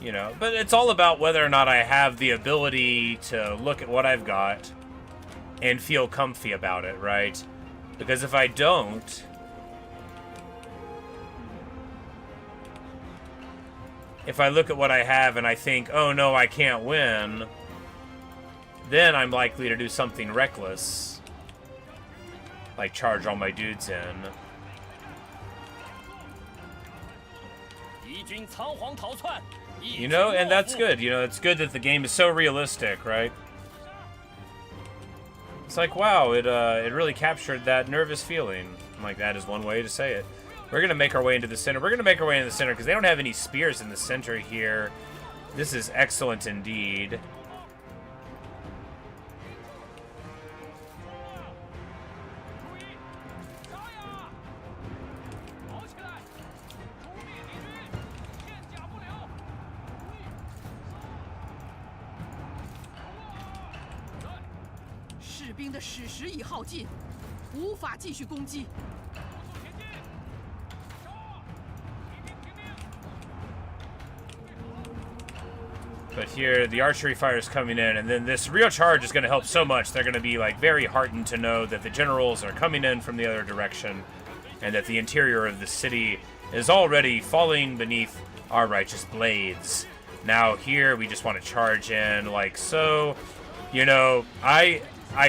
you know, but it's all about whether or not I have the ability to look at what I've got and feel comfy about it, right? Because if I don't, if I look at what I have and I think, oh no, I can't win, then I'm likely to do something reckless, like charge all my dudes in. You know, and that's good. You know, it's good that the game is so realistic, right? It's like, wow, it really captured that nervous feeling. Like, that is one way to say it. We're going to make our way into the center. We're going to make our way into the center because they don't have any spears in the center here. This is excellent indeed. But here, the archery fire is coming in, and then this real charge is going to help so much. They're going to be, like, very heartened to know that the generals are coming in from the other direction, and that the interior of the city is already falling beneath our righteous blades. Now here, we just want to charge in, like so. You know, I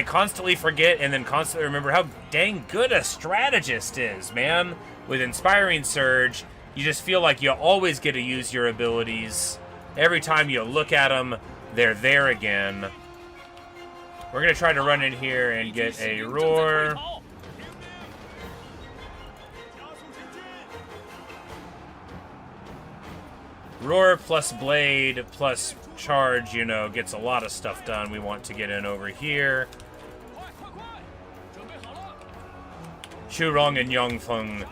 constantly forget and then constantly remember how dang good a strategist is, man. With Inspiring Surge, you just feel like you always get to use your abilities. Every time you look at them, they're there again. We're going to try to run in here and get a roar. Roar plus blade plus charge, you know, gets a lot of stuff done. We want to get in over here. Xu Rong and Yongfeng,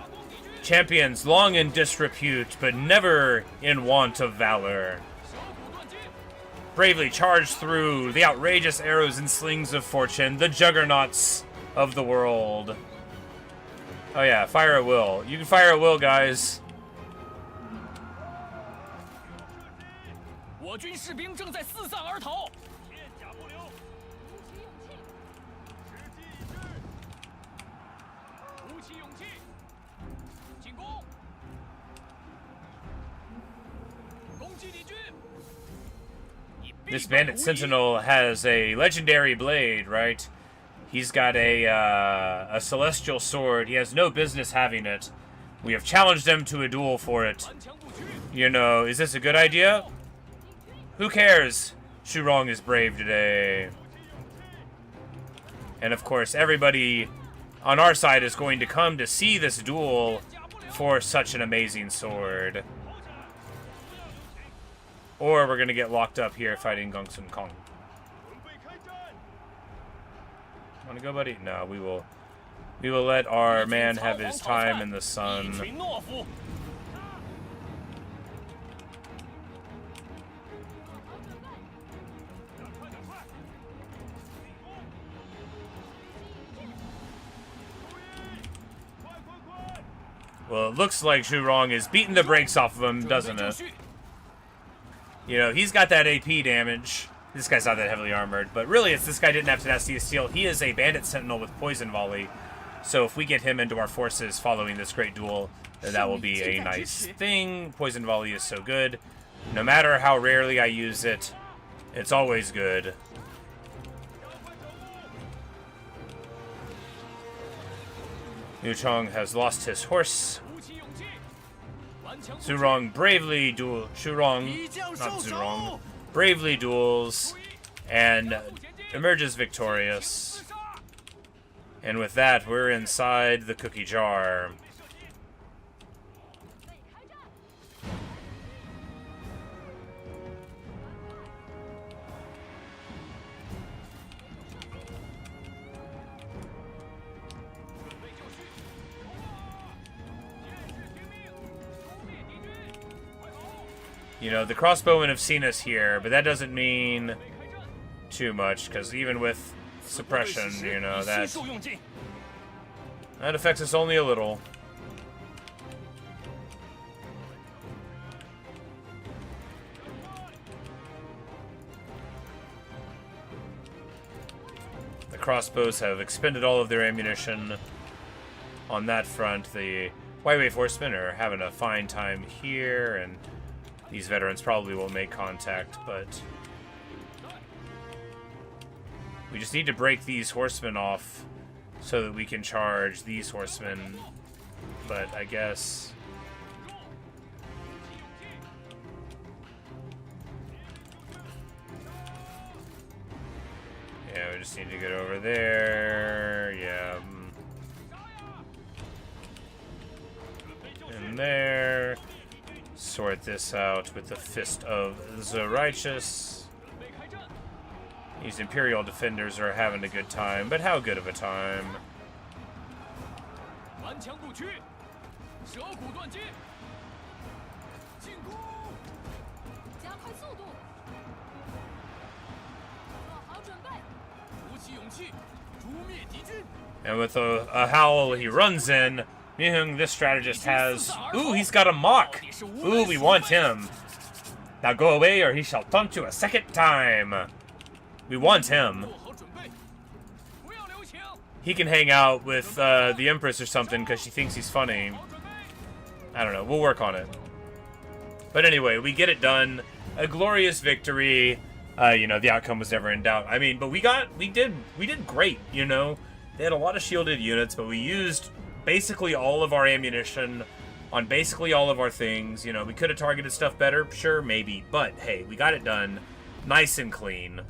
champions long in disrepute, but never in want of valor, bravely charged through the outrageous arrows and slings of fortune, the juggernauts of the world. Oh yeah, fire at will. You can fire at will, guys. 我军士兵正在四散而逃。鼓起勇气，进攻！攻击敌军！ This bandit sentinel has a legendary blade, right? He's got a celestial sword. He has no business having it. We have challenged him to a duel for it. You know, is this a good idea? Who cares? Xurong is brave today. And of course, everybody on our side is going to come to see this duel for such an amazing sword. Or we're going to get locked up here fighting Gong Sun Kong. Want to go, buddy? No, we will let our man have his time in the sun. Well, it looks like Xurong is beating the brakes off of him, doesn't it? You know, he's got that AP damage. This guy's not that heavily armored, but really, it's this guy didn't have tenacity of steel. He is a bandit sentinel with poison volley. So if we get him into our forces following this great duel, then that will be a nice thing. Poison volley is so good. No matter how rarely I use it, it's always good. Liu Chong has lost his horse. Xurong bravely bravely duels and emerges victorious. And with that, we're inside the cookie jar. You know, the crossbowmen have seen us here, but that doesn't mean too much, because even with suppression, you know, that affects us only a little. The crossbows have expended all of their ammunition on that front. The Huaiwei horsemen are having a fine time here, and these veterans probably will make contact, but we just need to break these horsemen off so that we can charge these horsemen. But I guess yeah, we just need to get over there. Yeah. In there. Sort this out with the Fist of the Righteous. These Imperial defenders are having a good time, but how good of a time? And with a howl, he runs in. This strategist has... Ooh, he's got a mock. Ooh, we want him. Now go away or he shall taunt you a second time. We want him. He can hang out with the Empress or something because she thinks he's funny. I don't know. We'll work on it. But anyway, we get it done. A glorious victory. You know, the outcome was never in doubt. I mean, but we did great, you know. They had a lot of shielded units, but we used basically all of our ammunition on basically all of our things. You know, we could have targeted stuff better, sure, maybe, but hey, we got it done nice and clean.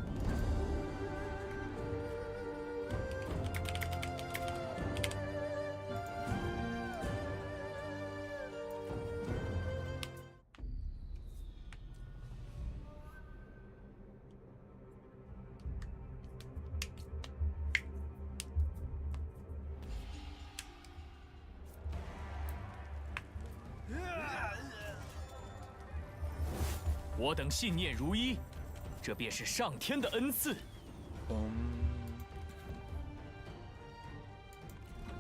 我等信念如一，这便是上天的恩赐。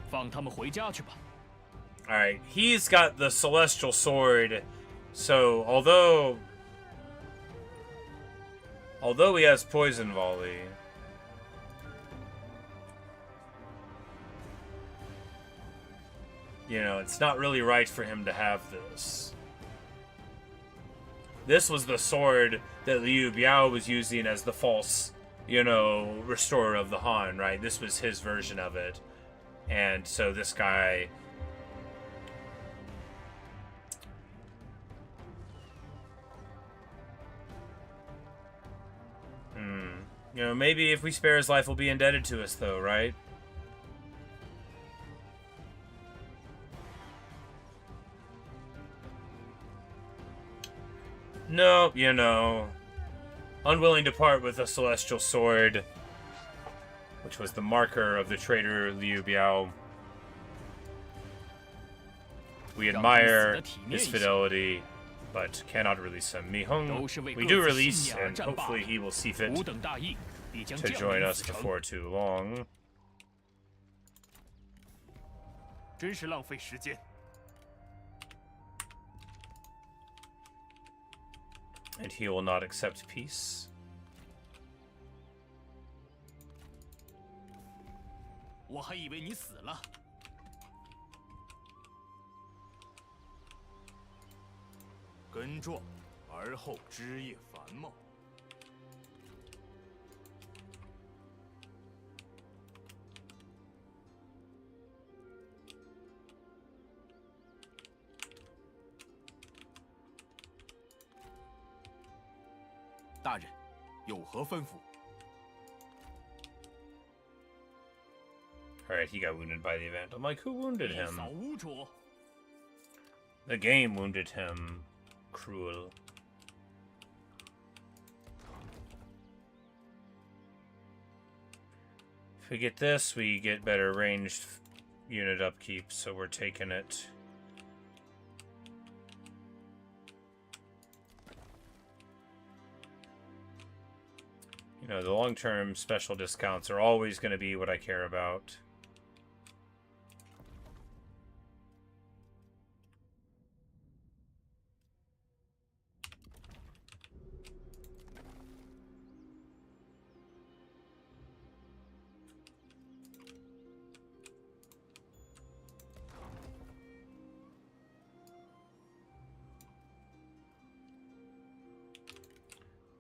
放他们回家去吧。All right, he's got the celestial sword, so although he has poison volley, you know, it's not really right for him to have this. This was the sword that Liu Biao was using as the false you know, restorer of the Han, right? This was his version of it. And so this guy... You know, maybe if we spare his life, we'll be indebted to us, though, right? No, you know, unwilling to part with a celestial sword, which was the marker of the traitor Liu Biao. We admire his fidelity, but cannot release him. Mi Hung, we do release, and hopefully he will see fit to join us before too long. 真是浪费时间。 And he will not accept peace. 我还以为你死了。根壮，而后枝叶繁茂。大人，有何吩咐？ Alright, he got wounded by the event. I'm like, who wounded 一 him? 扫无主。 The game wounded him. Cruel. If we get this, we get better ranged unit upkeep, so we're taking it. You know, the long-term special discounts are always going to be what I care about.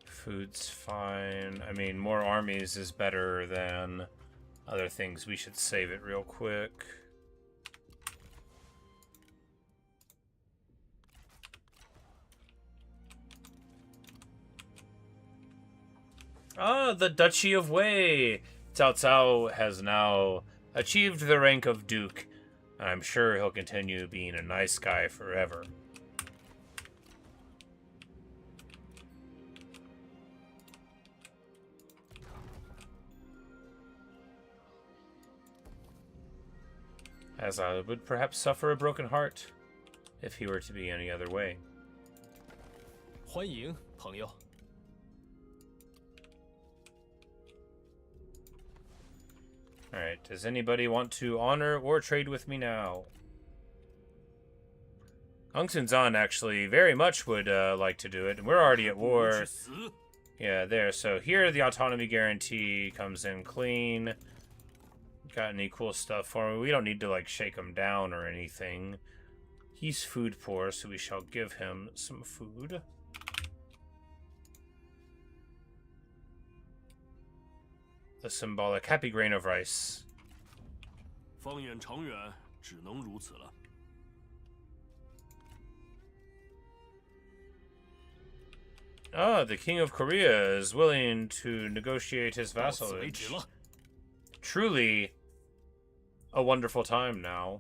Food's fine. I mean, more armies is better than other things. We should save it real quick. Ah, the Duchy of Wei! Cao Cao has now achieved the rank of Duke. I'm sure he'll continue being a nice guy forever. As I would perhaps suffer a broken heart if he were to be any other way. 欢迎，朋友。 Alright, does anybody want to honor or trade with me now? Ungsun Zan actually very much would like to do it, and we're already at war. Yeah, there. So here the autonomy guarantee comes in clean. Got any cool stuff for him? We don't need to, like, shake him down or anything. He's food poor, so we shall give him some food. The symbolic happy grain of rice. 方远长远，只能如此了。 Ah, the King of Korea is willing to negotiate his vassalage. Truly a wonderful time now.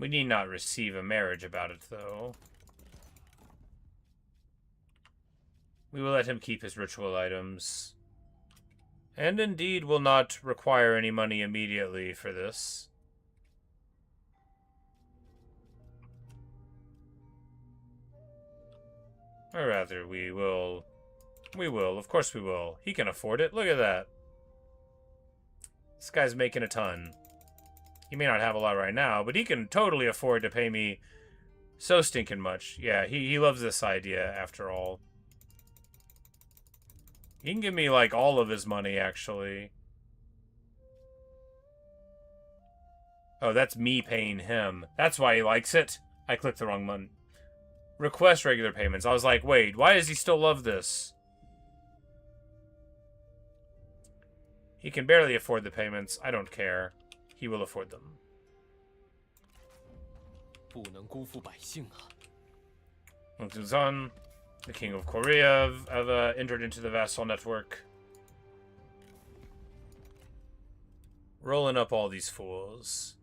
We need not receive a marriage about it, though. We will let him keep his ritual items. And indeed will not require any money immediately for this. Or rather, we will. We will. Of course we will. He can afford it. Look at that. This guy's making a ton. He may not have a lot right now, but he can totally afford to pay me so stinking much. Yeah, he loves this idea, after all. He can give me, like, all of his money, actually. Oh, that's me paying him. That's why he likes it. I clicked the wrong button. Request regular payments. I was like, wait, why does he still love this? He can barely afford the payments. I don't care. He will afford them. 不能辜负百姓啊！ Zhang, the king of Korea, have entered into the vassal network. Rolling up all these fools.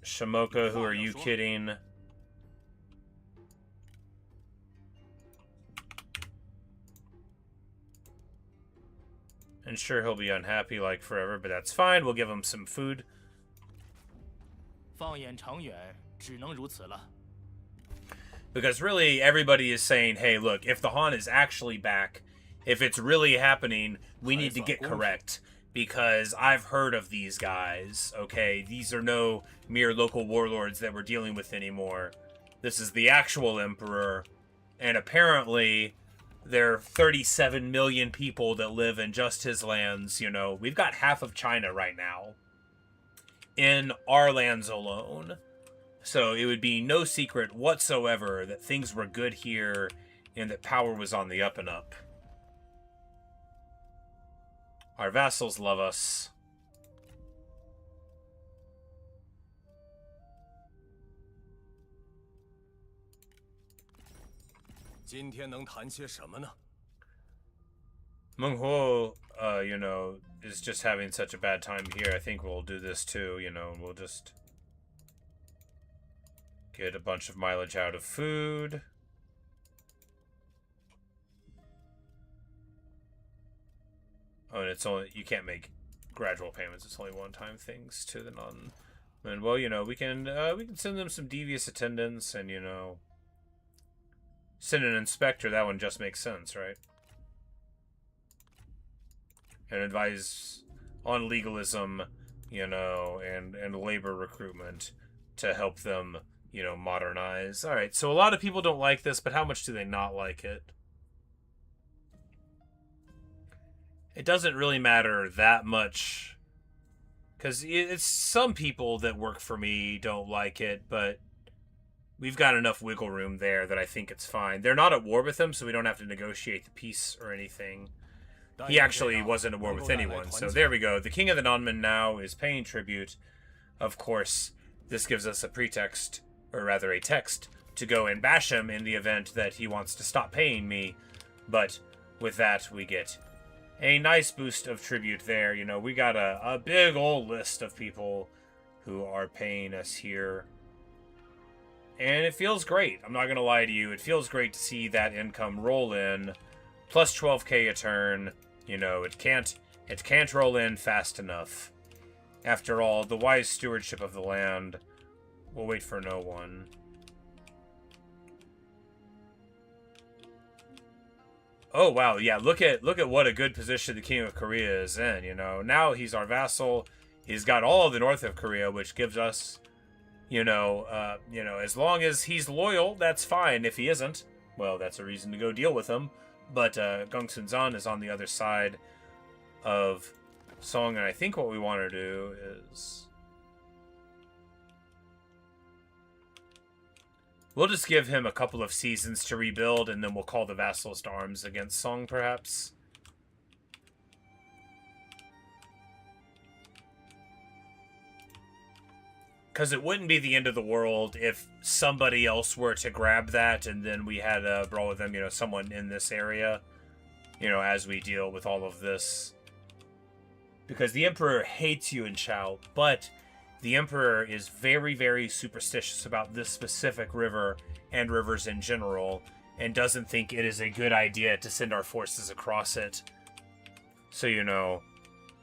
Shamoka, who are you kidding? And sure, he'll be unhappy like forever, but that's fine. We'll give him some food. 放眼长远，只能如此了。 Because really, everybody is saying, hey, look, if the Han is actually back, if it's really happening, we need to get correct. Because I've heard of these guys, okay? These are no mere local warlords that we're dealing with anymore. This is the actual emperor. And apparently, there are 37 million people that live in just his lands, you know. We've got half of China right now. In our lands alone. So it would be no secret whatsoever that things were good here and that power was on the up and up. Our vassals love us. 今天能谈些什么呢？ Meng Huo, you know, is just having such a bad time here. I think we'll do this too, you know, we'll just get a bunch of mileage out of food. Oh, and it's only, you can't make gradual payments. It's only one-time things to the non. And well, you know, we can send them some devious attendants, and you know, send an inspector. That one just makes sense, right? And advise on legalism, you know, and labor recruitment to help them, you know, modernize. All right, so a lot of people don't like this, but how much do they not like it? It doesn't really matter that much, because it's some people that work for me don't like it, but we've got enough wiggle room there that I think it's fine. They're not at war with them, so we don't have to negotiate the peace or anything. He actually wasn't at war with anyone, so there we go. The king of the Nonman now is paying tribute. Of course, this gives us a pretext, or rather a text, to go and bash him in the event that he wants to stop paying me. But with that, we get a nice boost of tribute there. You know, we got a big old list of people who are paying us here. And it feels great. I'm not going to lie to you. It feels great to see that income roll in. Plus 12k a turn. You know, it can't roll in fast enough. After all, the wise stewardship of the land will wait for no one. Oh wow, yeah, look at what a good position the King of Korea is in, you know. Now he's our vassal. He's got all of the north of Korea, which gives us, you know, as long as he's loyal, that's fine. If he isn't, well, that's a reason to go deal with him. But Gongsun Zan is on the other side of Song, and I think what we want to do is we'll just give him a couple of seasons to rebuild, and then we'll call the vassals to arms against Song, perhaps. Because it wouldn't be the end of the world if somebody else were to grab that and then we had a brawl with them, you know, someone in this area, you know, as we deal with all of this. Because the Emperor hates Yuan Shu, but the Emperor is very, very superstitious about this specific river and rivers in general, and doesn't think it is a good idea to send our forces across it. So, you know,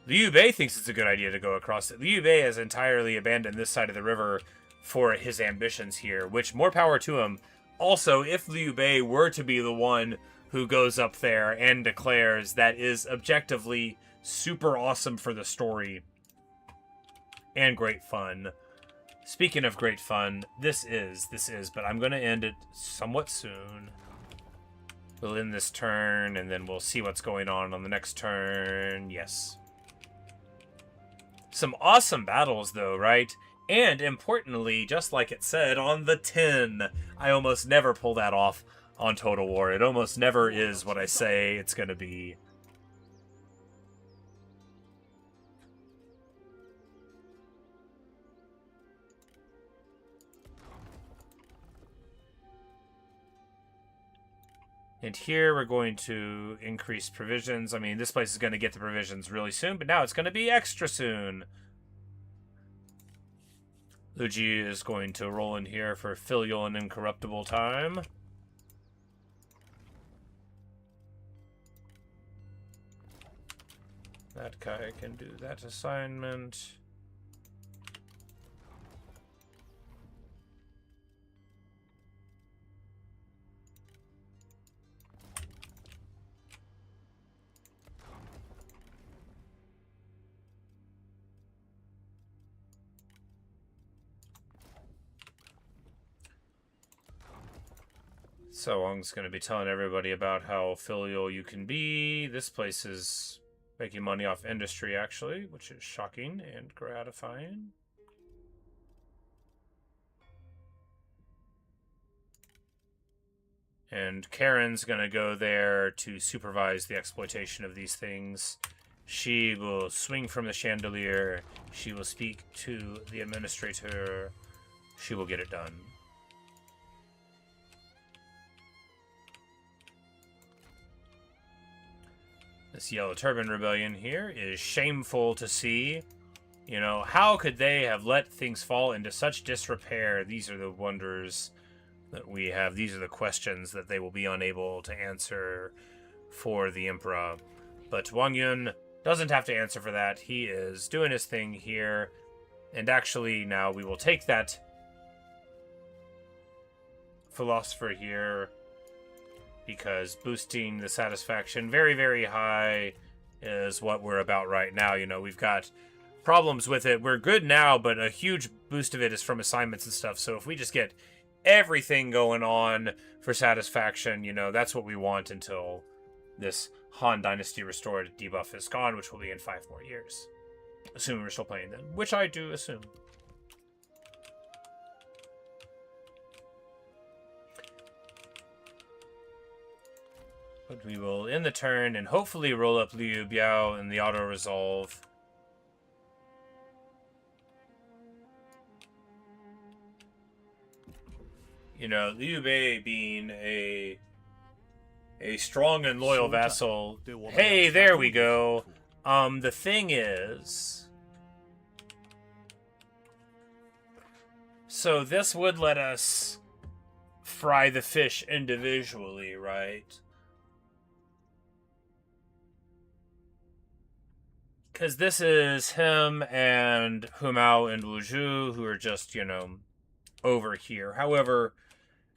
Liu Bei thinks it's a good idea to go across it. Liu Bei has entirely abandoned this side of the river for his ambitions here, which more power to him. Also, if Liu Bei were to be the one who goes up there and declares, that is objectively super awesome for the story. And great fun. Speaking of great fun, this is, but I'm going to end it somewhat soon. We'll end this turn, and then we'll see what's going on the next turn. Yes. Some awesome battles, though, right? And, importantly, just like it said, on the 10. I almost never pull that off on Total War. It almost never is what I say it's going to be. And here we're going to increase provisions. I mean, this place is going to get the provisions really soon, but now it's going to be extra soon. Liu Ji is going to roll in here for filial and incorruptible time. That guy can do that assignment. Zhang's going to be telling everybody about how filial you can be. This place is making money off industry, actually, which is shocking and gratifying. And Karen's going to go there to supervise the exploitation of these things. She will swing from the chandelier. She will speak to the administrator. She will get it done. This Yellow Turban Rebellion here is shameful to see. You know, how could they have let things fall into such disrepair? These are the wonders that we have. These are the questions that they will be unable to answer for the Emperor. But Wang Yun doesn't have to answer for that. He is doing his thing here. And actually, now we will take that philosopher here, because boosting the satisfaction very, very high is what we're about right now. You know, we've got problems with it. We're good now, but a huge boost of it is from assignments and stuff. So if we just get everything going on for satisfaction, you know, that's what we want until this Han Dynasty Restored debuff is gone, which will be in 5 more years. Assuming we're still playing then, which I do assume. But we will end the turn and hopefully roll up Liu Biao in the auto-resolve. You know, Liu Bei being a strong and loyal vassal. Hey, there we go. The thing is, so this would let us fry the fish individually, right? Because this is him and Humao and Wuzhu, who are just, you know, over here. However,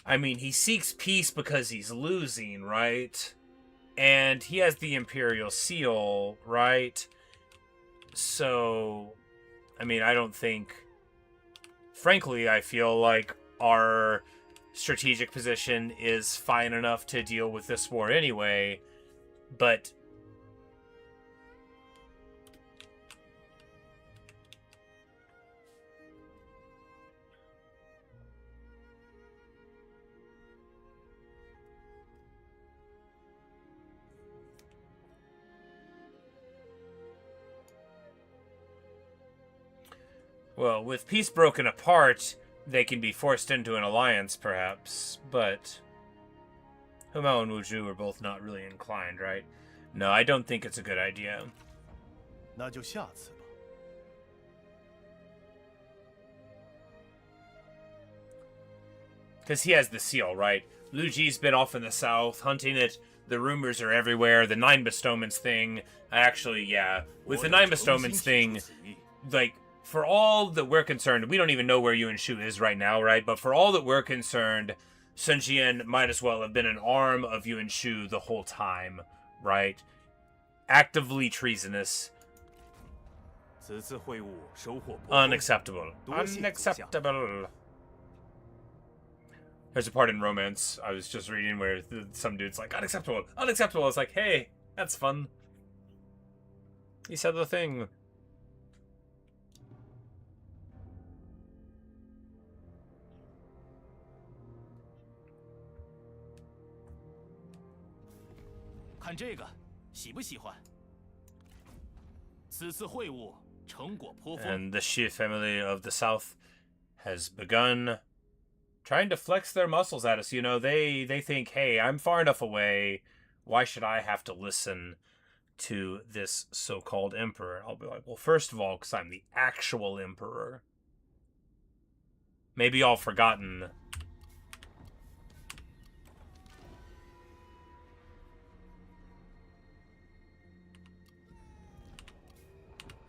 I mean, he seeks peace because he's losing, right? And he has the Imperial seal, right? So, I mean, I don't think... Frankly, I feel like our strategic position is fine enough to deal with this war anyway. But... well, with peace broken apart, they can be forced into an alliance, perhaps, but Humao and Wuzhu are both not really inclined, right? No, I don't think it's a good idea. 那就下次吧。 Because he has the seal, right? Liu Ji's been off in the south, hunting it. The rumors are everywhere. The 9 bestowments thing. Actually, yeah. With the 9 bestowments thing, like, for all that we're concerned, we don't even know where Yuan Shu is right now, right? But for all that we're concerned, Sun Jian might as well have been an arm of Yuan Shu the whole time, right? Actively treasonous. 此次会晤收获颇丰。 Unacceptable. Unacceptable. There's a part in Romance I was just reading where some dude's like, unacceptable, unacceptable. It's like, hey, that's fun. He said the thing. 看这个，喜不喜欢？此次会晤成果颇丰。 And the Xi family of the south has begun Trying to flex their muscles at us. You know, they think, hey, I'm far enough away. Why should I have to listen to this so-called emperor? I'll be like, well, first of all, because I'm the actual emperor. Maybe y'all forgotten.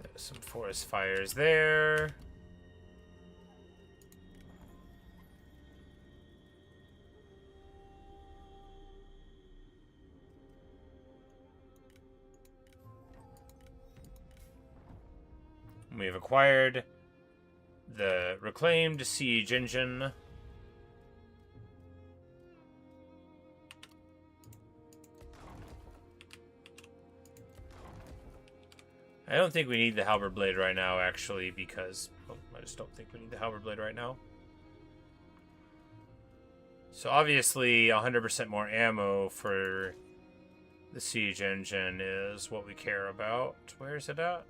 There's some forest fires there. We've acquired the reclaimed siege engine. I don't think we need the halberd blade right now, actually, because... Oh, I just don't think we need the halberd blade right now. So obviously, 100% more ammo for the siege engine is what we care about. Where is it at?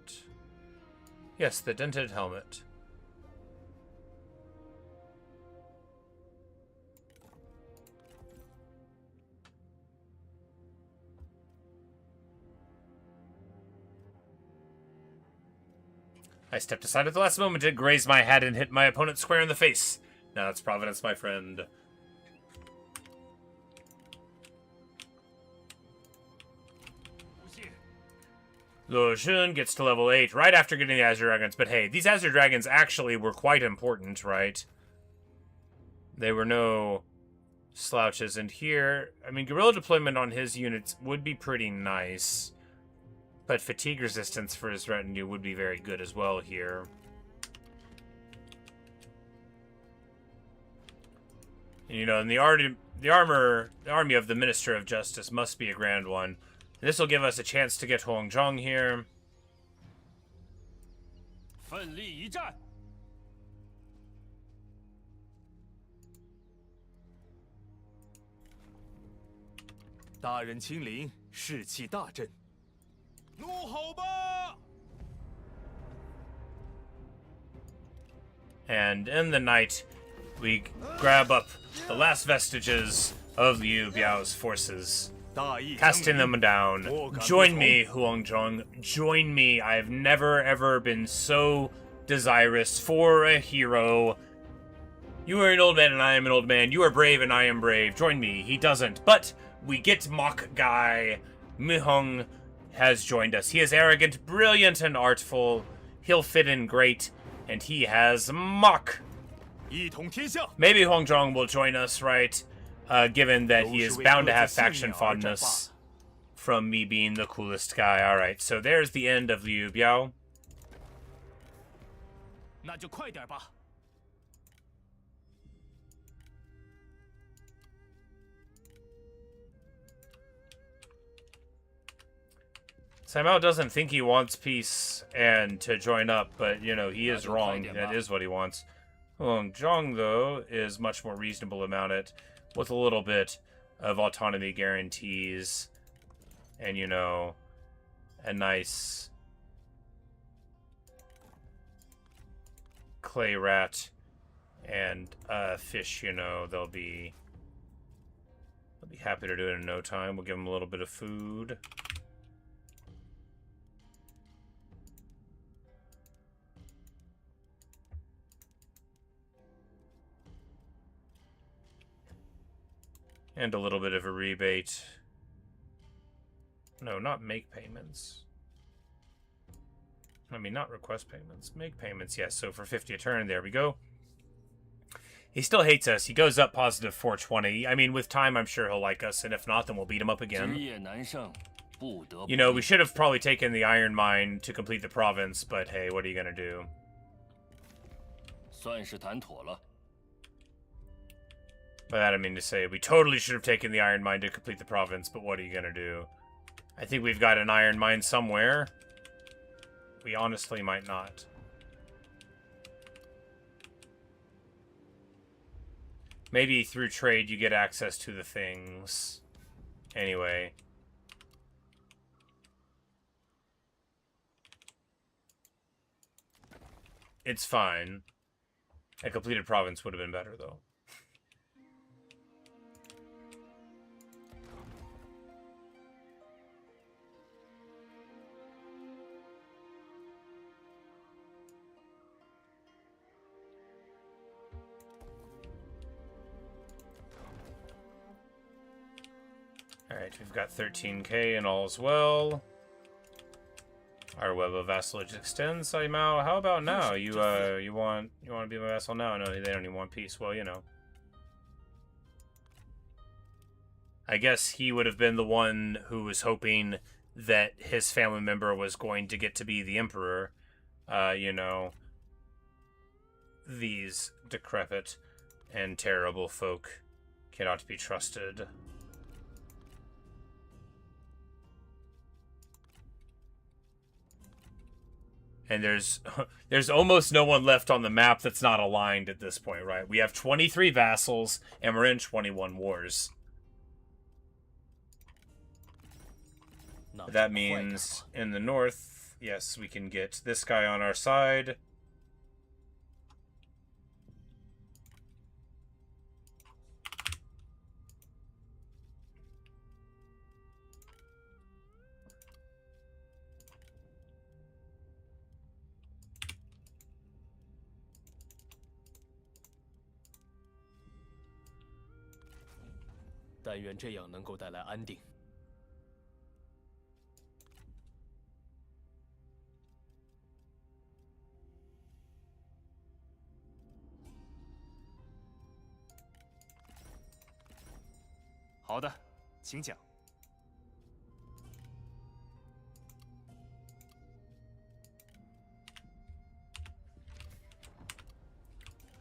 Yes, the dented helmet. I stepped aside at the last moment to graze my head and hit my opponent square in the face. Now that's Providence, my friend. Liu Yan gets to level 8 right after getting the Azure Dragons. But hey, these Azure Dragons actually were quite important, right? They were no slouches. And here, I mean, guerrilla deployment on his units would be pretty nice. But fatigue resistance for his retinue would be very good as well here. And, you know, and the army of the Minister of Justice must be a grand one. This will give us a chance to get Huang Zhang here. 奋力一战。大人亲临，士气大振。怒吼吧！ And in the night, we grab up the last vestiges of Liu Biao's forces. Casting them down. Join me, Huang Zhang. Join me. I have never, ever been so desirous for a hero. You are an old man and I am an old man. You are brave and I am brave. Join me. He doesn't. But we get Mock Guy. Mihong has joined us. He is arrogant, brilliant, and artful. He'll fit in great. And he has Mock. Maybe Huang Zhang will join us, right? Given that he is bound to have faction fondness from me being the coolest guy. Alright, so there's the end of Liu Biao. 那就快点吧。 Simao doesn't think he wants peace and to join up, but, you know, he is wrong. That is what he wants. Huang Zhang, though, is much more reasonable about it, with a little bit of autonomy guarantees and, you know, a nice clay rat and fish, you know, they'll be happy to do it in no time. We'll give them a little bit of food. And a little bit of a rebate. No, not make payments. I mean, not request payments. Make payments, yes. So for 50 a turn, there we go. He still hates us. He goes up positive 420. I mean, with time, I'm sure he'll like us. And if not, then we'll beat him up again. You know, we should have probably taken the iron mine to complete the province. But hey, what are you going to do? 算是谈妥了。 By that I mean to say, we totally should have taken the iron mine to complete the province, but what are you gonna do? I think we've got an iron mine somewhere. We honestly might not. Maybe through trade you get access to the things. Anyway. It's fine. A completed province would have been better, though. Alright, we've got 13k and all as well. Our web of vassalage extends, Saimao. How about now? You want to be my vassal now? No, they don't even want peace. Well, you know. I guess he would have been the one who was hoping that his family member was going to get to be the emperor. You know, these decrepit and terrible folk cannot be trusted. And there's almost no one left on the map that's not aligned at this point, right? We have 23 vassals, and we're in 21 wars. That means in the north, yes, we can get this guy on our side.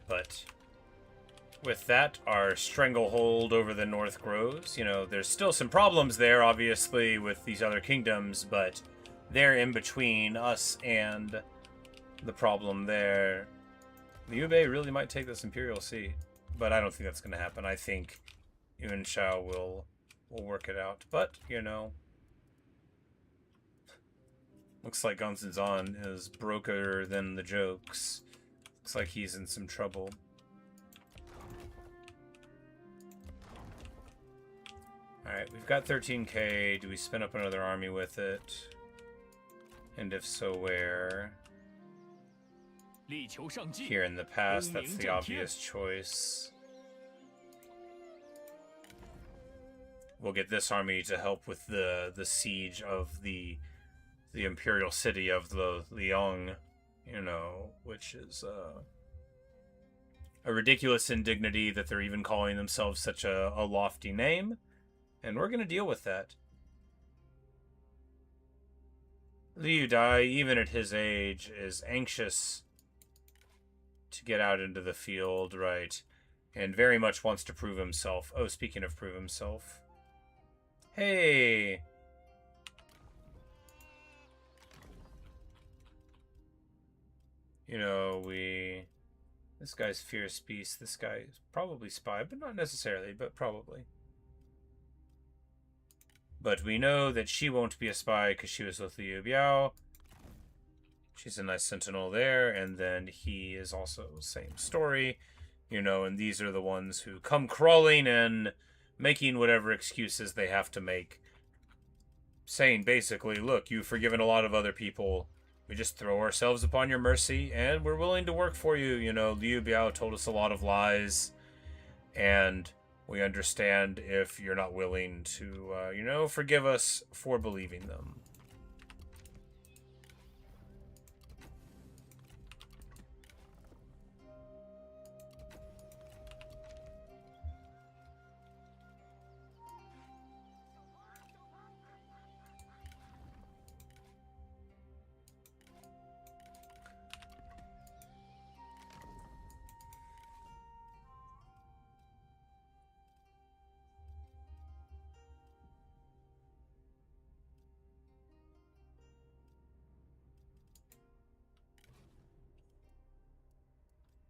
But with that, our stranglehold over the north grows. You know, there's still some problems there, obviously, with these other kingdoms, but they're in between us and the problem there. Liu Bei really might take this imperial seat, but I don't think that's going to happen. I think Yuan Shu will work it out. But, you know, looks like Gonzan is broker than the jokes. Looks like he's in some trouble. Alright, we've got 13k. Do we spin up another army with it? And if so, where? Here in the past, that's the obvious choice. We'll get this army to help with the siege of the imperial city of the Liang, you know, which is a ridiculous indignity that they're even calling themselves such a lofty name. And we're going to deal with that. Liu Dai, even at his age, is anxious to get out into the field, right? And very much wants to prove himself. Oh, speaking of prove himself. Hey! You know, this guy's fierce beast. This guy is probably spy, but not necessarily, but probably. But we know that she won't be a spy because she was with Liu Biao. She's a nice sentinel there, and then he is also same story. You know, and these are the ones who come crawling and making whatever excuses they have to make. Saying basically, look, you've forgiven a lot of other people. We just throw ourselves upon your mercy, and we're willing to work for you. You know, Liu Biao told us a lot of lies, and we understand if you're not willing to, you know, forgive us for believing them.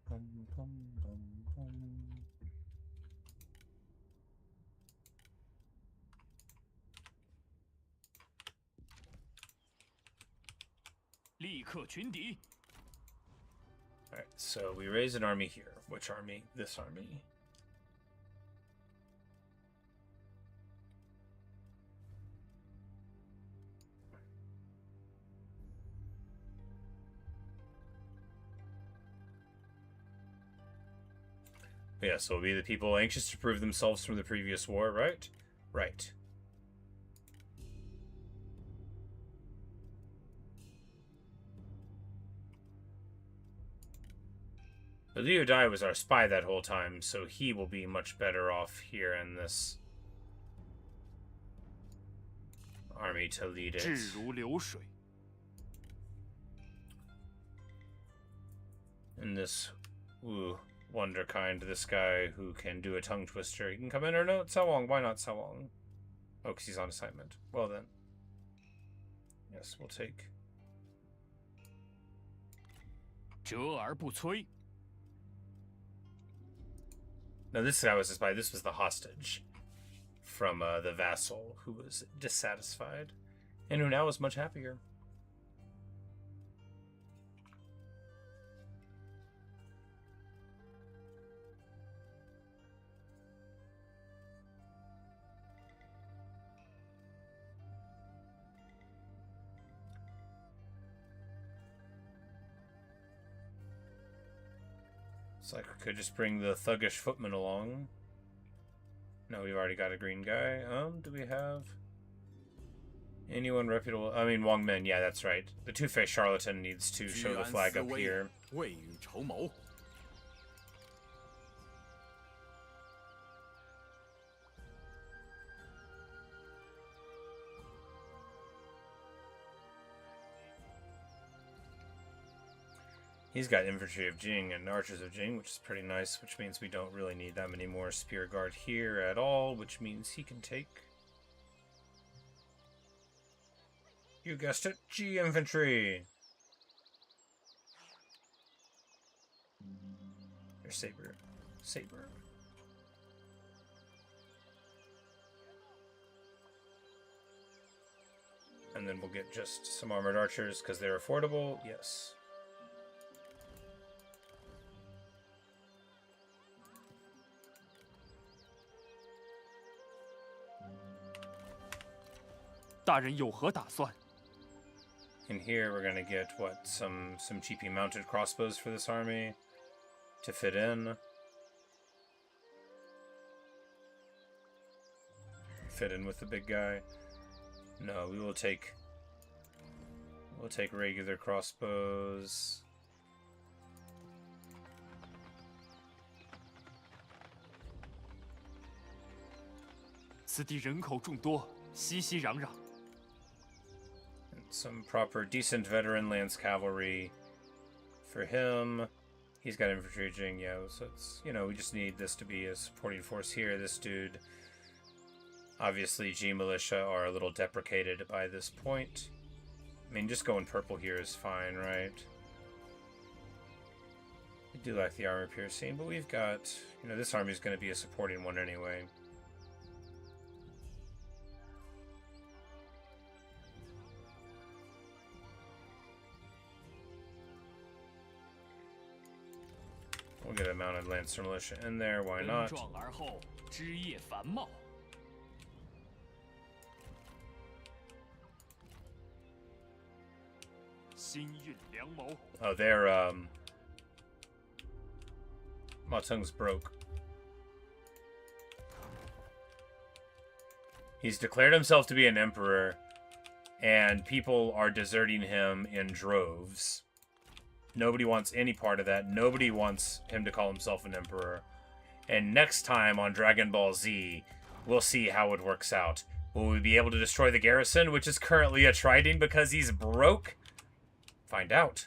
Bum, bum, bum. 立刻群敌。 Alright, so we raise an army here. Which army? This army. Yeah, so it'll be the people anxious to prove themselves from the previous war, right? Right. But Liu Dai was our spy that whole time, so he will be much better off here in this army to lead it. 志如流水。 And this, wonderkind, this guy who can do a tongue twister, he can come in, or no, Cao Wang, why not Cao Wang? Oh, because he's on assignment. Well then. Yes, we'll take. 折而不摧。 No, this guy was a spy. This was the hostage from the vassal who was dissatisfied and who now is much happier. It's like we could just bring the thuggish footman along. No, we've already got a green guy. Do we have anyone reputable? I mean, Wang Min. Yeah, that's right. The two-faced charlatan needs to show the flag up here. 未雨绸缪。 He's got infantry of Jing and archers of Jing, which is pretty nice, which means we don't really need that many more spear guard here at all, which means he can take, you guessed it, G infantry. Or saber. Saber. And then we'll get just some armored archers because they're affordable. Yes. In here, we're gonna get what, some cheapy mounted crossbows for this army to fit in. Fit in with the big guy. No, we'll take regular crossbows. Some proper decent veteran lance cavalry for him. He's got infantry Jing, yeah, so it's, you know, we just need this to be a supporting force here. This dude, obviously G militia are a little deprecated by this point. I mean, just going purple here is fine, right? I do like the armor piercing, but we've got, you know, this army is going to be a supporting one anyway. We'll get a mounted lancer militia in there, why not? Oh, they're, Ma Teng's broke. He's declared himself to be an emperor, and people are deserting him in droves. Nobody wants any part of that. Nobody wants him to call himself an emperor. And next time on Dragon Ball Z, we'll see how it works out. Will we be able to destroy the garrison, which is currently attriting because he's broke? Find out.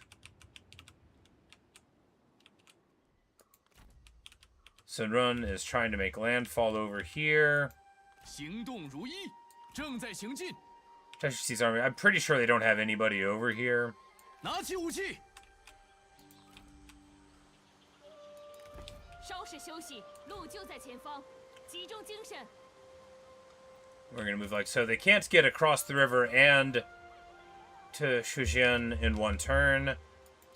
Sun Run is trying to make landfall over here. Taishi's army. I'm pretty sure they don't have anybody over here. We're gonna move like so. They can't get across the river and to Shujian in one turn,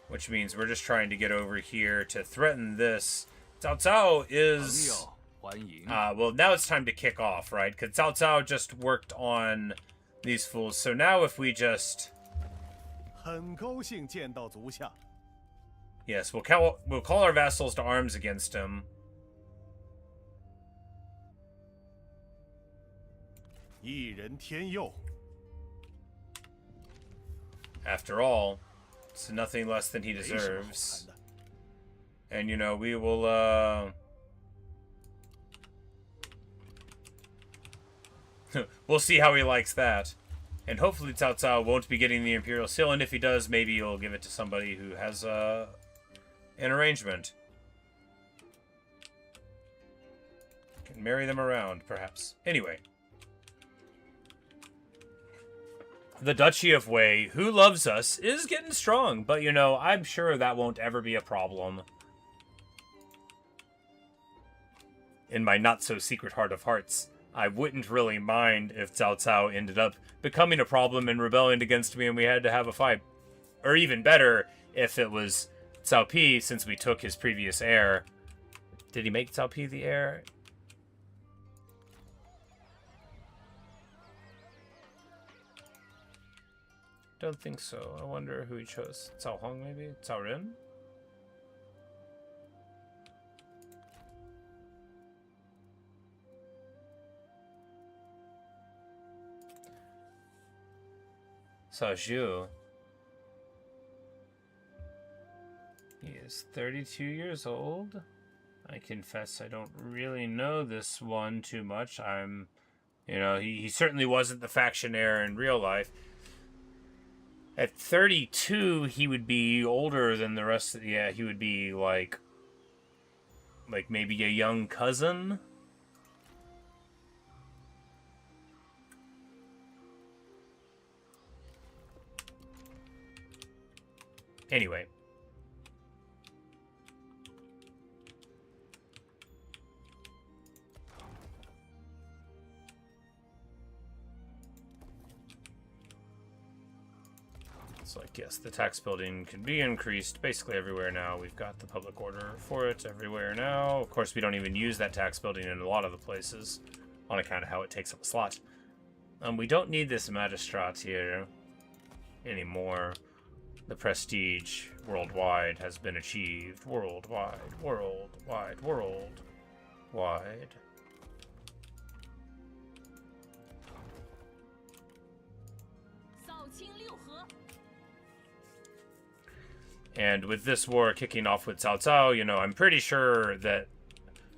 which means we're just trying to get over here to threaten this. Cao Cao is... well, now it's time to kick off, right? Because Cao Cao just worked on these fools. So now if we just... Yes, we'll call our vassals to arms against him. After all, it's nothing less than he deserves. And, you know, we will, we'll see how he likes that. And hopefully Cao Cao won't be getting the Imperial Seal, and if he does, maybe he'll give it to somebody who has, an arrangement. Can marry them around, perhaps. Anyway. The Duchy of Wei, who loves us, is getting strong. But, you know, I'm sure that won't ever be a problem. In my not-so-secret heart of hearts, I wouldn't really mind if Cao Cao ended up becoming a problem and rebelling against me and we had to have a fight. Or even better, if it was Cao Pi, since we took his previous heir. Did he make Cao Pi the heir? Don't think so. I wonder who he chose. Cao Hong, maybe? Cao Ren? Cao Zhu. He is 32 years old. I confess I don't really know this one too much. You know, he certainly wasn't the faction heir in real life. At 32, he would be older than the rest of... Yeah, he would be like maybe a young cousin? Anyway. It's like, yes, the tax building can be increased basically everywhere now. We've got the public order for it everywhere now. Of course, we don't even use that tax building in a lot of the places on account of how it takes up a slot. We don't need this magistrate here anymore. The prestige worldwide has been achieved. Worldwide, worldwide, worldwide. And with this war kicking off with Cao Cao, you know, I'm pretty sure that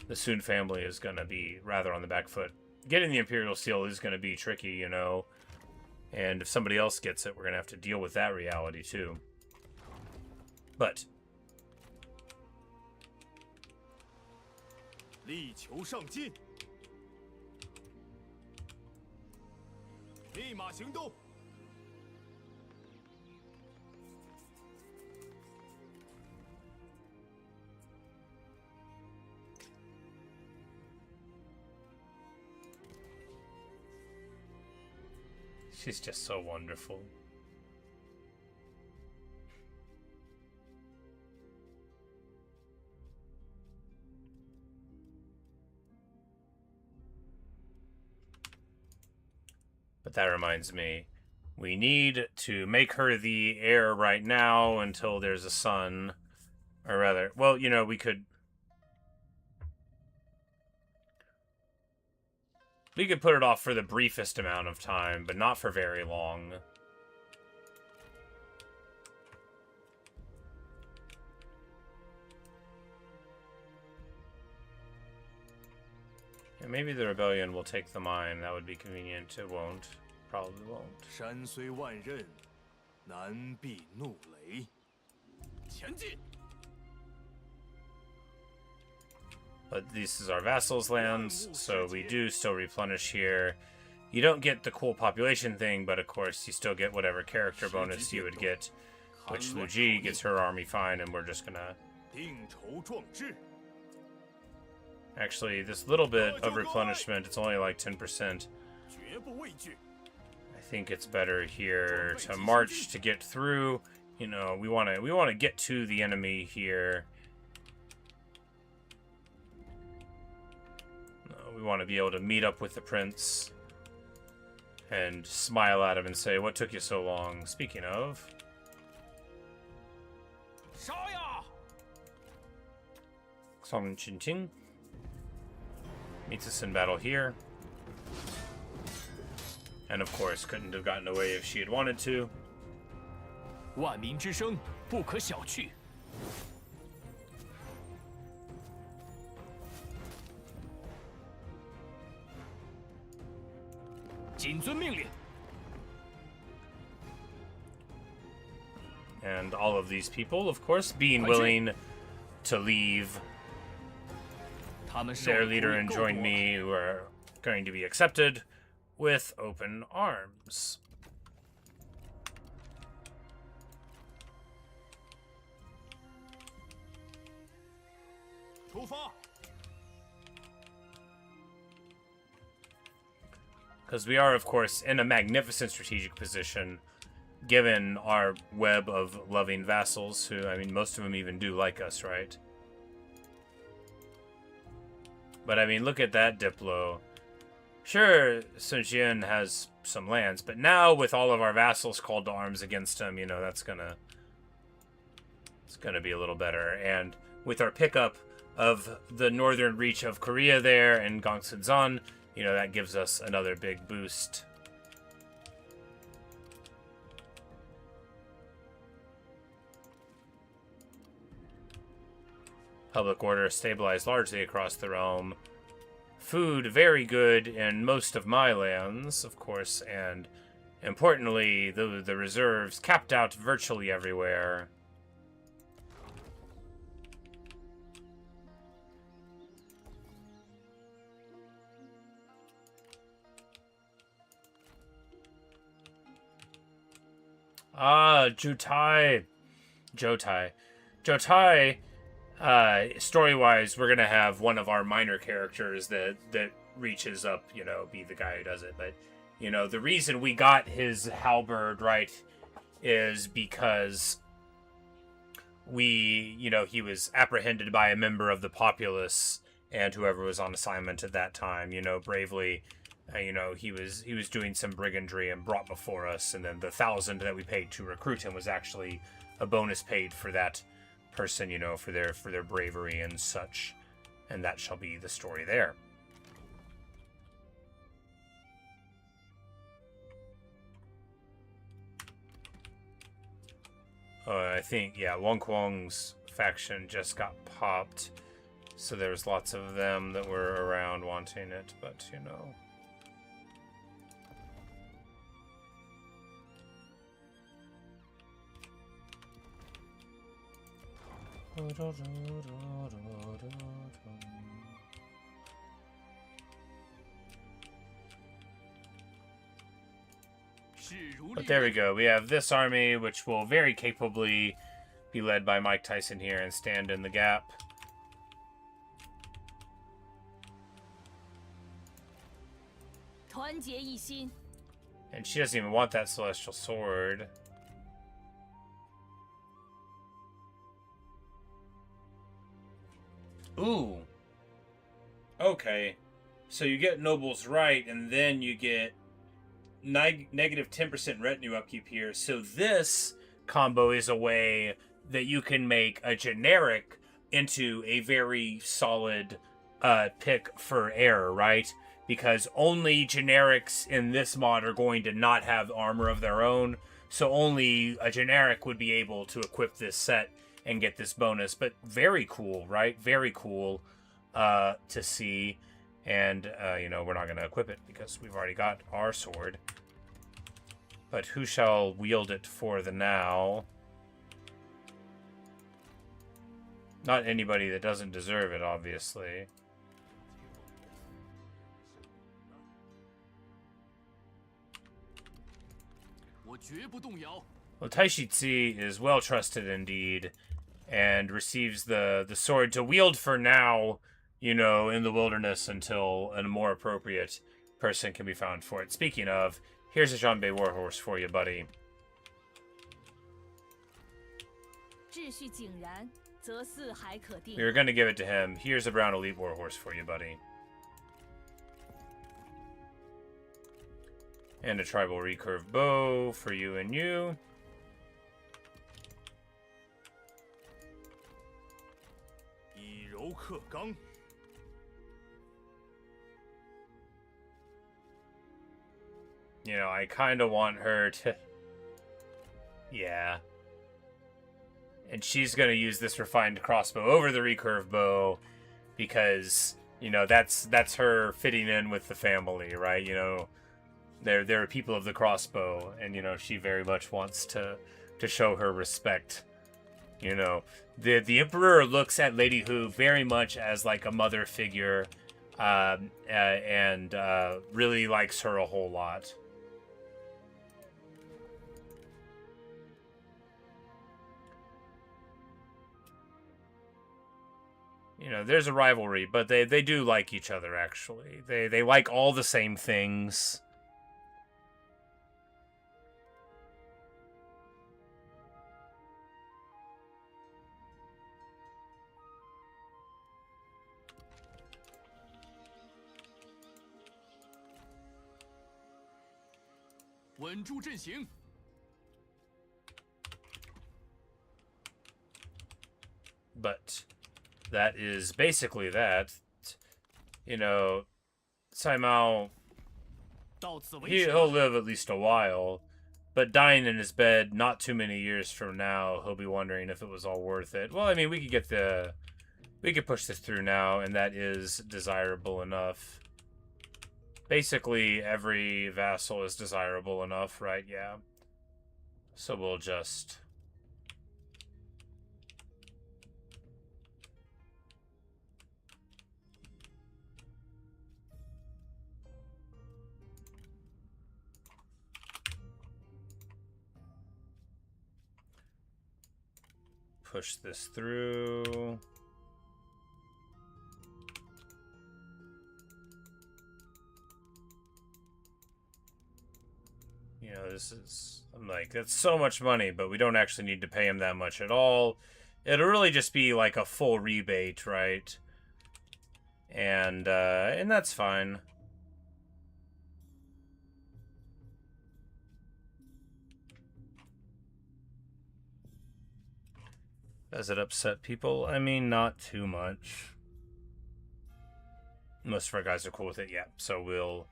the Sun family is going to be rather on the back foot. Getting the Imperial Seal is going to be tricky, you know. And if somebody else gets it, we're going to have to deal with that reality, too. But... 力求上进，立马行动。 She's just so wonderful. But that reminds me, we need to make her the heir right now until there's a son. Or rather, well, you know, we could put it off for the briefest amount of time, but not for very long. And maybe the rebellion will take the mine. That would be convenient. It won't. Probably won't. 山虽万仞，难避怒雷。前进！ But this is our vassals' lands, so we do still replenish here. You don't get the cool population thing, but of course you still get whatever character bonus you would get, which Liu Ji gets her army fine, and we're just gonna... 定筹壮志。 Actually, this little bit of replenishment, it's only like 10%. 绝不畏惧。 I think it's better here to march to get through. You know, we wanna get to the enemy here. We want to be able to meet up with the prince and smile at him and say, "What took you so long?" Speaking of, 杀呀！ Song Qingqing meets us in battle here. And of course, couldn't have gotten away if she had wanted to. 万民之声不可小觑。谨遵命令。 And all of these people, of course, being willing to leave 他们受 their 的苦 leader 已 and 够 join 多 me, who are going to be accepted with open arms. 出发！ Because we are, of course, in a magnificent strategic position, given our web of loving vassals, who, I mean, most of them even do like us, right? But, I mean, look at that Diplo. Sure, Sun Jian has some lands, but now with all of our vassals called to arms against him, you know, it's gonna be a little better. And with our pickup of the northern reach of Korea there and Gongsun-zan, you know, that gives us another big boost. Public order stabilized largely across the realm. Food very good in most of my lands, of course, and importantly, the reserves capped out virtually everywhere. Ah, Jotai. Story-wise, we're gonna have one of our minor characters that reaches up, you know, be the guy who does it. But, you know, the reason we got his halberd, right, is because he was apprehended by a member of the populace and whoever was on assignment at that time, you know, bravely. He was doing some brigandry and brought before us, and then the 1,000 that we paid to recruit him was actually a bonus paid for that person, you know, for their bravery and such. And that shall be the story there. I think, yeah, Wong Kwong's faction just got popped, so there's lots of them that were around wanting it, but, you know. But there we go. We have this army, which will very capably be led by Mike Tyson here and stand in the gap. And she doesn't even want that celestial sword. Ooh. Okay. So you get nobles right, and then you get negative 10% retinue upkeep here. So this combo is a way that you can make a generic into a very solid pick for error, right? Because only generics in this mod are going to not have armor of their own. So only a generic would be able to equip this set and get this bonus. But very cool, right? Very cool to see. And, we're not going to equip it because we've already got our sword. But who shall wield it for the now? Not anybody that doesn't deserve it, obviously. Well, Taishi Tzi is well trusted indeed, and receives the sword to wield for now, in the wilderness until a more appropriate person can be found for it. Speaking of, here's a Zhanbei warhorse for you, buddy. We were going to give it to him. Here's a brown elite warhorse for you, buddy. And a tribal recurve bow for you and you. I kind of want her to... Yeah. And she's going to use this refined crossbow over the recurve bow because, that's her fitting in with the family, right? They're people of the crossbow, and, you know, she very much wants to show her respect. You know, the Emperor looks at Lady Hu very much as like a mother figure, and really likes her a whole lot. You know, there's a rivalry, but they do like each other, actually. They like all the same things. But that is basically that. You know, Cai Mao, he'll live at least a while, but dying in his bed not too many years from now, he'll be wondering if it was all worth it. Well, I mean, we could push this through now, and that is desirable enough. Basically, every vassal is desirable enough, right? Yeah. So we'll just... push this through. You know, this is... I'm like, that's so much money, but we don't actually need to pay him that much at all. It'll really just be like a full rebate, right? And that's fine. Does it upset people? I mean, not too much. Most of our guys are cool with it, yeah. So we'll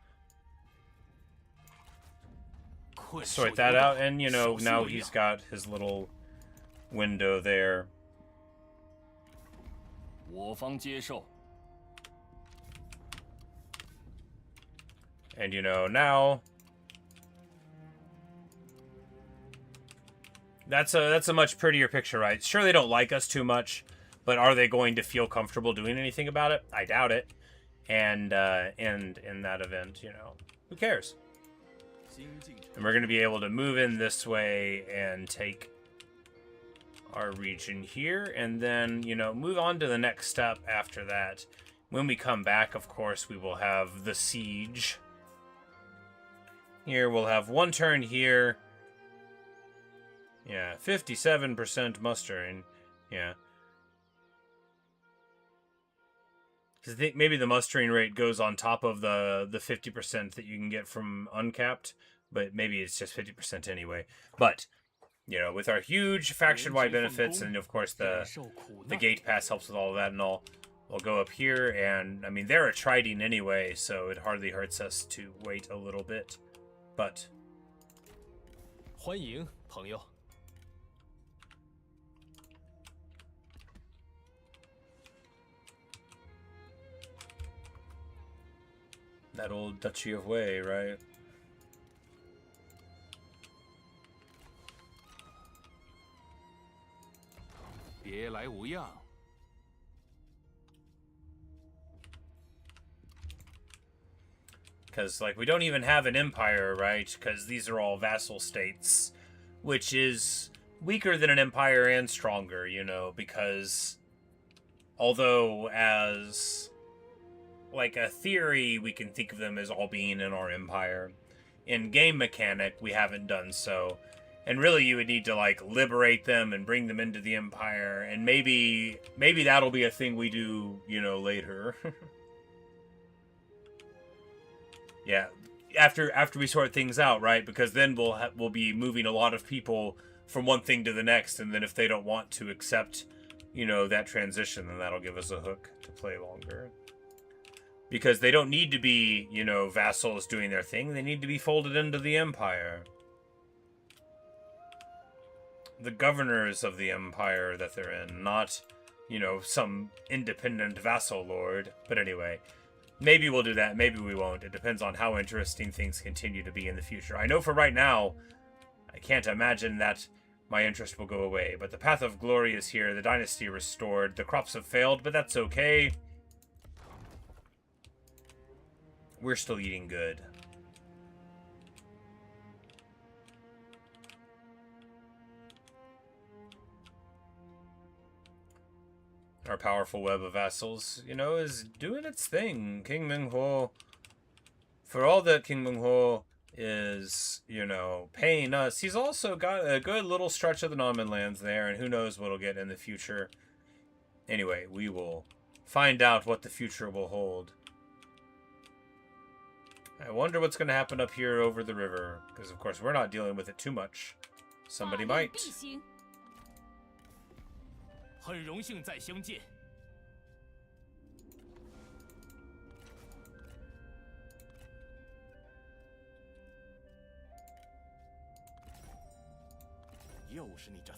sort that out, and, you know, now he's got his little window there. And, you know, now... That's a much prettier picture, right? Sure, they don't like us too much, but are they going to feel comfortable doing anything about it? I doubt it. And in that event, you know, who cares? And we're going to be able to move in this way and take our region here, and then, you know, move on to the next step after that. When we come back, of course, we will have the siege. Here, we'll have one turn here. Yeah, 57% mustering. Yeah. Because I think maybe the mustering rate goes on top of the 50% that you can get from uncapped, but maybe it's just 50% anyway. But, you know, with our huge faction-wide benefits, and of course the gate pass helps with all of that and all, we'll go up here, and, I mean, they're a trading anyway, so it hardly hurts us to wait a little bit. But... 欢迎，朋友。 That old Duchy of Wei, right? Because, like, we don't even have an empire, right? Because these are all vassal states, which is weaker than an empire and stronger, you know, because although as... like a theory, we can think of them as all being in our empire. In game mechanic, we haven't done so. And really, you would need to, like, liberate them and bring them into the empire. And maybe that'll be a thing we do, you know, later. Yeah, after we sort things out, right? Because then we'll be moving a lot of people from one thing to the next. And then if they don't want to accept, you know, that transition, then that'll give us a hook to play longer. Because they don't need to be, you know, vassals doing their thing. They need to be folded into the empire. The governors of the empire that they're in, not, you know, some independent vassal lord. But anyway, Maybe we'll do that. Maybe we won't. It depends on how interesting things continue to be in the future. I know for right now, I can't imagine that my interest will go away. But the path of glory is here. The dynasty restored. The crops have failed, but that's okay. We're still eating good. Our powerful web of vassals, you know, is doing its thing. King Minghuo, for all that King Minghuo is, you know, paying us, he's also got a good little stretch of the Norman lands there, and who knows what he'll get in the future. Anyway, we will find out what the future will hold. I wonder what's going to happen up here over the river, because of course we're not dealing with it too much. Somebody might. 很荣幸再相见。又是你这厮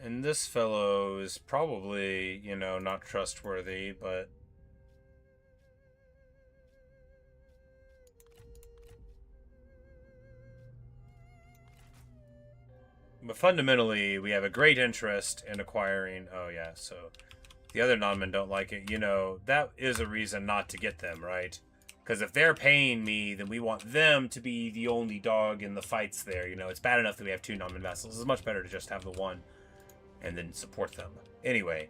！And this fellow is probably, you know, not trustworthy, but... But fundamentally, we have a great interest in acquiring... Oh, yeah, so... The other non-men don't like it. You know, that is a reason not to get them, right? Because if they're paying me, then we want them to be the only dog in the fights there. You know, it's bad enough that we have 2 non-men vassals. It's much better to just have the one. And then support them. Anyway.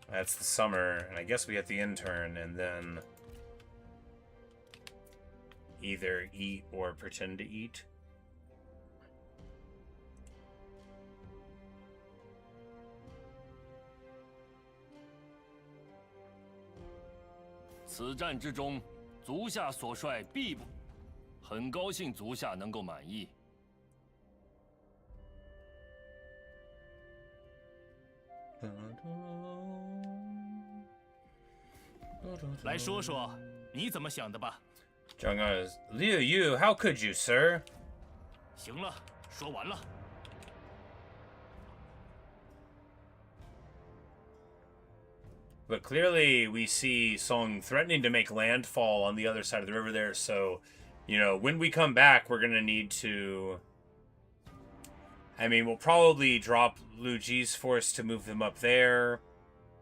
That's the summer. And I guess we have the intern. And then... either eat or pretend to eat.此战之中，足下所率必不，很高兴足下能够满意。 来说说你怎么想的吧。Zhang goes, Liu Yu, how could you, sir? 行了，说完了。 But clearly we see Song threatening to make landfall on the other side of the river there, so, you know, when we come back, we're going to need to... I mean, we'll probably drop Lu Ji's force to move them up there.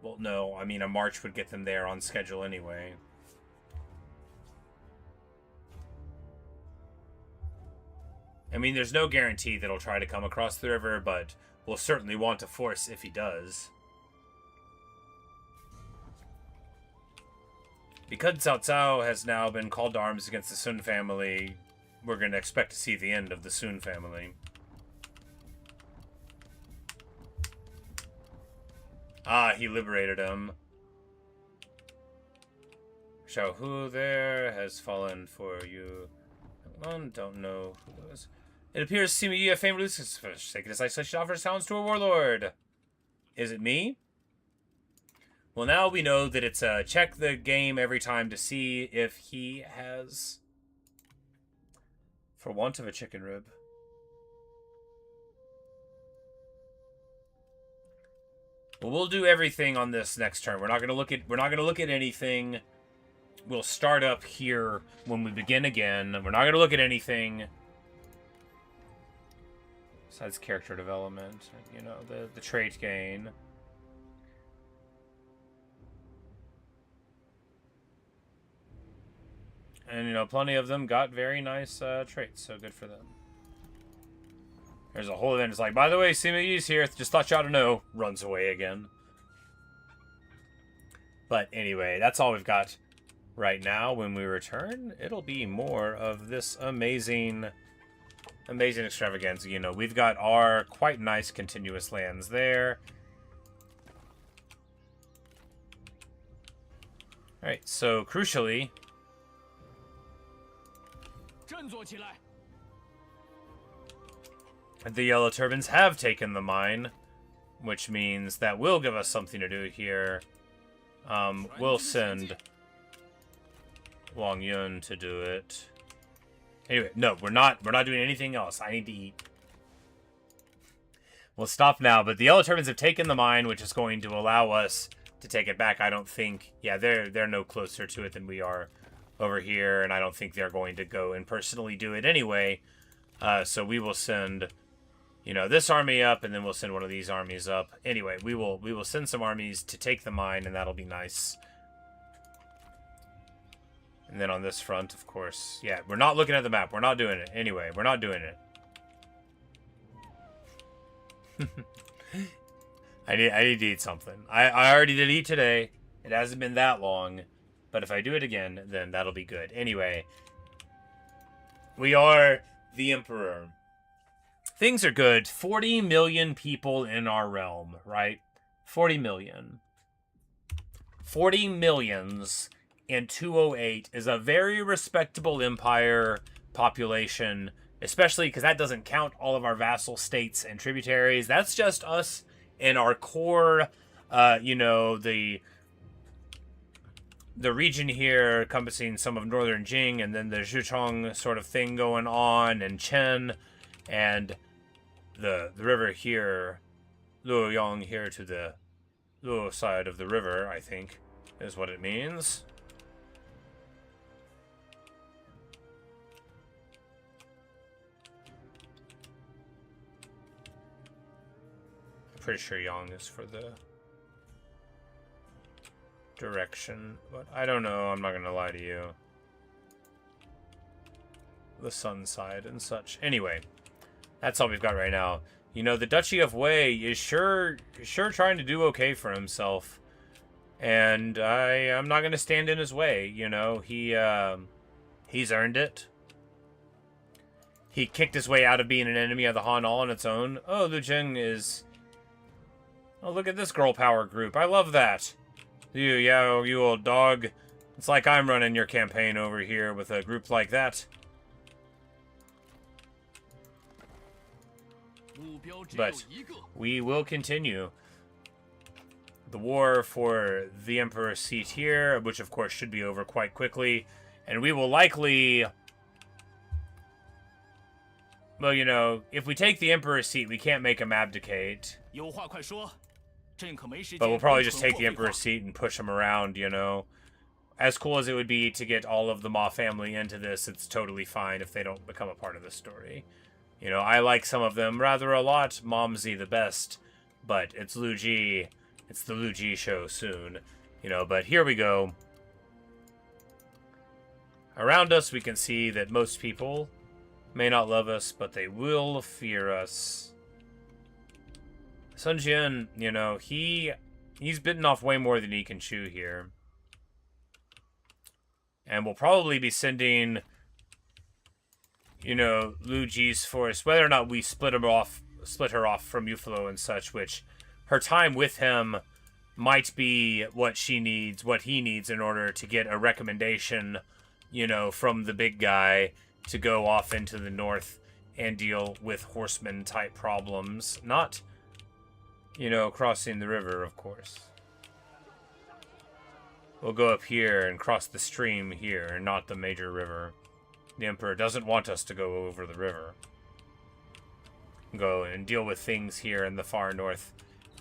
Well, no, I mean, a march would get them there on schedule anyway. I mean, there's no guarantee that he'll try to come across the river, but we'll certainly want a force if he does. Because Cao Cao has now been called to arms against the Sun family, we're going to expect to see the end of the Sun family. Ah, he liberated him. Xiao Hu there has fallen for you. Don't know who it was. It appears Sima Yi, a famed release, for sake of this isolation, offers talents to a warlord. Is it me? Well, now we know that it's check the game every time to see if he has... For want of a chicken rib. Well, we'll do everything on this next turn. We're not gonna look at anything. We'll start up here when we begin again. We're not gonna look at anything besides character development. You know, the trait gain. And, you know, plenty of them got very nice traits, so good for them. There's a whole event. It's like, by the way, Sima Yi's here. Just thought you ought to know. Runs away again. But anyway, that's all we've got right now. When we return, it'll be more of this amazing extravaganza. You know, we've got our quite nice continuous lands there. Alright, so crucially... The Yellow Turbans have taken the mine, which means that will give us something to do here. We'll send Wang Yun to do it. Anyway, no, we're not doing anything else. I need to eat. We'll stop now, but the Yellow Turbans have taken the mine, which is going to allow us to take it back. I don't think... Yeah, they're no closer to it than we are over here, and I don't think they're going to go and personally do it anyway. So we will send, you know, this army up, and then we'll send one of these armies up. Anyway, we will send some armies to take the mine, and that'll be nice. And then on this front, of course, yeah, we're not looking at the map. We're not doing it. Anyway, we're not doing it. I need to eat something. I already did eat today. It hasn't been that long. But if I do it again, then that'll be good. Anyway, we are the Emperor. Things are good. 40 million people in our realm, right? 40 million. 40 millions in 208 is a very respectable empire population, especially because that doesn't count all of our vassal states and tributaries. That's just us and our core, you know, the region here encompassing some of northern Jing, and then the Zhuchong sort of thing going on, and Chen, and the river here, Luoyang here to the Luo side of the river, I think, is what it means. I'm pretty sure Yang is for the direction, but I don't know. I'm not gonna lie to you. The sun side and such. Anyway, that's all we've got right now. You know, the Duchy of Wei is sure trying to do okay for himself, and I'm not gonna stand in his way. You know, he's earned it. He kicked his way out of being an enemy of the Han all on its own. Oh, Lu Jing is... Oh, look at this girl power group. I love that. You old dog. It's like I'm running your campaign over here with a group like that. But we will continue the war for the Emperor's seat here, which of course should be over quite quickly. And we will likely... Well, you know, if we take the Emperor's seat, we can't make him abdicate. But we'll probably just take the Emperor's seat and push him around, you know. As cool as it would be to get all of the Ma family into this, it's totally fine if they don't become a part of the story. You know, I like some of them rather a lot. Momsy the best. But it's Lu Ji. It's the Lu Ji show soon. You know, but here we go. Around us we can see that most people may not love us, but they will fear us. Sun Jian, you know, he's bitten off way more than he can chew here. And we'll probably be sending, you know, Lu Ji's force, whether or not we split her off from Yuflo and such, which her time with him might be what she needs, what he needs in order to get a recommendation, you know, from the big guy to go off into the north and deal with horseman type problems. Not, you know, crossing the river, of course. We'll go up here and cross the stream here, not the major river. The Emperor doesn't want us to go over the river. Go and deal with things here in the far north,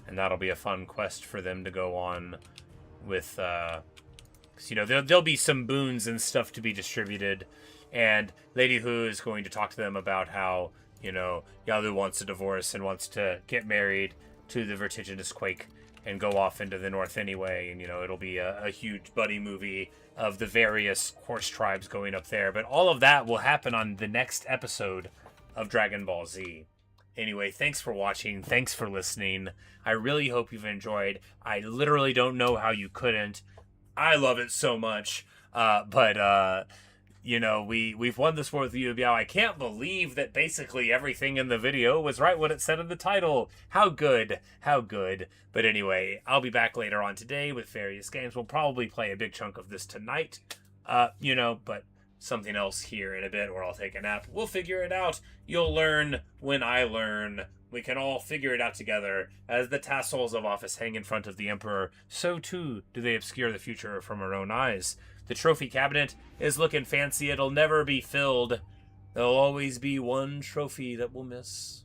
and that'll be a fun quest for them to go on with, 'cause, you know, there'll be some boons and stuff to be distributed, and Lady Hu is going to talk to them about how, you know, Yalu wants a divorce and wants to get married to the vertiginous Quake and go off into the north anyway, and, you know, it'll be a huge buddy movie of the various horse tribes going up there. But all of that will happen on the next episode of Dragon Ball Z. Anyway, thanks for watching. Thanks for listening. I really hope you've enjoyed. I literally don't know how you couldn't. I love it so much. You know, we've won this war with Liu Biao. I can't believe that basically everything in the video was right what it said in the title. How good. How good. But anyway, I'll be back later on today with various games. We'll probably play a big chunk of this tonight. You know, but something else here in a bit, or I'll take a nap. We'll figure it out. You'll learn when I learn. We can all figure it out together. As the tassels of office hang in front of the Emperor, so too do they obscure the future from our own eyes. The trophy cabinet is looking fancy. It'll never be filled. There'll always be one trophy that we'll miss.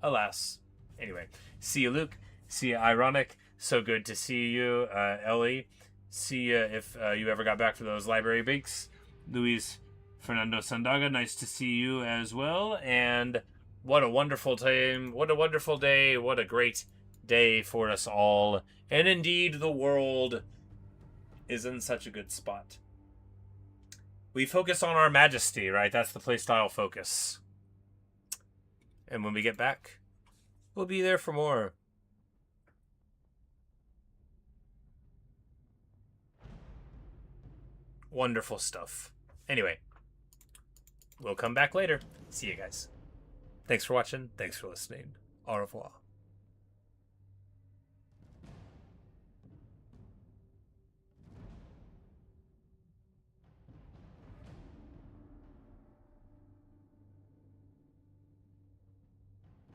Alas. Anyway, see you, Luke. See you, Ironic. So good to see you, Ellie. See you if you ever got back for those library breaks. Luis Fernando Sandaga, nice to see you as well. And what a wonderful time. What a wonderful day. What a great day for us all. And indeed, the world is in such a good spot. We focus on our majesty, right? That's the playstyle focus. And when we get back, we'll be there for more. Wonderful stuff. Anyway, we'll come back later. See you guys. Thanks for watching. Thanks for listening. Au revoir.